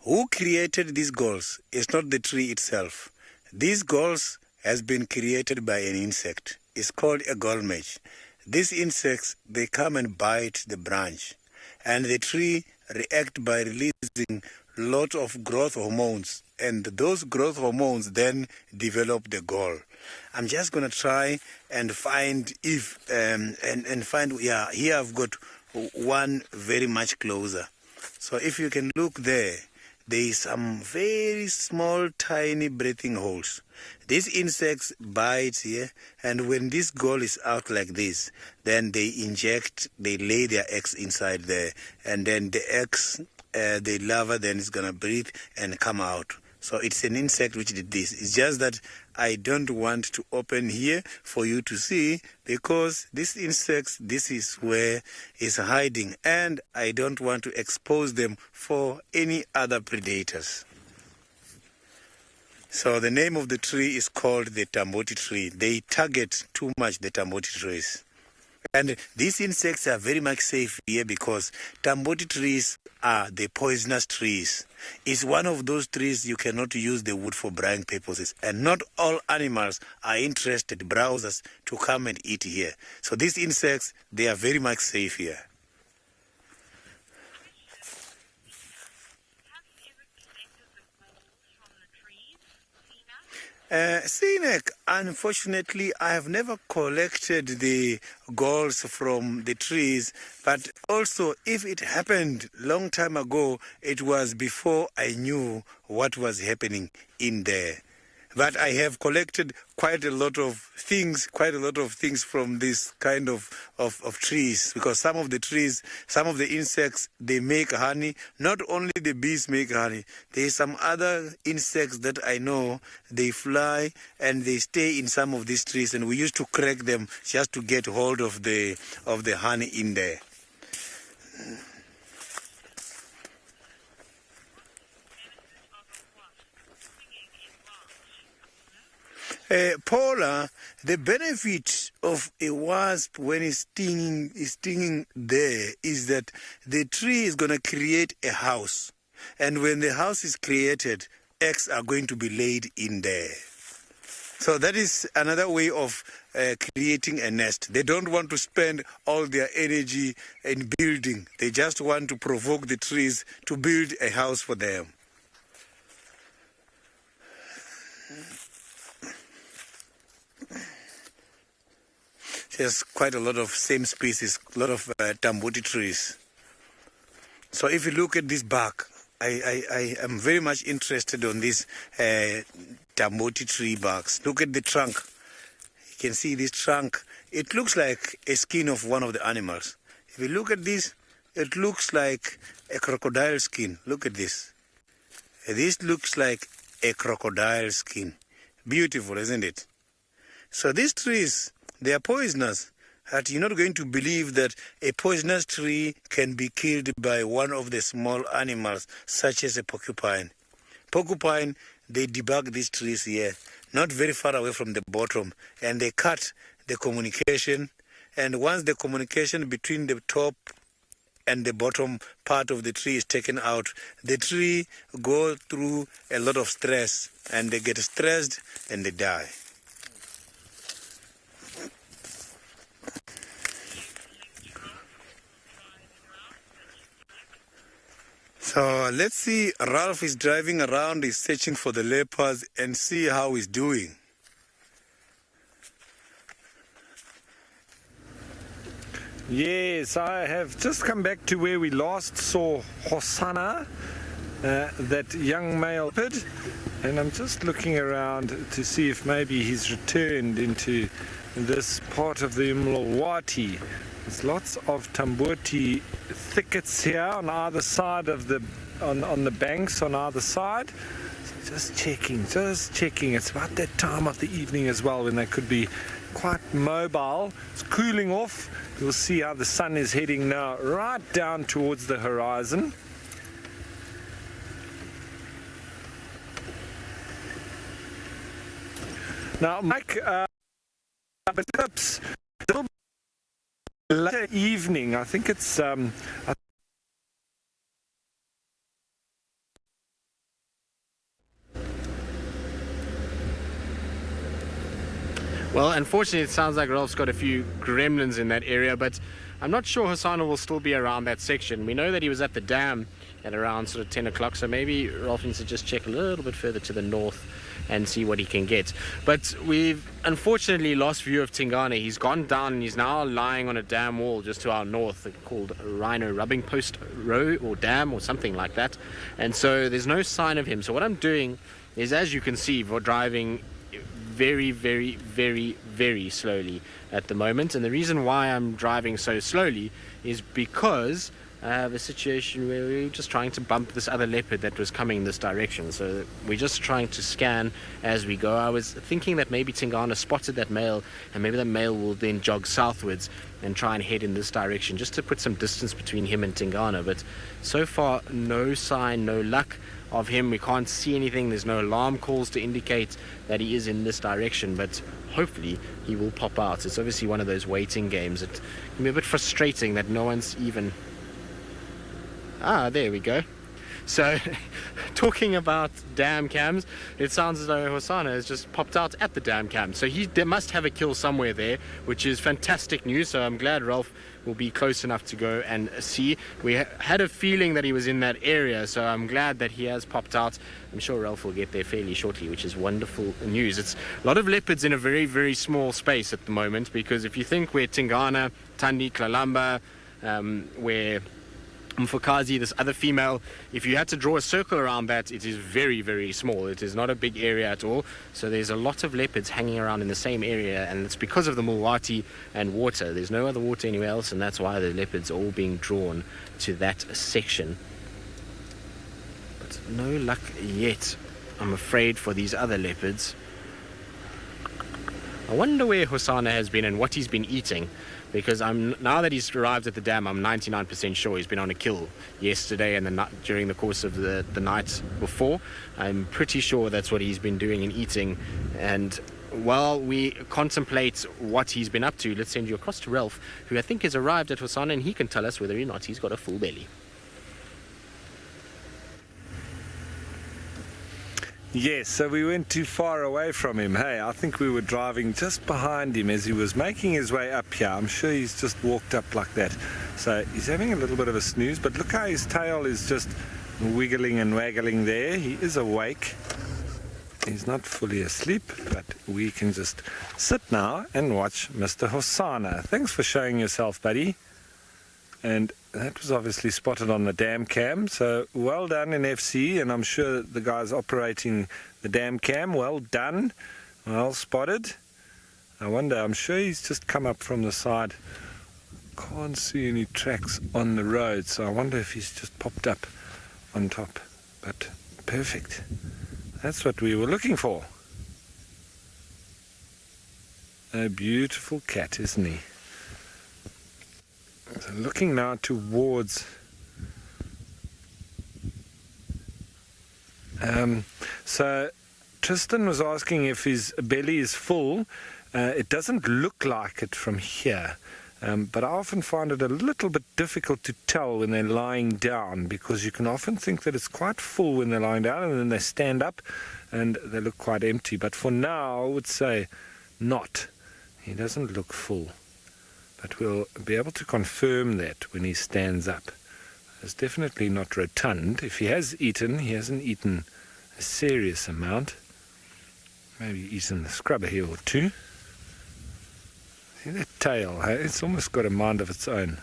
Who created these galls? It's not the tree itself. These galls has been created by an insect. It's called a gall match. These insects, they come and bite the branch, and the tree react by releasing lot of growth hormones, and those growth hormones then develop the gall. I'm just going to try and find if yeah, here I've got one very much closer. So if you can look there, there is some very small tiny breathing holes. These insects bite here, and when this gall is out like this, then they lay their eggs inside there, and then the eggs, the larva then is going to breathe and come out. So it's an insect which did this. It's just that I don't want to open here for you to see, because these insects, this is where it's hiding, and I don't want to expose them for any other predators. So the name of the tree is called the Tamboti tree. They target too much the Tamboti trees. And these insects are very much safe here, because Tamboti trees are the poisonous trees. It's one of those trees you cannot use the wood for drying purposes. And not all animals are interested, browsers, to come and eat here. So these insects, they are very much safe here. Scenic, unfortunately, I have never collected the galls from the trees, but also if it happened long time ago, it was before I knew what was happening in there. But I have collected quite a lot of things from this kind of trees, because some of the trees, some of the insects, they make honey. Not only the bees make honey, there is some other insects that I know, they fly and they stay in some of these trees, and we used to crack them just to get hold of the honey in there. Paula, the benefit of a wasp when it's stinging there is that the tree is going to create a house. And when the house is created, eggs are going to be laid in there. So that is another way of creating a nest. They don't want to spend all their energy in building. They just want to provoke the trees to build a house for them. There's quite a lot of same species, a lot of tamboti trees. So if you look at this bark, I am very much interested on these tamboti tree barks. Look at the trunk. You can see this trunk. It looks like a skin of one of the animals. If you look at this, it looks like a crocodile skin. Look at this. This looks like a crocodile skin. Beautiful, isn't it? So these trees, they are poisonous. But you're not going to believe that a poisonous tree can be killed by one of the small animals, such as a porcupine. Porcupine, they debug these trees here, not very far away from the bottom, and they cut the communication. And once the communication between the top and the bottom part of the tree is taken out, the tree goes through a lot of stress, and they get stressed and they die. So let's see, Ralph is driving around, he's searching for the leopards and see how he's doing. Yes, I have just come back to where we last saw Hosanna, that young male leopard, and I'm just looking around to see if maybe he's returned into this part of the Mlawati. There's lots of tamboti thickets here on either side of the on the banks on either side. So just checking. It's about that time of the evening as well when they could be quite mobile. It's cooling off. You'll see how the sun is heading now right down towards the horizon. Now, Mike, later evening, I think it's Well, unfortunately, it sounds like Ralph's got a few gremlins in that area, but I'm not sure Hosanna will still be around that section. We know that he was at the dam at around sort of 10 o'clock, so maybe Ralph needs to just check a little bit further to the north and see what he can get. But we've unfortunately lost view of Tingana. He's gone down and he's now lying on a dam wall just to our north called Rhino Rubbing Post Row or Dam or something like that. And so there's no sign of him. So what I'm doing is, as you can see, we're driving very, very, very, very slowly at the moment. And the reason why I'm driving so slowly is because I have a situation where we're just trying to bump this other leopard that was coming in this direction. So we're just trying to scan as we go. I was thinking that maybe Tingana spotted that male, and maybe the male will then jog southwards and try and head in this direction just to put some distance between him and Tingana. But so far, no sign, no luck of him. We can't see anything. There's no alarm calls to indicate that he is in this direction, but hopefully he will pop out. It's obviously one of those waiting games. It can be a bit frustrating that no one's even... there we go. So, talking about dam cams, it sounds as though Hosanna has just popped out at the dam cam. So they must have a kill somewhere there, which is fantastic news. So I'm glad Ralph will be close enough to go and see. We had a feeling that he was in that area, so I'm glad that he has popped out. I'm sure Ralph will get there fairly shortly, which is wonderful news. It's a lot of leopards in a very, very small space at the moment, because if you think where Tingana, Tandi, Klalamba, where Mfukazi, this other female, if you had to draw a circle around that, it is very, very small. It is not a big area at all. So there's a lot of leopards hanging around in the same area, and it's because of the Mulwati and water. There's no other water anywhere else, and that's why the leopards are all being drawn to that section. But no luck yet, I'm afraid, for these other leopards. I wonder where Hosanna has been and what he's been eating, because now that he's arrived at the dam, I'm 99% sure he's been on a kill yesterday and during the course of the night before. I'm pretty sure that's what he's been doing and eating. And while we contemplate what he's been up to, let's send you across to Ralph, who I think has arrived at Hosanna, and he can tell us whether or not he's got a full belly. Yes, so we went too far away from him. Hey, I think we were driving just behind him as he was making his way up here. I'm sure he's just walked up like that. So he's having a little bit of a snooze, but look how his tail is just wiggling and waggling there. He is awake. he's not fully asleep, but we can just sit now and watch Mr. Hosanna. Thanks for showing yourself, buddy. And that was obviously spotted on the dam cam, so well done in FC, and I'm sure the guys operating the dam cam, well done, well spotted. I wonder, I'm sure he's just come up from the side. Can't see any tracks on the road, so I wonder if he's just popped up on top. But perfect. That's what we were looking for. A beautiful cat, isn't he? So looking now towards so Tristan was asking if his belly is full. It doesn't look like it from here, but I often find it a little bit difficult to tell when they're lying down, because you can often think that it's quite full when they're lying down, and then they stand up and they look quite empty. But for now, I would say not. He doesn't look full. But we'll be able to confirm that when he stands up. It's definitely not rotund. If he has eaten, he hasn't eaten a serious amount. Maybe eaten the scrubber here or two. See that tail, hey? It's almost got a mind of its own.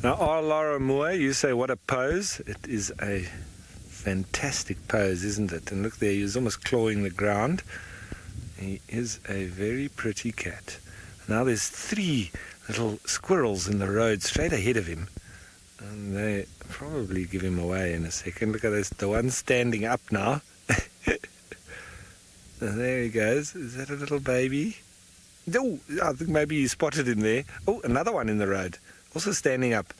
Now, Laura Moore, you say what a pose. It is a fantastic pose, isn't it? And look there, he's almost clawing the ground. He is a very pretty cat. Now there's 3 little squirrels in the road straight ahead of him, and they probably give him away in a second. Look at this, the one standing up now. There he goes. Is that a little baby? Oh, I think maybe you spotted him there. Oh, another one in the road, also standing up.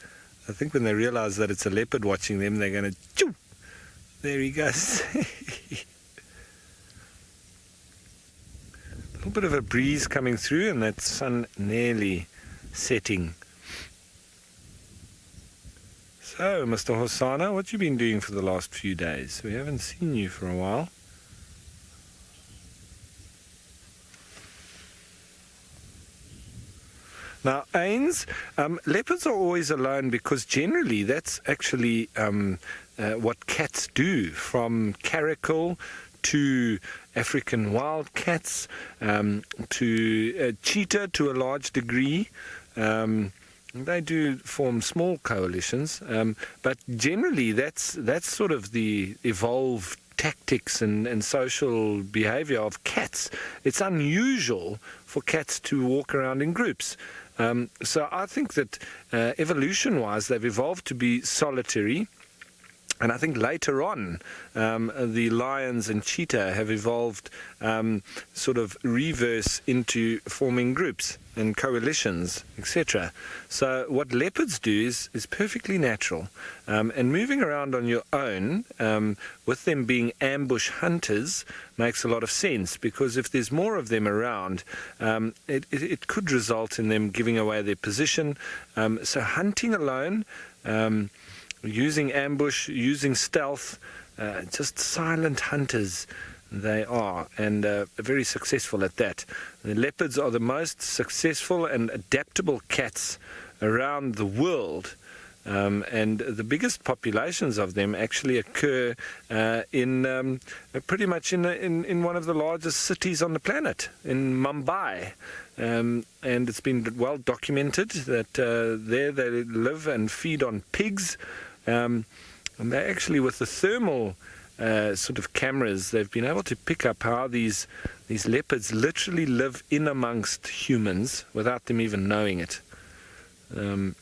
I think when they realize that it's a leopard watching them, they're going to choo. There he goes. A little bit of a breeze coming through, and that sun nearly setting. So, Mr. Hosanna, what have you been doing for the last few days? We haven't seen you for a while. Now, Ains, leopards are always alone because generally that's actually what cats do, from caracal to African wildcats, to cheetah to a large degree. They do form small coalitions, but generally that's sort of the evolved tactics and social behavior of cats. It's unusual for cats to walk around in groups. So I think that evolution-wise they've evolved to be solitary. And I think later on, the lions and cheetah have evolved sort of reverse into forming groups and coalitions, etc. So what leopards do is perfectly natural. And moving around on your own, with them being ambush hunters, makes a lot of sense, because if there's more of them around, it could result in them giving away their position. So hunting alone, using ambush, using stealth, just silent hunters they are, and very successful at that. The leopards are the most successful and adaptable cats around the world, and the biggest populations of them actually occur in pretty much in one of the largest cities on the planet, in Mumbai. And it's been well documented that there they live and feed on pigs. And they actually, with the thermal sort of cameras, they've been able to pick up how these leopards literally live in amongst humans without them even knowing it. And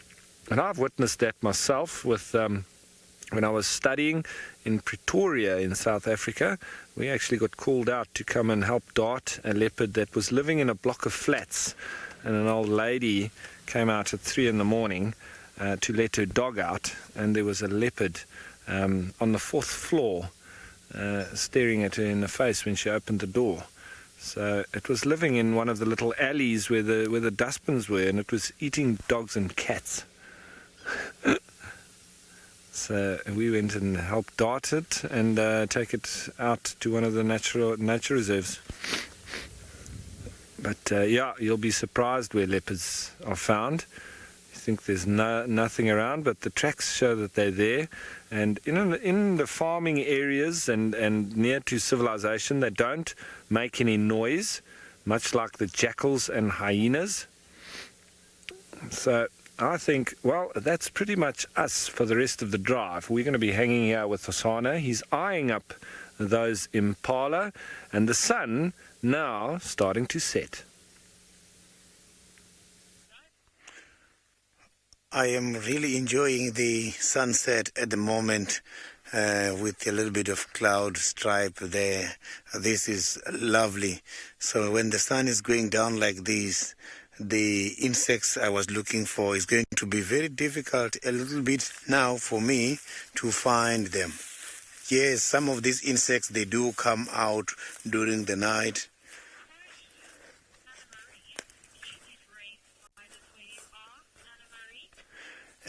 I've witnessed that myself with when I was studying in Pretoria in South Africa. We actually got called out to come and help dart a leopard that was living in a block of flats, and an old lady came out at 3 a.m. To let her dog out, and there was a leopard on the 4th floor staring at her in the face when she opened the door. So it was living in one of the little alleys where the dustbins were, and it was eating dogs and cats. So we went and helped dart it and take it out to one of the nature reserves. But yeah, you'll be surprised where leopards are found. think there's nothing around, but the tracks show that they're there. And in the farming areas and near to civilization, they don't make any noise, much like the jackals and hyenas. So I think, well, that's pretty much us for the rest of the drive. We're going to be hanging here with Hosana. He's eyeing up those impala, and the sun now starting to set. I am really enjoying the sunset at the moment with a little bit of cloud stripe there. This is lovely. So when the sun is going down like this, the insects I was looking for is going to be very difficult a little bit now for me to find them. Yes, some of these insects, they do come out during the night.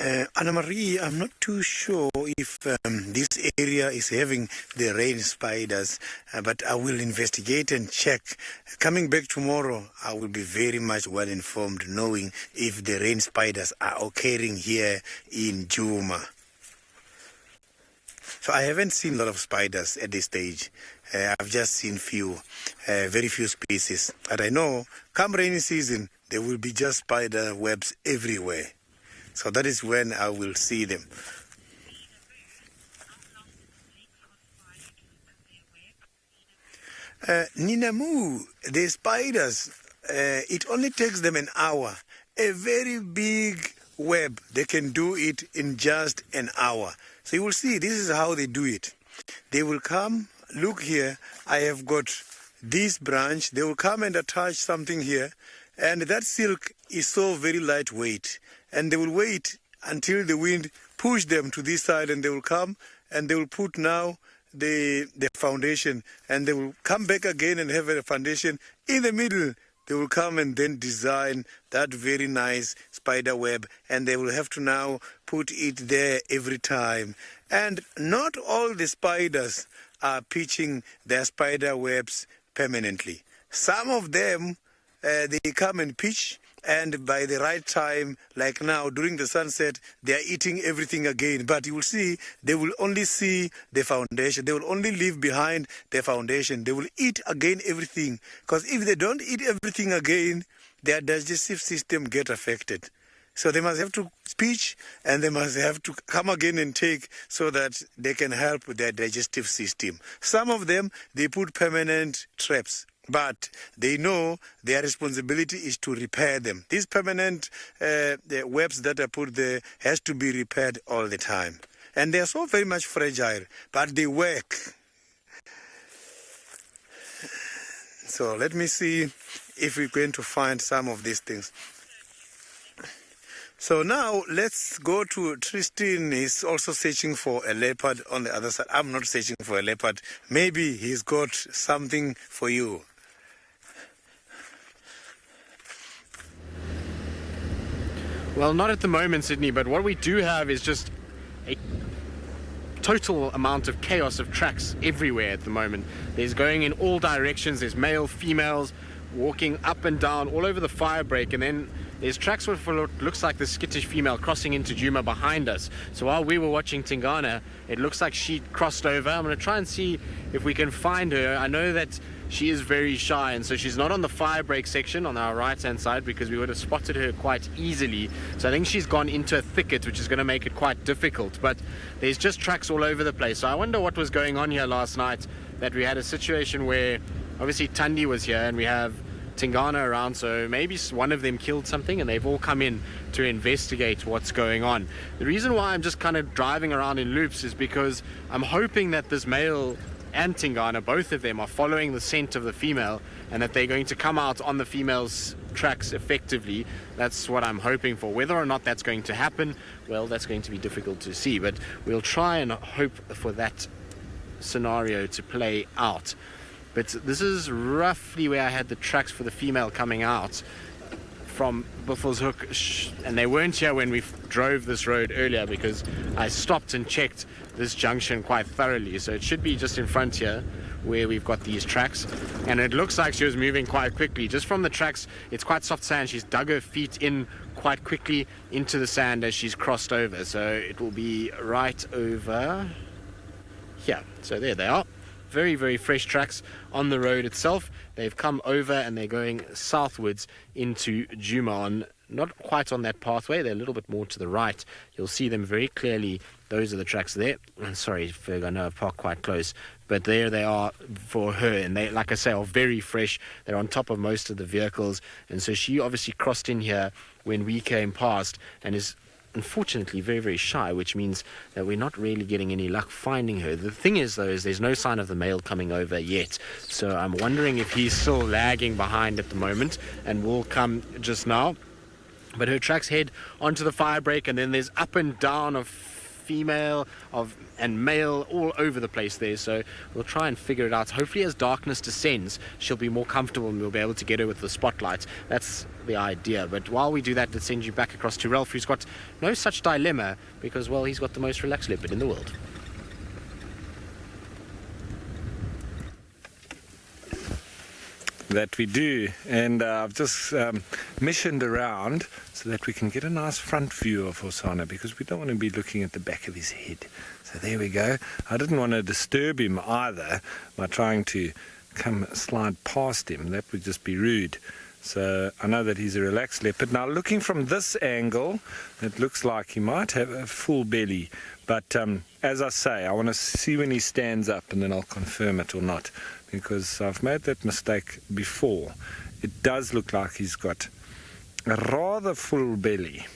Anna Marie, I'm not too sure if this area is having the rain spiders, but I will investigate and check. Coming back tomorrow, I will be very much well informed, knowing if the rain spiders are occurring here in Djuma. So I haven't seen a lot of spiders at this stage. I've just seen very few species. But I know, come rainy season, there will be just spider webs everywhere. So that is when I will see them. Ninamu, the spiders, it only takes them an hour. A very big web, they can do it in just an hour. So you will see, this is how they do it. They will come, look here, I have got this branch. They will come and attach something here. And that silk is so very lightweight. And they will wait until the wind push them to this side, and they will come and they will put now the foundation, and they will come back again and have a foundation in the middle. They will come and then design that very nice spider web, and they will have to now put it there every time. And not all the spiders are pitching their spider webs permanently. Some of them, they come and pitch, and by the right time, like now, during the sunset, they are eating everything again. But you will see, they will only see the foundation. They will only leave behind the foundation. They will eat again everything. Because if they don't eat everything again, their digestive system get affected. So they must have to pitch, and they must have to come again and take, so that they can help their digestive system. Some of them, they put permanent traps. But they know their responsibility is to repair them. These permanent the webs that are put there has to be repaired all the time. And they are so very much fragile, but they work. So let me see if we're going to find some of these things. So now let's go to Tristan. He's also searching for a leopard on the other side. I'm not searching for a leopard. Maybe he's got something for you. Well, not at the moment, Sydney, but what we do have is just a total amount of chaos of tracks everywhere at the moment. There's going in all directions. There's male, females, walking up and down all over the fire break, and then there's tracks with what looks like the skittish female crossing into Djuma behind us. So while we were watching Tingana, it looks like she crossed over. I'm going to try and see if we can find her. I know that she is very shy, and so she's not on the fire break section on our right hand side, because we would have spotted her quite easily. So I think she's gone into a thicket, which is going to make it quite difficult. But there's just tracks all over the place. So I wonder what was going on here last night, that we had a situation where obviously Tandi was here and we have Tingana around, so maybe one of them killed something and they've all come in to investigate what's going on. The reason why I'm just kind of driving around in loops is because I'm hoping that this male and Tingana, both of them, are following the scent of the female, and that they're going to come out on the female's tracks effectively. That's what I'm hoping for. Whether or not that's going to happen, well, that's going to be difficult to see, but we'll try and hope for that scenario to play out. But this is roughly where I had the tracks for the female coming out from Buffelshoek, and they weren't here when we drove this road earlier, because I stopped and checked this junction quite thoroughly. So it should be just in front here. where we've got these tracks, and it looks like she was moving quite quickly. Just from the tracks, it's quite soft sand. She's dug her feet in quite quickly into the sand as she's crossed over. So it will be right over here. So there they are. Very, very fresh tracks on the road itself. They've come over and they're going southwards into Djuma, on not quite on that pathway. They're a little bit more to the right. You'll see them very clearly. Those are the tracks there. And sorry, Ferg, I know I've parked quite close, but there they are for her. And they, like I say, are very fresh. They're on top of most of the vehicles. And so she obviously crossed in here when we came past and is unfortunately very, very shy, which means that we're not really getting any luck finding her. The thing is, though, is there's no sign of the male coming over yet. So I'm wondering if he's still lagging behind at the moment and will come just now. But her tracks head onto the fire break, and then there's up and down of female and male all over the place there. So we'll try and figure it out. Hopefully as darkness descends, she'll be more comfortable and we'll be able to get her with the spotlight. That's the idea. But while we do that, let's send you back across to Ralph, who's got no such dilemma because, well, he's got the most relaxed leopard in the world. That we do, and I've just missioned around so that we can get a nice front view of Hosana, because we don't want to be looking at the back of his head. So there we go. I didn't want to disturb him either by trying to slide past him. That would just be rude. So I know that he's a relaxed leopard. Now looking from this angle, it looks like he might have a full belly, but as I say, I want to see when he stands up and then I'll confirm it or not, because I've made that mistake before. It does look like he's got a rather full belly,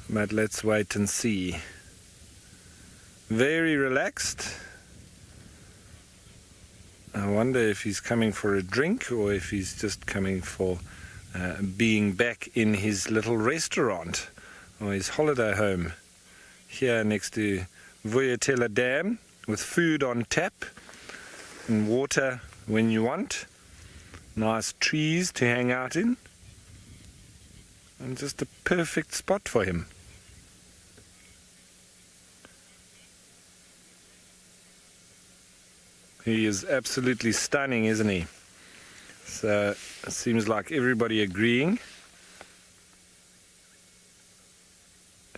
but let's wait and see. Very relaxed. I wonder if he's coming for a drink or if he's just coming for being back in his little restaurant or his holiday home here next to Vuyatela Dam, with food on tap and water when you want, nice trees to hang out in, and just a perfect spot for him. He is absolutely stunning, isn't he? So it seems like everybody agreeing.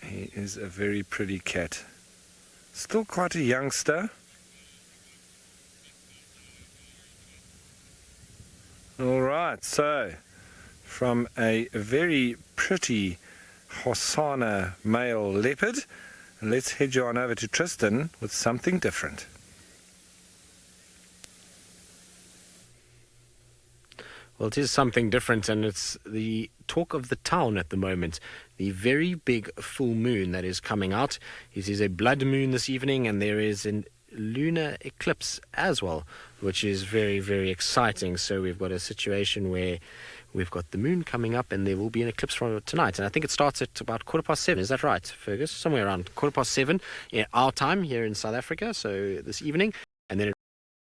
He is a very pretty cat. Still quite a youngster. All right, so from a very pretty Hosana male leopard, let's head you on over to Tristan with something different. Well, it is something different, and it's the talk of the town at the moment. The very big full moon that is coming out. It is a blood moon this evening, and there is a lunar eclipse as well, which is very, very exciting. So we've got a situation where we've got the moon coming up, and there will be an eclipse from tonight. And I think it starts at about 7:15. Is that right, Fergus? Somewhere around 7:15 our time here in South Africa. So this evening.